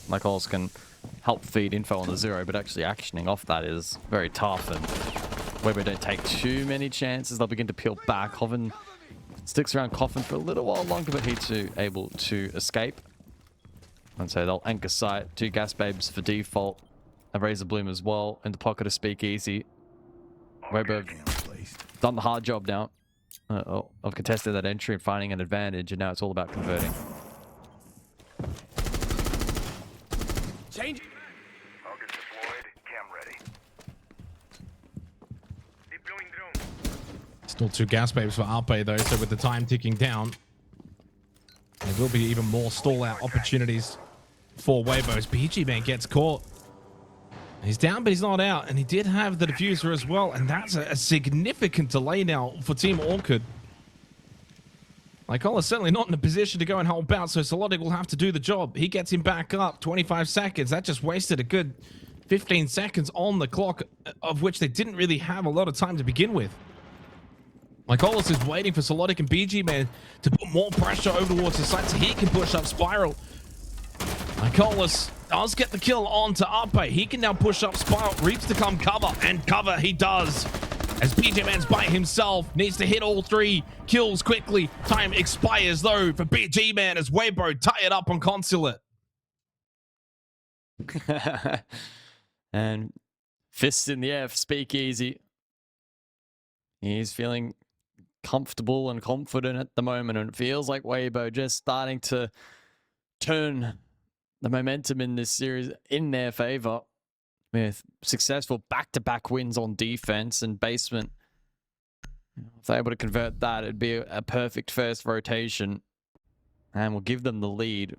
Michaels can help feed info on the zero, but actually actioning off that is very tough, and WEIBO don't take too many chances. They'll begin to peel back. Hoven sticks around Coffin for a little while longer, but he's able to escape. And so they'll anchor site. 2 gas babes for default. A Razor Bloom as well in the pocket of Speakeasy. WEIBO done the hard job now of contesting that entry and finding an advantage, and now it's all about converting. Change. Target deployed. Cam ready. Deploying drone. Still 2 gas babes for Arpe though, so with the time ticking down, there will be even more stall out opportunities for WEIBO as BG Man gets caught. He's down, but he's not out, and he did have the diffuser as well, and that's a significant delay now for Team ORCHID. Lykola is certainly not in a position to go and help out, so Solodic will have to do the job. He gets him back up, 25 seconds. That just wasted a good 15 seconds on the clock, of which they didn't really have a lot of time to begin with. Lykola is waiting for Solodic and BG Man to put more pressure over towards the site so he can push up Spiral. Lykola does get the kill onto Arpe. He can now push up Spiral. Reaps to come cover, and cover he does. As BG Man's by himself, needs to hit all 3 kills quickly. Time expires though for BG Man as WEIBO tie it up on Consulate. And fists in the air for Speakeasy. He's feeling comfortable and confident at the moment, and it feels like WEIBO just starting to turn the momentum in this series in their favor with successful back-to-back wins on defense and basement. If they're able to convert that, it'd be a perfect first rotation and will give them the lead.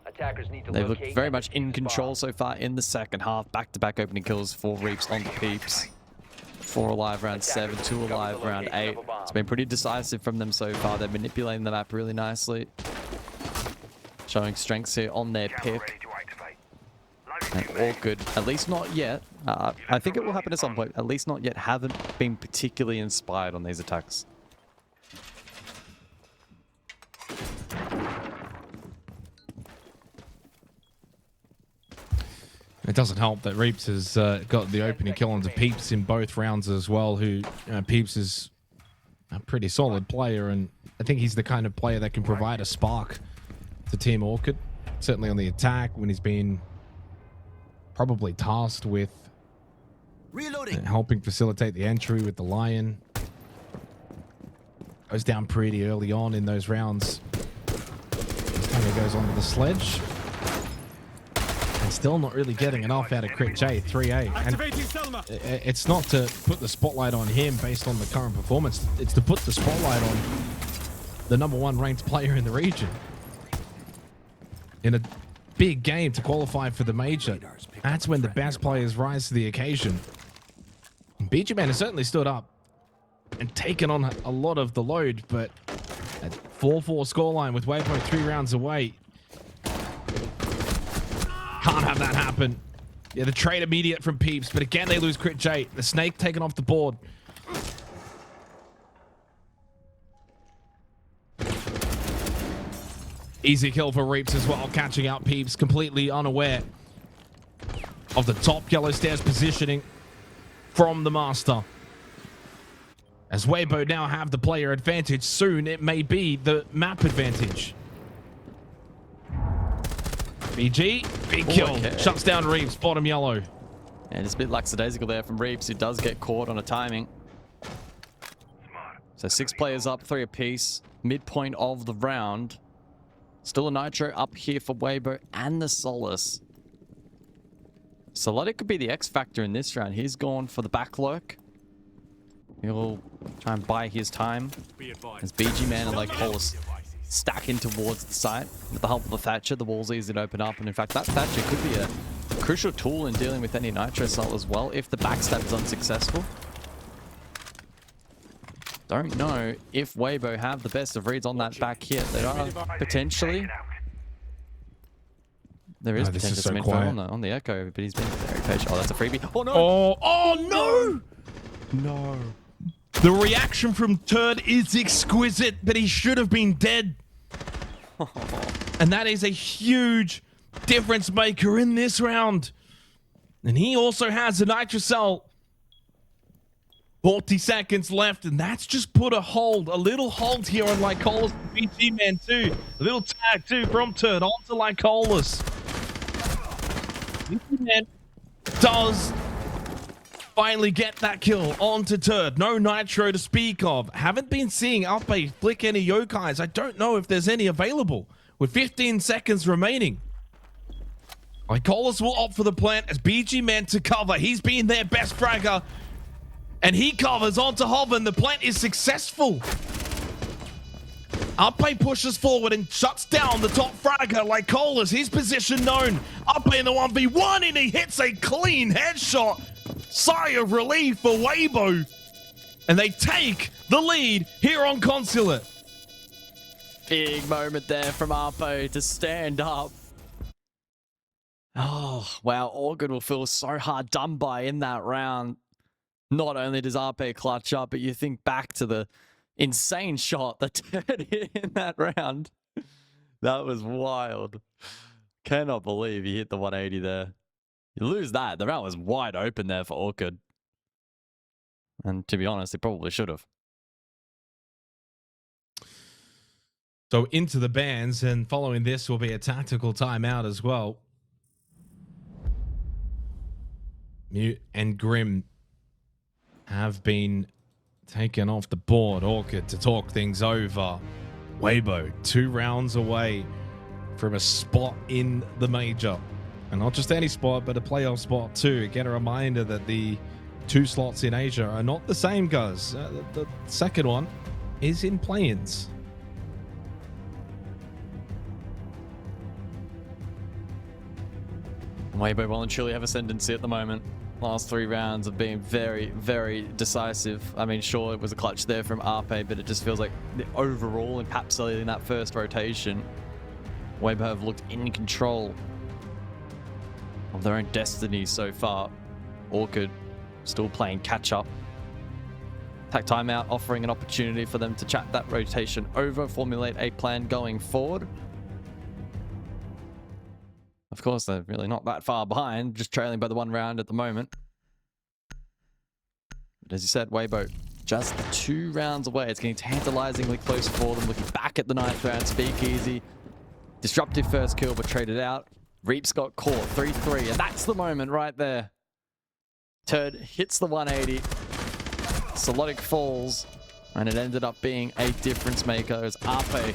Attackers need to They've locate looked very and much in defuse the control bomb. so far in the second half. Back-to-back opening kills for Reaps on the Peeps. 4 alive round 7, 2 alive round 8. It's been pretty decisive from them so far. They're manipulating the map really nicely. Showing strengths here on their pick. And ORCHID, at least not yet. I think it will happen at some point. At least not yet. Haven't been particularly inspired on these attacks. It doesn't help that Reaps has got the opening kill onto Peeps in both rounds as well, who Peeps is a pretty solid player, and I think he's the kind of player that can provide a spark to Team ORCHID, certainly on the attack when he's been probably tasked with helping facilitate the entry with the Lion. Goes down pretty early on in those rounds. This time he goes onto the sledge. And still not really getting enough out of Crit J, 3A. And it's not to put the spotlight on him based on the current performance. It's to put the spotlight on the #1 ranked player in the region. In a big game to qualify for the major, that's when the best players rise to the occasion. BG Man has certainly stood up and taken on a lot of the load, but at 4-4 scoreline with WEIBO 3 rounds away, can't have that happen. Yeah, the trade immediate from Peeps, but again they lose Crit J. The Snake taken off the board. Easy kill for Reaps as well, catching out Peeps, completely unaware of the top yellow stairs positioning from the Master. As WEIBO now have the player advantage, soon it may be the map advantage. BG, big kill, shuts down Reaps, bottom yellow. And it's a bit lackadaisical there from Reaps, who does get caught on a timing. So 6 players up, 3 apiece, midpoint of the round. Still a Nitro up here for WEIBO and the Solace. Solodic could be the X factor in this round. He's gone for the back lurk. He'll try and buy his time as BG Man and like Paulus stacking towards the site. With the help of the Thatcher, the wall's easy to open up, and in fact that Thatcher could be a crucial tool in dealing with any Nitro assault as well if the backstab is unsuccessful. Don't know if WEIBO have the best of reads on that back hit. They are potentially. There is potentially some info on the Echo, but he's been very patient. Oh, that's a freebie. Oh no! Oh no! No. The reaction from Turd is exquisite, but he should have been dead. And that is a huge difference maker in this round. And he also has a Nitrocell. 40 seconds left, and that's just put a little hold here on Lycolis and BG Man too. A little tag too from Turd onto Lycolis. BG Man does finally get that kill onto Turd. No Nitro to speak of. Haven't been seeing Alpe flick any Yokais. I don't know if there's any available. With 15 seconds remaining. Lycolis will opt for the plant as BG Man to cover. He's been their best fragger. And he covers onto Hoven. The plant is successful. Alpe pushes forward and shuts down the top fragger. Lycolis, his position known. Alpe in the 1v1 and he hits a clean headshot. Sigh of relief for WEIBO. And they take the lead here on Consulate. Big moment there from Arpo to stand up. Oh, wow. Orchid will feel so hard done by in that round. Not only does Arpe clutch up, but you think back to the insane shot that Turd hit in that round. That was wild. Cannot believe he hit the 180 there. You lose that. The round was wide open there for Orchid. And to be honest, it probably should have. So into the bans, and following this will be a tactical timeout as well. Mute and Grim have been taken off the board. Orchid to talk things over. WEIBO 2 rounds away from a spot in the major. And not just any spot, but a playoff spot too. Again, a reminder that the 2 slots in Asia are not the same, guys. The second one is in play-ins. WEIBO well and truly have ascendancy at the moment. Last 3 rounds have been very, very decisive. I mean, sure, it was a clutch there from Arpe, but it just feels like the overall encapsulating that first rotation, WEIBO have looked in control of their own destiny so far. Orchid still playing catch up. Attack timeout offering an opportunity for them to chat that rotation over, formulate a plan going forward. Of course, they're really not that far behind, just trailing by the 1 round at the moment. But as you said, WEIBO just 2 rounds away. It's getting tantalizingly close for them. Looking back at the 9th round, Speakeasy. Disruptive first kill, but traded out. Reaps got caught, 3-3, and that's the moment right there. Turd hits the 180. Solotic falls, and it ended up being a difference maker as Arpe,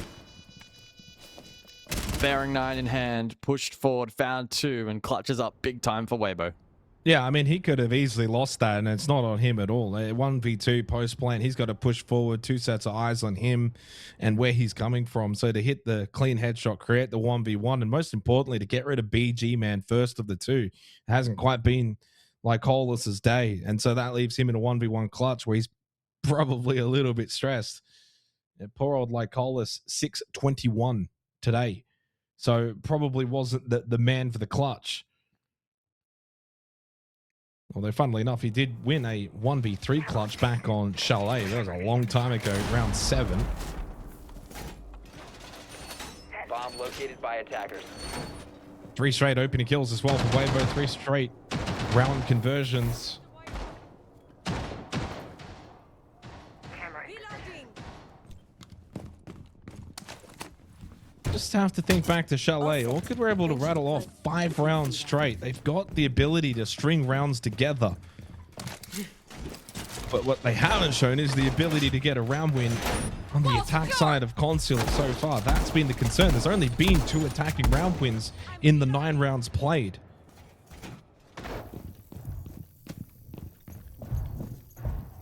bearing 9 in hand, pushed forward, found 2, and clutches up big time for WEIBO. Yeah, I mean, he could have easily lost that, and it's not on him at all. 1v2 post-plant, he's got to push forward, 2 sets of eyes on him and where he's coming from. So to hit the clean headshot, create the 1v1, and most importantly, to get rid of BG Man first of the 2. It hasn't quite been like Colis's day, and so that leaves him in a 1v1 clutch where he's probably a little bit stressed. Yeah, poor old Lycolis, 621 today. So probably wasn't the man for the clutch. Although, funnily enough, he did win a 1v3 clutch back on Chalet. That was a long time ago, round 7. Bomb located by attackers. 3 straight opening kills as well for WEIBO. 3 straight round conversions. Just have to think back to Chalet. Orchid were able to rattle off 5 rounds straight. They've got the ability to string rounds together. But what they haven't shown is the ability to get a round win on the attack side of Consulate so far. That's been the concern. There's only been 2 attacking round wins in the 9 rounds played.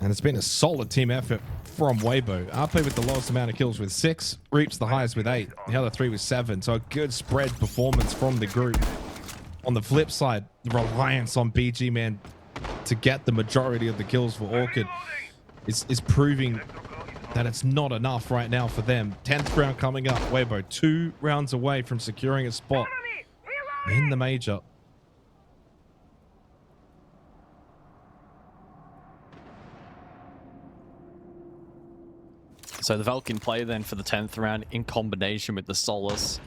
And it's been a solid team effort from WEIBO. RP with the lowest amount of kills with 6, Reaps the highest with 8, the other 3 with 7. So a good spread performance from the group. On the flip side, the reliance on BG Man to get the majority of the kills for ORCHID is proving that it's not enough right now for them. 10th round coming up. WEIBO 2 rounds away from securing a spot in the major. So the Valk in play then for the 10th round in combination with the Solace,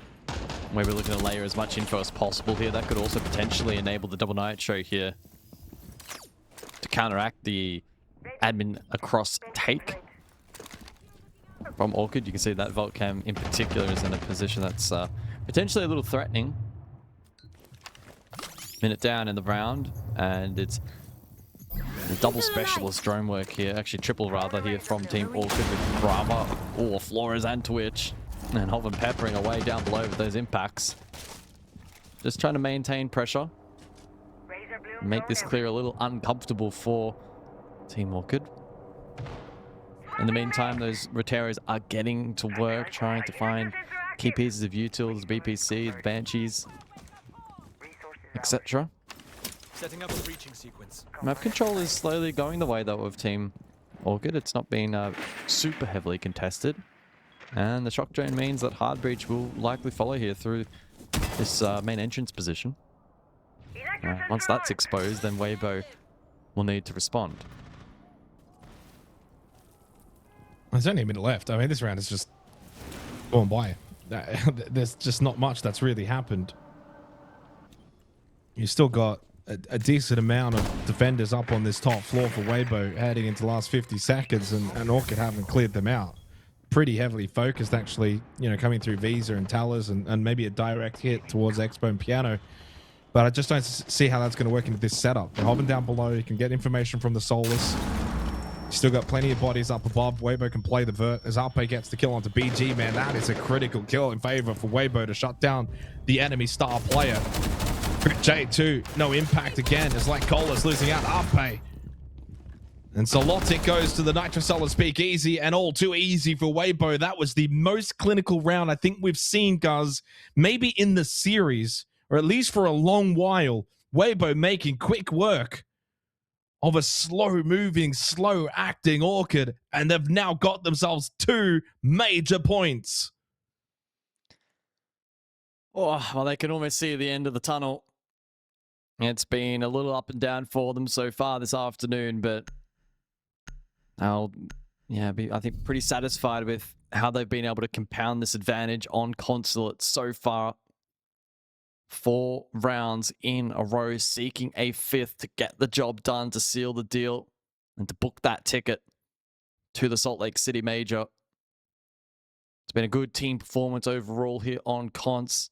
where we're looking to layer as much info as possible here. That could also potentially enable the double nitro here to counteract the admin across take from ORCHID. You can see that Vault Cam in particular is in a position that's potentially a little threatening. Minute down in the round, and it's the double specialist drone work here, actually triple rather here from Team ORCHID with Brava, Flores and Twitch, and Hoven peppering away down below with those impacts. Just trying to maintain pressure, make this clear a little uncomfortable for Team ORCHID. In the meantime, those Roteros are getting to work, trying to find key pieces of utils, BPC, the Banshees, etc. Setting up a breaching sequence. Map control is slowly going the way though of Team ORCHID. It's not been super heavily contested, and the shock drone means that hard breach will likely follow here through this main entrance position. Once that's exposed, then WEIBO will need to respond. There's only a minute left. I mean, this round is just gone by. There's just not much that's really happened. You still got a decent amount of defenders up on this top floor for WEIBO heading into the last 50 seconds, and ORCHID haven't cleared them out. Pretty heavily focused, actually, you know, coming through Visa and Talers and maybe a direct hit towards Expo and Piano. But I just don't see how that's going to work into this setup. They're hovering down below. You can get information from the Solus. Still got plenty of bodies up above. WEIBO can play the vert as RP gets the kill onto BG, man. That is a critical kill in favor for WEIBO to shut down the enemy star player. J2, no impact again, as like Cola's losing out RP. And Solotic goes to the Nitrosolar Speakeasy, and all too easy for WEIBO. That was the most clinical round I think we've seen, guys, maybe in the series, or at least for a long while. WEIBO making quick work of a slow-moving, slow-acting ORCHID, and they've now got themselves 2 major points. Oh, well, they can almost see the end of the tunnel. It's been a little up and down for them so far this afternoon, but I'll, I think pretty satisfied with how they've been able to compound this advantage on Consulate so far. 4 rounds in a row, seeking a 5th to get the job done, to seal the deal, and to book that ticket to the Salt Lake City Major. It's been a good team performance overall here on Cons.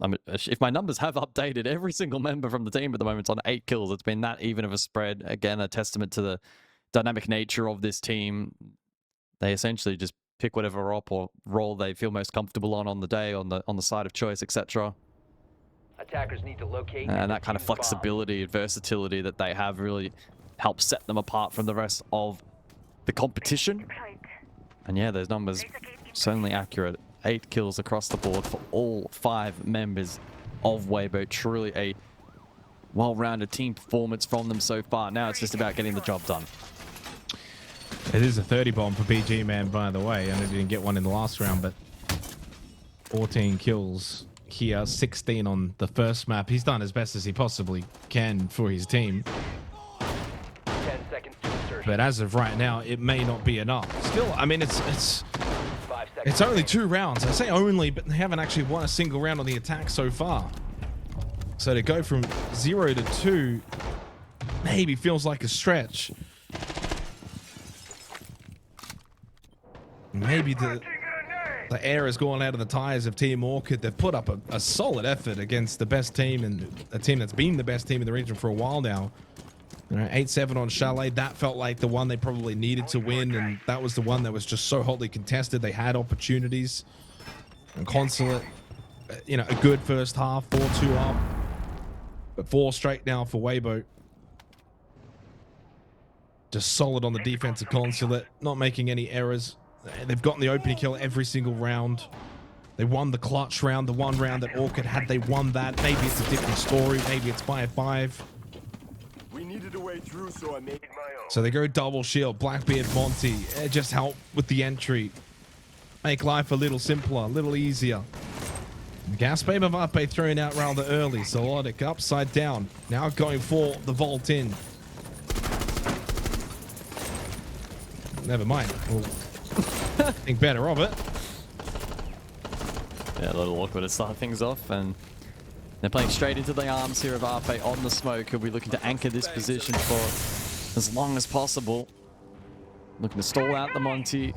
I mean, if my numbers have updated, every single member from the team at the moment's on 8 kills. It's been that even of a spread. Again, a testament to the dynamic nature of this team. They essentially just pick whatever op or role they feel most comfortable on the day, on the side of choice, etc. Attackers need to locate And that kind of flexibility and versatility that they have really helps set them apart from the rest of the competition. And yeah, those numbers certainly accurate. 8 kills across the board for all 5 members of WEIBO. Truly a well-rounded team performance from them so far. Now it's just about getting the job done. It is a 30 bomb for BG Man, by the way. I know he didn't get one in the last round, but 14 kills here, 16 on the first map. He's done as best as he possibly can for his team. 10 seconds to insertion. But as of right now, it may not be enough. Still, I mean, it's only 2 rounds. I say only, but they haven't actually won a single round on the attack so far. So to go from 0 to 2 maybe feels like a stretch. Maybe the air has gone out of the tires of Team ORCHID. They've put up a solid effort against the best team, and a team that's been the best team in the region for a while now. You know, 8-7 on Chalet. That felt like the one they probably needed to win, and that was the one that was just so hotly contested. They had opportunities. And Consulate, you know, a good first half, 4-2 up. But 4 straight now for WEIBO. Just solid on the defensive consulate, not making any errors. They've gotten the opening kill every single round. They won the clutch round, the one round that Orchid had. They won that. Maybe it's a different story. Maybe it's by a 5. We needed a way through, so I made my own. So they go double shield. Blackbeard, Monty, just help with the entry. Make life a little simpler, a little easier. Gaspe Mavape thrown out rather early. Solodic upside down. Now going for the vault in. Never mind. We'll think better of it. Yeah, a little awkward to start things off, and they're playing straight into the arms here of Arpe on the smoke. He'll be looking to anchor this position for as long as possible. Looking to stall out the Monty.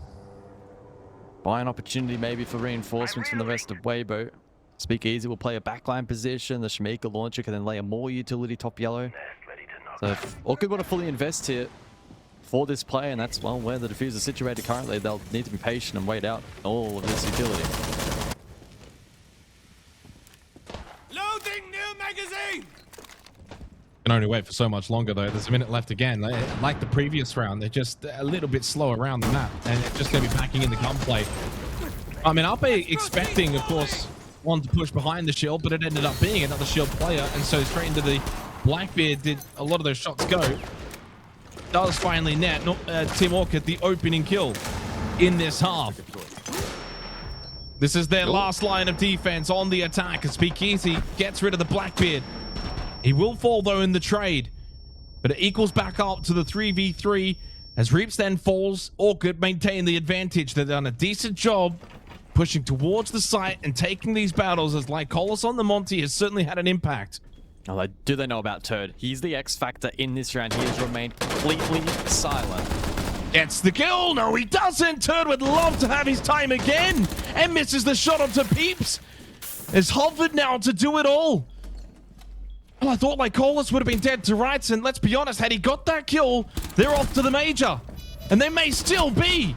Buy an opportunity maybe for reinforcements from the rest of WEIBO. Speakeasy will play a backline position. The Shamika launcher can then lay a more utility top yellow. So if Orchid want to fully invest here for this play, and that's, well, where the diffuser is situated currently, they'll need to be patient and wait out all of this utility. Loading new magazine! Can only wait for so much longer though. There's a minute left again. Like the previous round, they're just a little bit slow around the map, and they're just going to be backing in the gunplay. I mean, Arpe expecting, of course, one to push behind the shield, but it ended up being another shield player, and so straight into the Blackbeard did a lot of those shots go. Does finally net Team Orchid the opening kill in this half. This is their last line of defense on the attack as Speakeasy gets rid of the Blackbeard. He will fall though in the trade, but it equals back up to the 3v3 as Reaps then falls. Orchid maintain the advantage. They've done a decent job pushing towards the site and taking these battles, as Lycolis on the Monty has certainly had an impact. Oh, do they know about Turd? He's the X factor in this round. He has remained completely silent. Gets the kill. No, he doesn't. Turd would love to have his time again and misses the shot onto Peeps. Is hovered now to do it all. Well, I thought Lycolis would have been dead to rights, and let's be honest, had he got that kill, they're off to the major. And they may still be.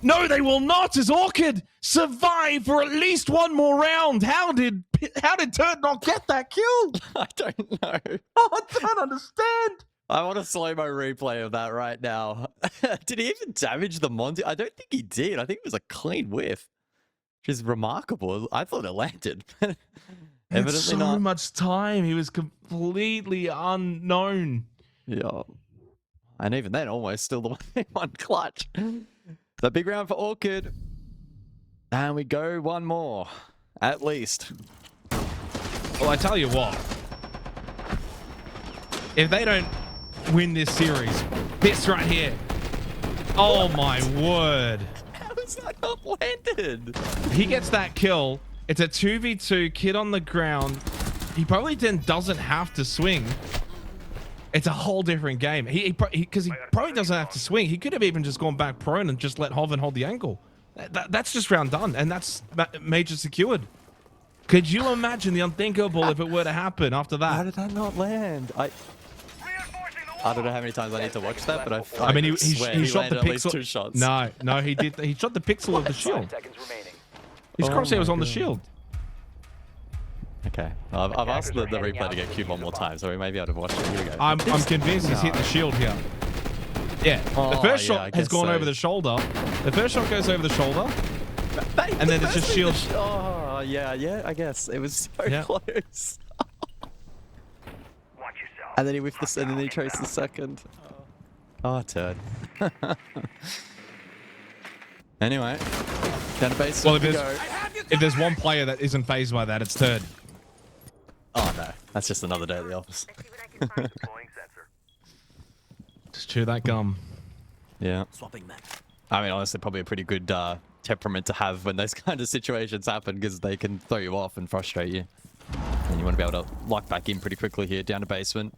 No, they will not, as Orchid survive for at least one more round. How did Turd not get that kill? I don't know. Oh, I don't understand. I want a slow-mo replay of that right now. Did he even damage the Monty? I don't think he did. I think it was a clean whiff, which is remarkable. I thought it landed. Evidently so not. Much time. He was completely unknown. Yeah. And even then, almost still the one clutch. The big round for Orchid. And we go one more, at least. Well, I tell you what. If they don't win this series, this right here. Oh my word. How is that not landed? He gets that kill. It's a 2v2, kid on the ground. He probably then doesn't have to swing. It's a whole different game. Because he probably doesn't have to swing. He could have even just gone back prone and just let Hoven hold the ankle. That's just round done, and that's major secured. Could you imagine the unthinkable if it were to happen after that? How did that not land? I don't know how many times I need to watch that, but I mean, he shot the landed at least pixel. 2 shots. No, he did. He shot the pixel of the shield. 5 seconds remaining. His crosshair was my on the God. shield. Okay, I've asked the replay to get cube one more time, so we may be able to watch it. Here we go. I'm convinced he's hit the shield here. Yeah, the first shot has gone over the shoulder. The first shot goes over the shoulder, and then it's just shield. Oh, yeah, I guess. It was so close. And then he whiffed this, and then he traced the second. Oh, turd. Anyway, down to base. Well, if there's one player that isn't phased by that, it's Turd. Oh, no. That's just another day at the office. Just chew that gum. Yeah. I mean, honestly, probably a pretty good temperament to have when those kind of situations happen, because they can throw you off and frustrate you. And you want to be able to lock back in pretty quickly here, down to basement.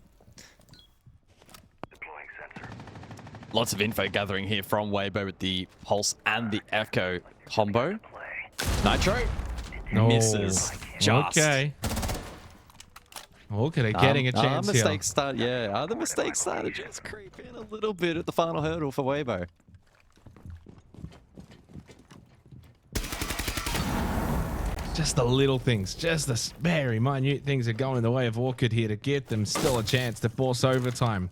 Lots of info gathering here from WEIBO with the Pulse and the Echo combo. Nitro misses. Just. Okay. Okay, they're getting a chance here. Mistakes start, yeah. The mistakes started to just creep in a little bit at the final hurdle for WEIBO. Just the little things, just the very minute things are going the way of Orchid here to give them still a chance to force overtime.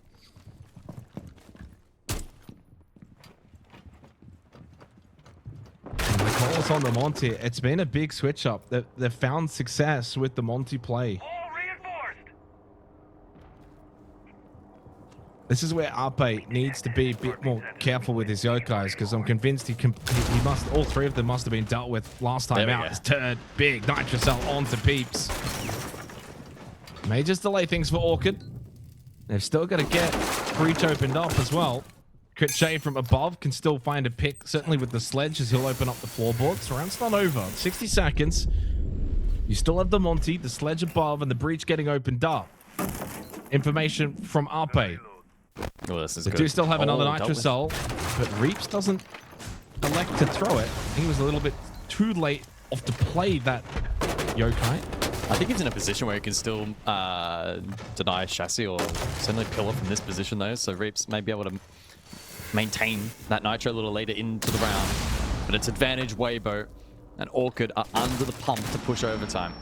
on the Monty. It's been a big switch up. They've found success with the Monty play. This is where Ape needs to be a bit more careful with his yokais, because I'm convinced he must. All three of them must have been dealt with last time out. His turn, big Nitrocell onto Peeps. May just delay things for Orchid. They've still got to get Breach opened up as well. Critchay from above can still find a pick, certainly with the sledge, as he'll open up the floorboards. Round's not over. 60 seconds. You still have the Monty, the sledge above, and the breach getting opened up. Information from Ape. Oh, this is They good. do still have another dealt with. Nitrocell, but Reaps doesn't elect to throw it. He was a little bit too late off to play that yokai. I think he's in a position where he can still deny chassis or certainly pillar from this position though, so Reaps may be able to maintain that Nitro a little later into the round. But it's advantage WEIBO, and Orchid are under the pump to push overtime.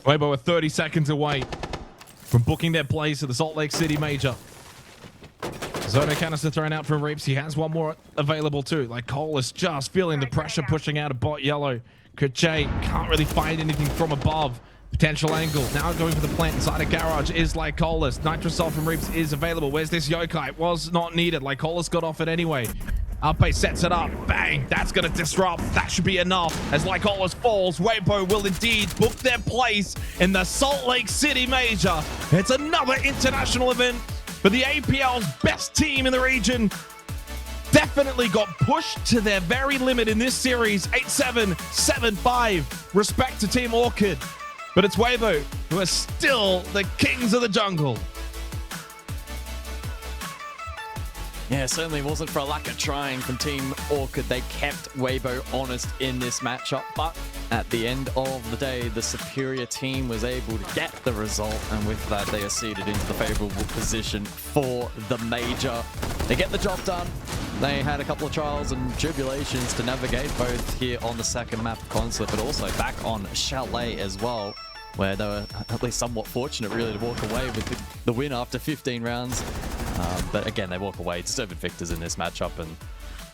WEIBO are 30 seconds away from booking their place at the Salt Lake City Major. Zono canister thrown out from Reaps. He has one more available too. Like Cole is just feeling the pressure pushing out of bot yellow. Kerche can't really find anything from above. Potential angle. Now going for the plant inside a garage is Lycolis. Nitrocell from Reaps is available. Where's this yokai? Was not needed. Lycolis got off it anyway. Ape sets it up. Bang. That's going to disrupt. That should be enough. As Lycolis falls, WEIBO will indeed book their place in the Salt Lake City Major. It's another international event for the APL's best team in the region. Definitely got pushed to their very limit in this series. 8-7, 7-5. Respect to Team Orchid. But it's WEIBO who are still the kings of the jungle. Yeah, certainly wasn't for a lack of trying from Team Orchid. They kept WEIBO honest in this matchup, but at the end of the day, the superior team was able to get the result, and with that, they are seeded into the favorable position for the major. They get the job done. They had a couple of trials and tribulations to navigate, both here on the second map of Consulate, but also back on Chalet as well, where they were at least somewhat fortunate really to walk away with the win after 15 rounds. But again, they walk away deserved victors in this matchup, and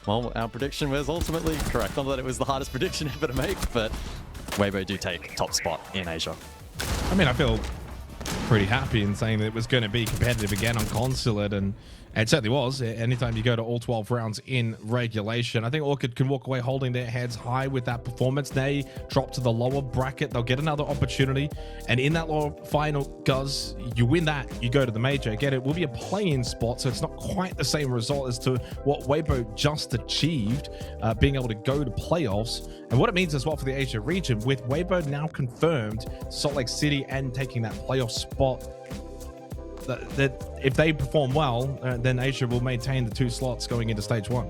well, our prediction was ultimately correct. Not that it was the hardest prediction ever to make, but WEIBO do take top spot in Asia. I mean, I feel pretty happy in saying that it was going to be competitive again on Consulate, and it certainly was. Anytime you go to all 12 rounds in regulation, I think Orchid can walk away holding their heads high with that performance. They drop to the lower bracket. They'll get another opportunity, and in that lower final, Guz, you win that, you go to the major. Again, it will be a play-in spot, so it's not quite the same result as to what WEIBO just achieved, being able to go to playoffs. And what it means as well for the Asia region, with WEIBO now confirmed Salt Lake City and taking that playoff spot, that if they perform well, then Asia will maintain the 2 slots going into stage 1.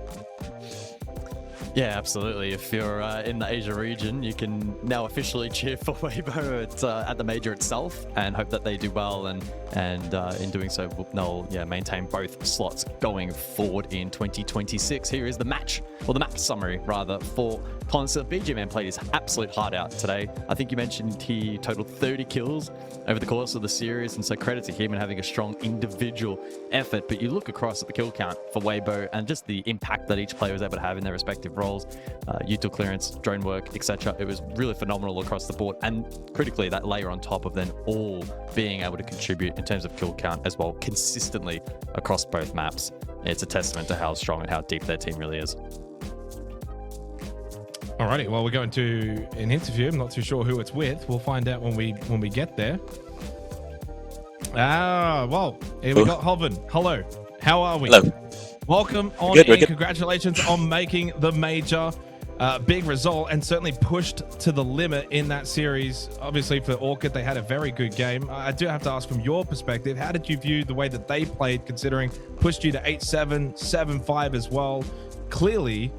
Yeah, absolutely. If you're in the Asia region, you can now officially cheer for WEIBO at the major itself and hope that they do well. And in doing so, they'll maintain both slots going forward in 2026. Here is the match, or the map summary rather, for Consulate. BG Man played his absolute heart out today. I think you mentioned he totaled 30 kills over the course of the series, and so credit to him and having a strong individual effort. But you look across at the kill count for WEIBO and just the impact that each player was able to have in their respective roles, util clearance, drone work, etc. It was really phenomenal across the board, and critically that layer on top of them all being able to contribute in terms of kill count as well consistently across both maps. It's a testament to how strong and how deep their team really is. Alrighty, well, we're going to an interview. I'm not too sure who it's with. We'll find out when we get there. Well, here we got Hoven. Hello, how are we? Hello. Welcome on Good, in. Congratulations on making the major. Big result, and certainly pushed to the limit in that series. Obviously for Orchid, they had a very good game. I do have to ask, from your perspective, how did you view the way that they played, considering pushed you to 8-7, 7-5 as well? Clearly,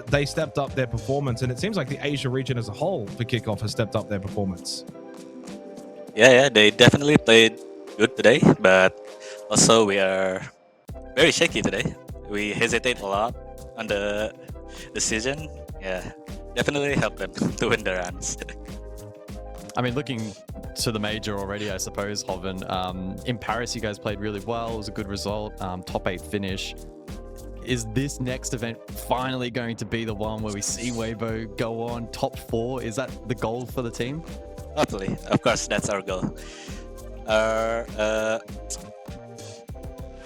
they stepped up their performance, and it seems like the Asia region as a whole for Kickoff has stepped up their performance. Yeah, they definitely played good today, but also we are very shaky today. We hesitate a lot on the decision. Yeah, definitely helped them to win the rounds. I mean, looking to the major already, I suppose, Hoven. In Paris, you guys played really well. It was a good result. Top 8 finish. is this next event finally going to be the one where we see WEIBO go on top 4? Is that the goal for the team? Hopefully, of course, that's our goal.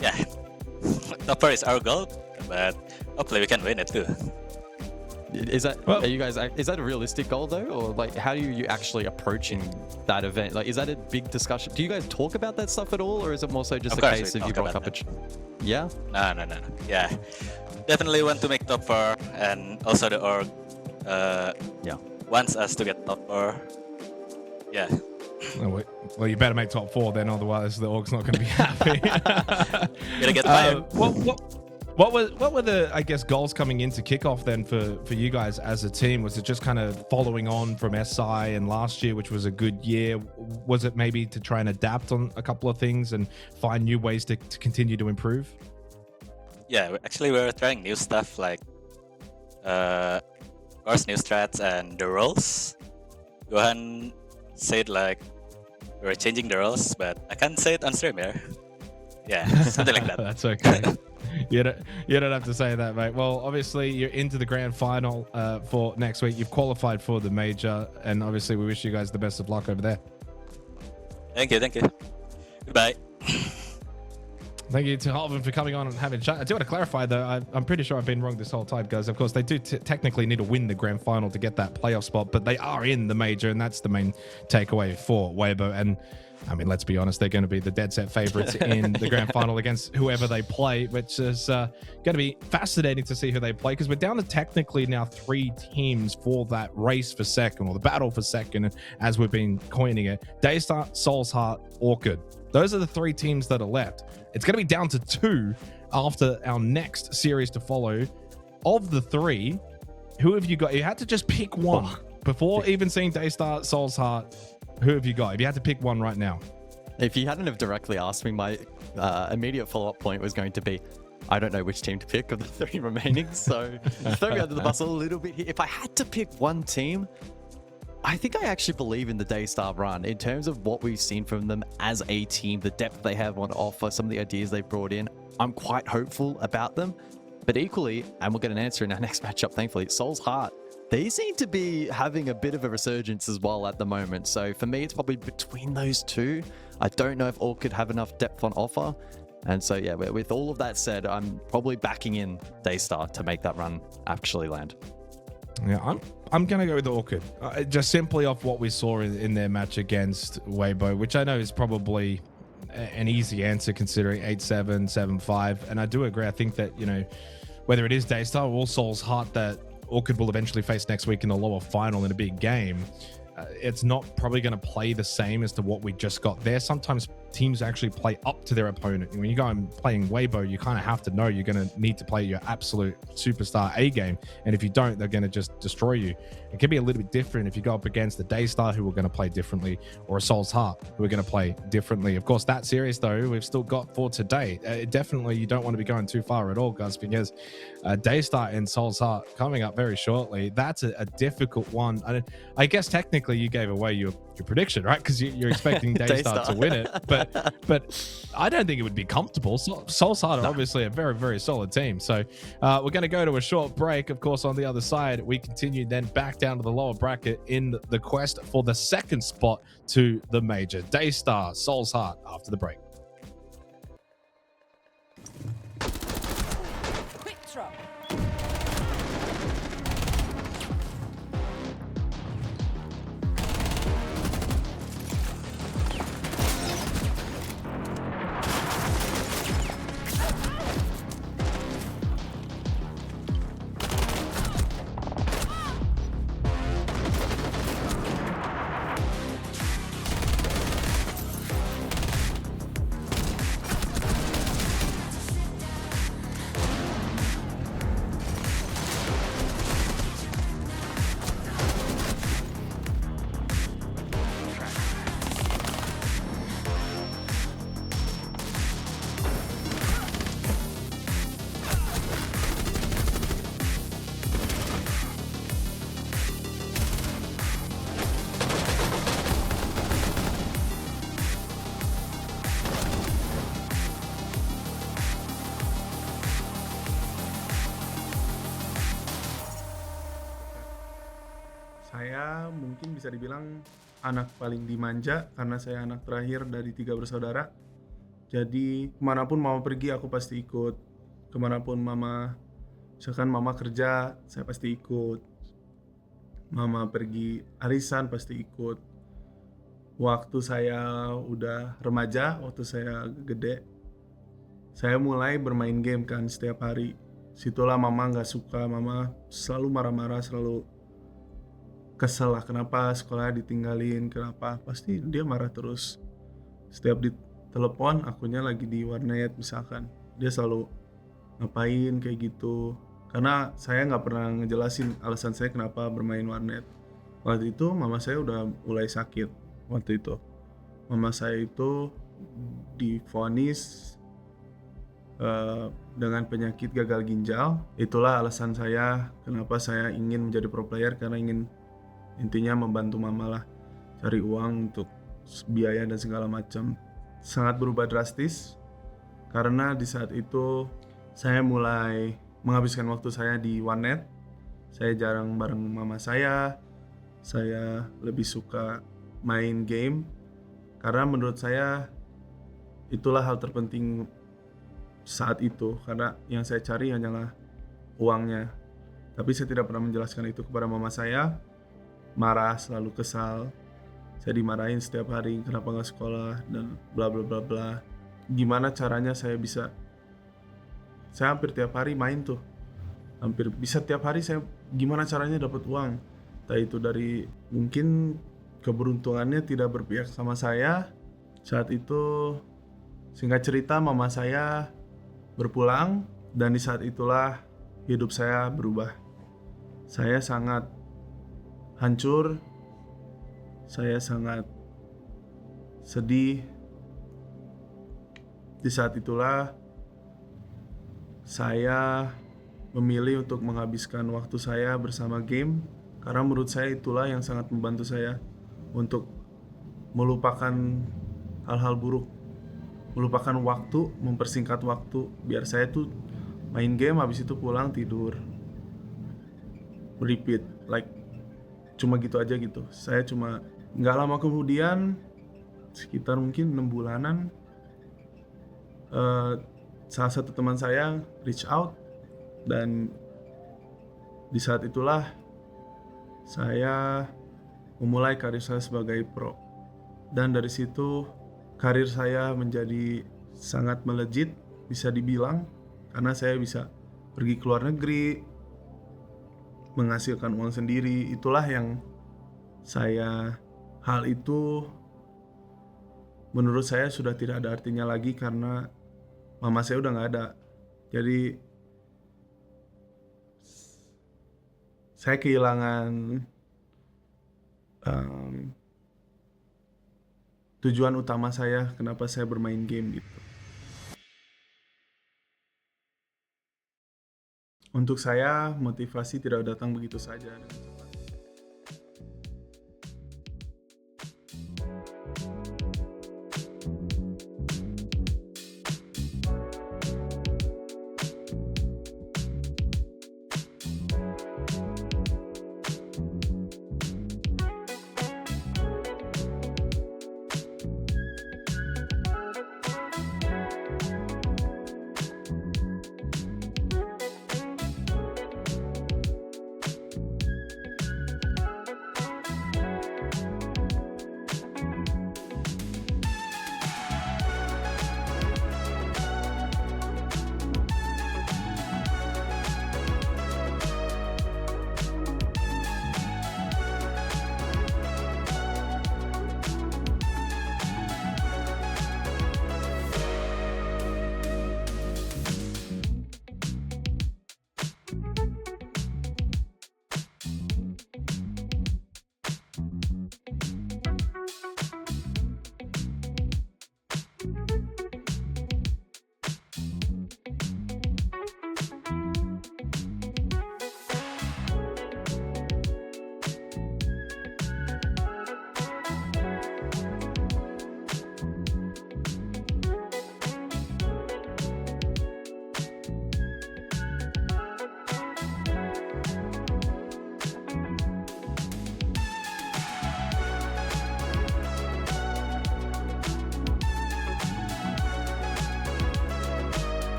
Yeah, top 4 is our goal, but hopefully we can win it too. Is that is that a realistic goal though, or like how are you actually approaching that event? Like, is that a big discussion? Do you guys talk about that stuff at all, or is it more so just a case of you rock up Yeah. No. Yeah, definitely want to make top 4, and also the org wants us to get top 4. Yeah. Well, you better make top 4 then, otherwise the org's not going to be happy. Gonna get fired. What were the, I guess, goals coming into kickoff then for you guys as a team? Was it just kind of following on from SI and last year, which was a good year? Was it maybe to try and adapt on a couple of things and find new ways to continue to improve? Yeah, actually we're trying new stuff like of course new strats and the roles. Gohan said like we're changing the roles, but I can't say it on stream here. Yeah, something like that. That's okay. You don't have to say that, mate. Well, obviously you're into the grand final for next week. You've qualified for the major, and obviously we wish you guys the best of luck over there. Thank you. Goodbye. Thank you to Harvin for coming on and having a chat. I do want to clarify though, I'm pretty sure I've been wrong this whole time, guys. Of course, they do technically need to win the grand final to get that playoff spot, but they are in the major, and that's the main takeaway for WEIBO. And I mean, let's be honest, they're going to be the dead set favorites in the grand final against whoever they play, which is going to be fascinating to see who they play, because we're down to technically now 3 teams for that race for second, or the battle for second, as we've been coining it. Daystar, Soul's Heart, ORCHID. Those are the 3 teams that are left. It's going to be down to 2 after our next series to follow. Of the 3, who have you got? You had to just pick one before even seeing Daystar, Soul's Heart. Who have you got? If you had to pick one right now. If you hadn't have directly asked me, my immediate follow-up point was going to be, I don't know which team to pick of the 3 remaining, so throw me under the bus a little bit here. If I had to pick one team, I think I actually believe in the Daystar run in terms of what we've seen from them as a team, the depth they have on offer, some of the ideas they've brought in. I'm quite hopeful about them, but equally, and we'll get an answer in our next matchup, thankfully, Soul's Heart. They seem to be having a bit of a resurgence as well at the moment. So for me, it's probably between those 2. I don't know if ORCHID have enough depth on offer. And so, yeah, with all of that said, I'm probably backing in Daystar to make that run actually land. Yeah, I'm going to go with ORCHID. Just simply off what we saw in their match against WEIBO, which I know is probably an easy answer considering 8-7, 7-5. And I do agree. I think that, you know, whether it is Daystar or Soul's Heart that ORCHID will eventually face next week in the lower final in a big game, it's not probably going to play the same as to what we just got there. Sometimes teams actually play up to their opponent. When you go and playing WEIBO, you kind of have to know you're going to need to play your absolute superstar A game, and if you don't, they're going to just destroy you. It can be a little bit different if you go up against a Daystar, who are going to play differently, or a Soul's Heart, who are going to play differently. Of course, that series though we've still got for today. Definitely you don't want to be going too far at all, guys, because Daystar and Soul's Heart coming up very shortly. That's a difficult one. I guess technically you gave away your prediction, right? Because you're expecting Daystar to win it, but I don't think it would be comfortable. Soul's Heart are obviously a very, very solid team. So we're going to go to a short break. Of course, on the other side, we continue then back down to the lower bracket in the quest for the 2nd spot to the major. Daystar, Soul's Heart after the break. Quick drop. mungkin bisa dibilang anak paling dimanja karena saya anak terakhir dari 3 bersaudara. Jadi kemanapun mama pergi aku pasti ikut. Kemanapun misalkan mama kerja saya pasti ikut. Mama pergi arisan pasti ikut. Waktu saya udah remaja, waktu saya gede, saya mulai bermain game kan setiap hari. Situlah mama nggak suka, mama selalu marah-marah, selalu kesel lah kenapa sekolah ditinggalin, kenapa, pasti dia marah terus. Setiap ditelepon akunya lagi di warnet misalkan, dia selalu ngapain kayak gitu. Karena saya nggak pernah ngejelasin alasan saya kenapa bermain warnet. Waktu itu mama saya udah mulai sakit. Waktu itu mama saya itu divonis dengan penyakit gagal ginjal. Itulah alasan saya kenapa saya ingin menjadi pro player, karena ingin intinya membantu mama lah, cari uang untuk biaya dan segala macam. Sangat berubah drastis karena di saat itu saya mulai menghabiskan waktu saya di warnet. Saya jarang bareng mama saya lebih suka main game karena menurut saya itulah hal terpenting saat itu, karena yang saya cari hanyalah uangnya. Tapi saya tidak pernah menjelaskan itu kepada mama saya. Marah, selalu kesal. Saya dimarahin setiap hari kenapa nggak sekolah dan bla bla bla bla. Gimana caranya saya hampir tiap hari main tuh. Hampir bisa tiap hari saya gimana caranya dapat uang. Entah itu dari mungkin keberuntungannya tidak berpihak sama saya. Saat itu singkat cerita mama saya berpulang dan di saat itulah hidup saya berubah. Saya sangat hancur. Saya sangat sedih. Di saat itulah saya memilih untuk menghabiskan waktu saya bersama game, karena menurut saya itulah yang sangat membantu saya untuk melupakan hal-hal buruk, melupakan waktu, mempersingkat waktu, biar saya tuh main game habis itu pulang tidur, repeat, like cuma gitu aja gitu. Saya cuma nggak lama kemudian, sekitar mungkin 6 bulanan, salah satu teman saya reach out dan di saat itulah saya memulai karir saya sebagai pro. Dan dari situ karir saya menjadi sangat melejit, bisa dibilang, karena saya bisa pergi ke luar negeri, menghasilkan uang sendiri. Itulah yang hal itu menurut saya sudah tidak ada artinya lagi karena mama saya udah nggak ada. Jadi saya kehilangan tujuan utama saya kenapa saya bermain game gitu. Untuk saya motivasi tidak datang begitu saja dengan cepat.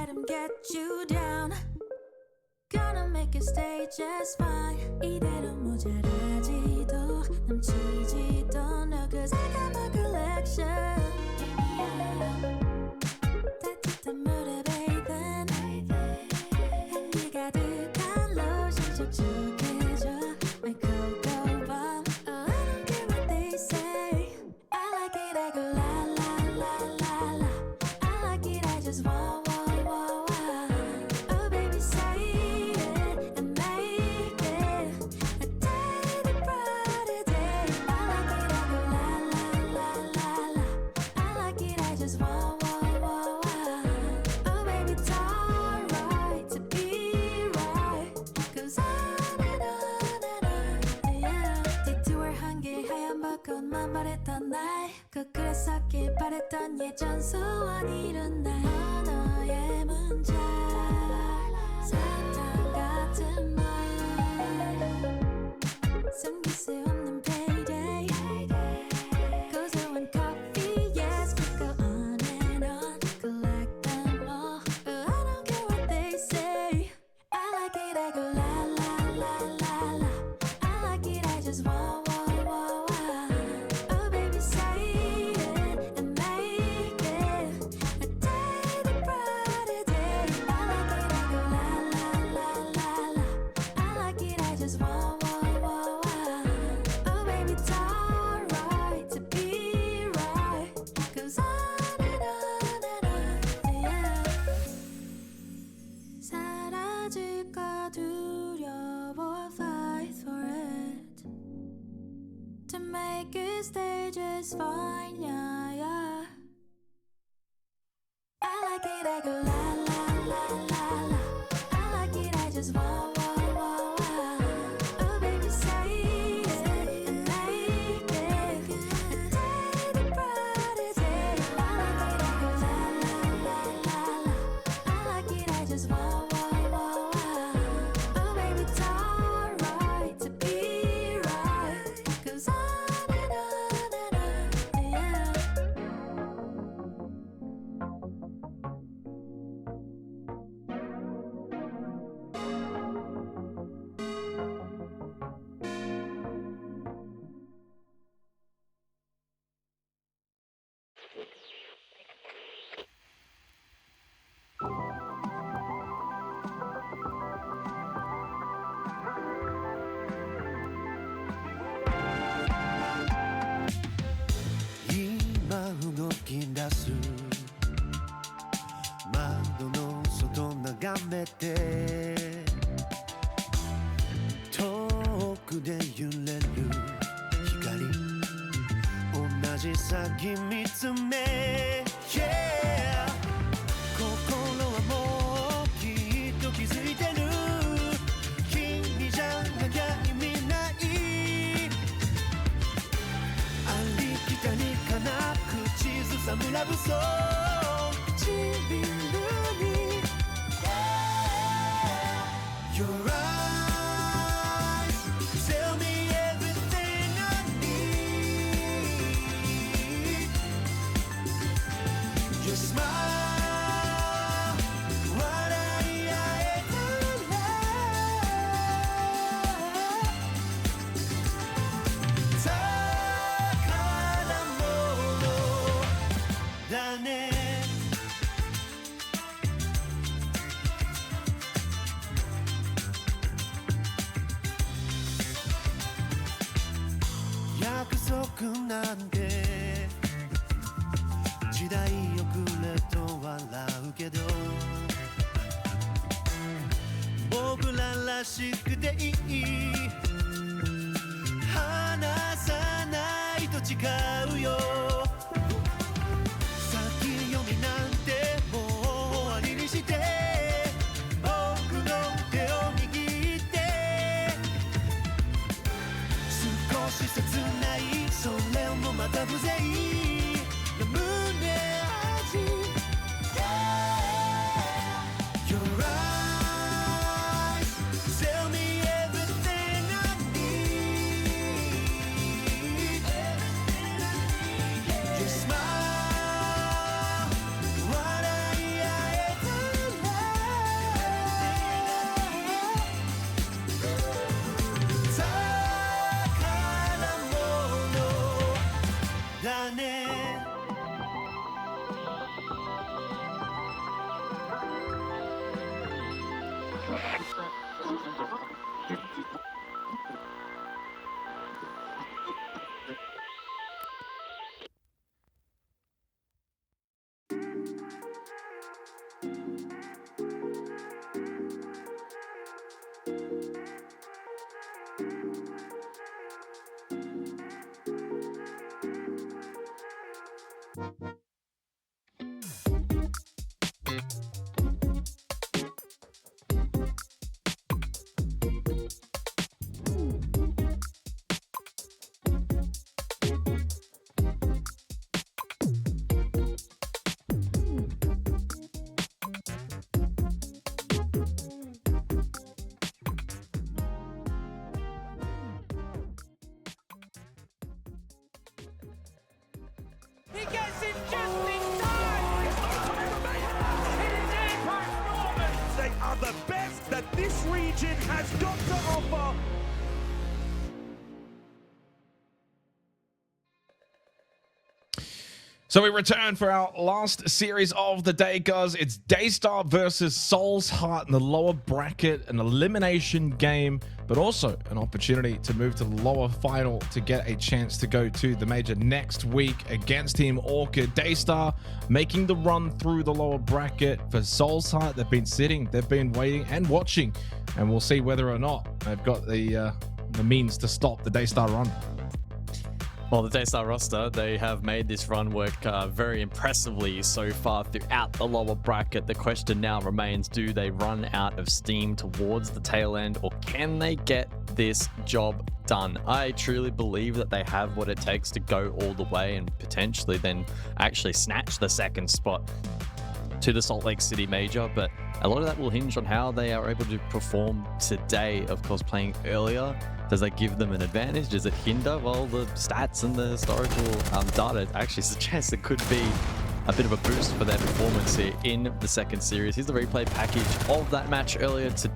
let him get you down. Gonna make you stay just fine. 이대로 모자라지도 넘치지도 않아. Cause I got my collection. 따뜻한 물에 bathe 향기 가득한 로션 촉촉해져. My cocoa bomb. Oh, I don't care what they say. I like it, I go la la la la la. I like it, I just want. Oh baby, say it and make it a day to brighter day. I like it, I go la la la la la. I like it, I just want. Oh baby, it's alright to be right. Cause on and on, yeah. Detour 한 길 하얀 벚꽃만 바랬던 날. 그랬었길 바랬던 예전 소원 이룬 날. 너의 문자 사탕 같은 말. 숨길 수 없는 payday. Goes on coffee, yes. Could go on and on. Collect them all. I don't care what they say. I like it, I go la la la la la. I like it, I just want. Oh baby, say it and make it a day to brighter day. I like it, I go la la la la la. I like it, I just want. Oh baby, it's alright to be right. Goes on and on, yeah. 사라질까 두려워, fight for it. To make it stay just fine, yeah, yeah. I like it, I go la la la la la. I like it, I just want. Oh baby, say it and make it a day to brighter day. I like it, I go la la la la la. I like it, I just want. Oh baby, it's alright to be right. Goes on and on, yeah.今動き出す窓の外眺めて遠くで揺れる光同じ先見つめ、yeah、 心はもうきっと気づいてる君じゃなきゃ意味ないありきたりかな口ずさむラブソング唇に Your eyes tell me everything I need Your smile笑い合えたら宝物だね約束なんて時代遅れと笑うけど僕ららしくていい離さないと誓うよ先読みなんてもう終わりにして僕の手を握って少し切ないそれもまた無勢な胸味 Your eyes tell me everything I need He gets it just in time! There's no time remaining! It is Apex Norman! They are the best that this region has got to offer! So we return for our last series of the day, guys. It's Daystar versus Soul's Heart in the lower bracket, an elimination game, but also an opportunity to move to the lower final to get a chance to go to the major next week against Team ORCHID. Daystar making the run through the lower bracket. For Soul's Heart, they've been sitting, they've been waiting and watching, and we'll see whether or not they've got the means to stop the Daystar run. Well, the Daystar roster, they have made this run work very impressively so far throughout the lower bracket. The question now remains, do they run out of steam towards the tail end, or can they get this job done? I truly believe that they have what it takes to go all the way and potentially then actually snatch the second spot to the Salt Lake City Major, but a lot of that will hinge on how they are able to perform today. Of course, playing earlier, does that give them an advantage? Does it hinder? Well, the stats and the historical data actually suggest it could be a bit of a boost for their performance here in the second series. Here's the replay package of that match earlier today.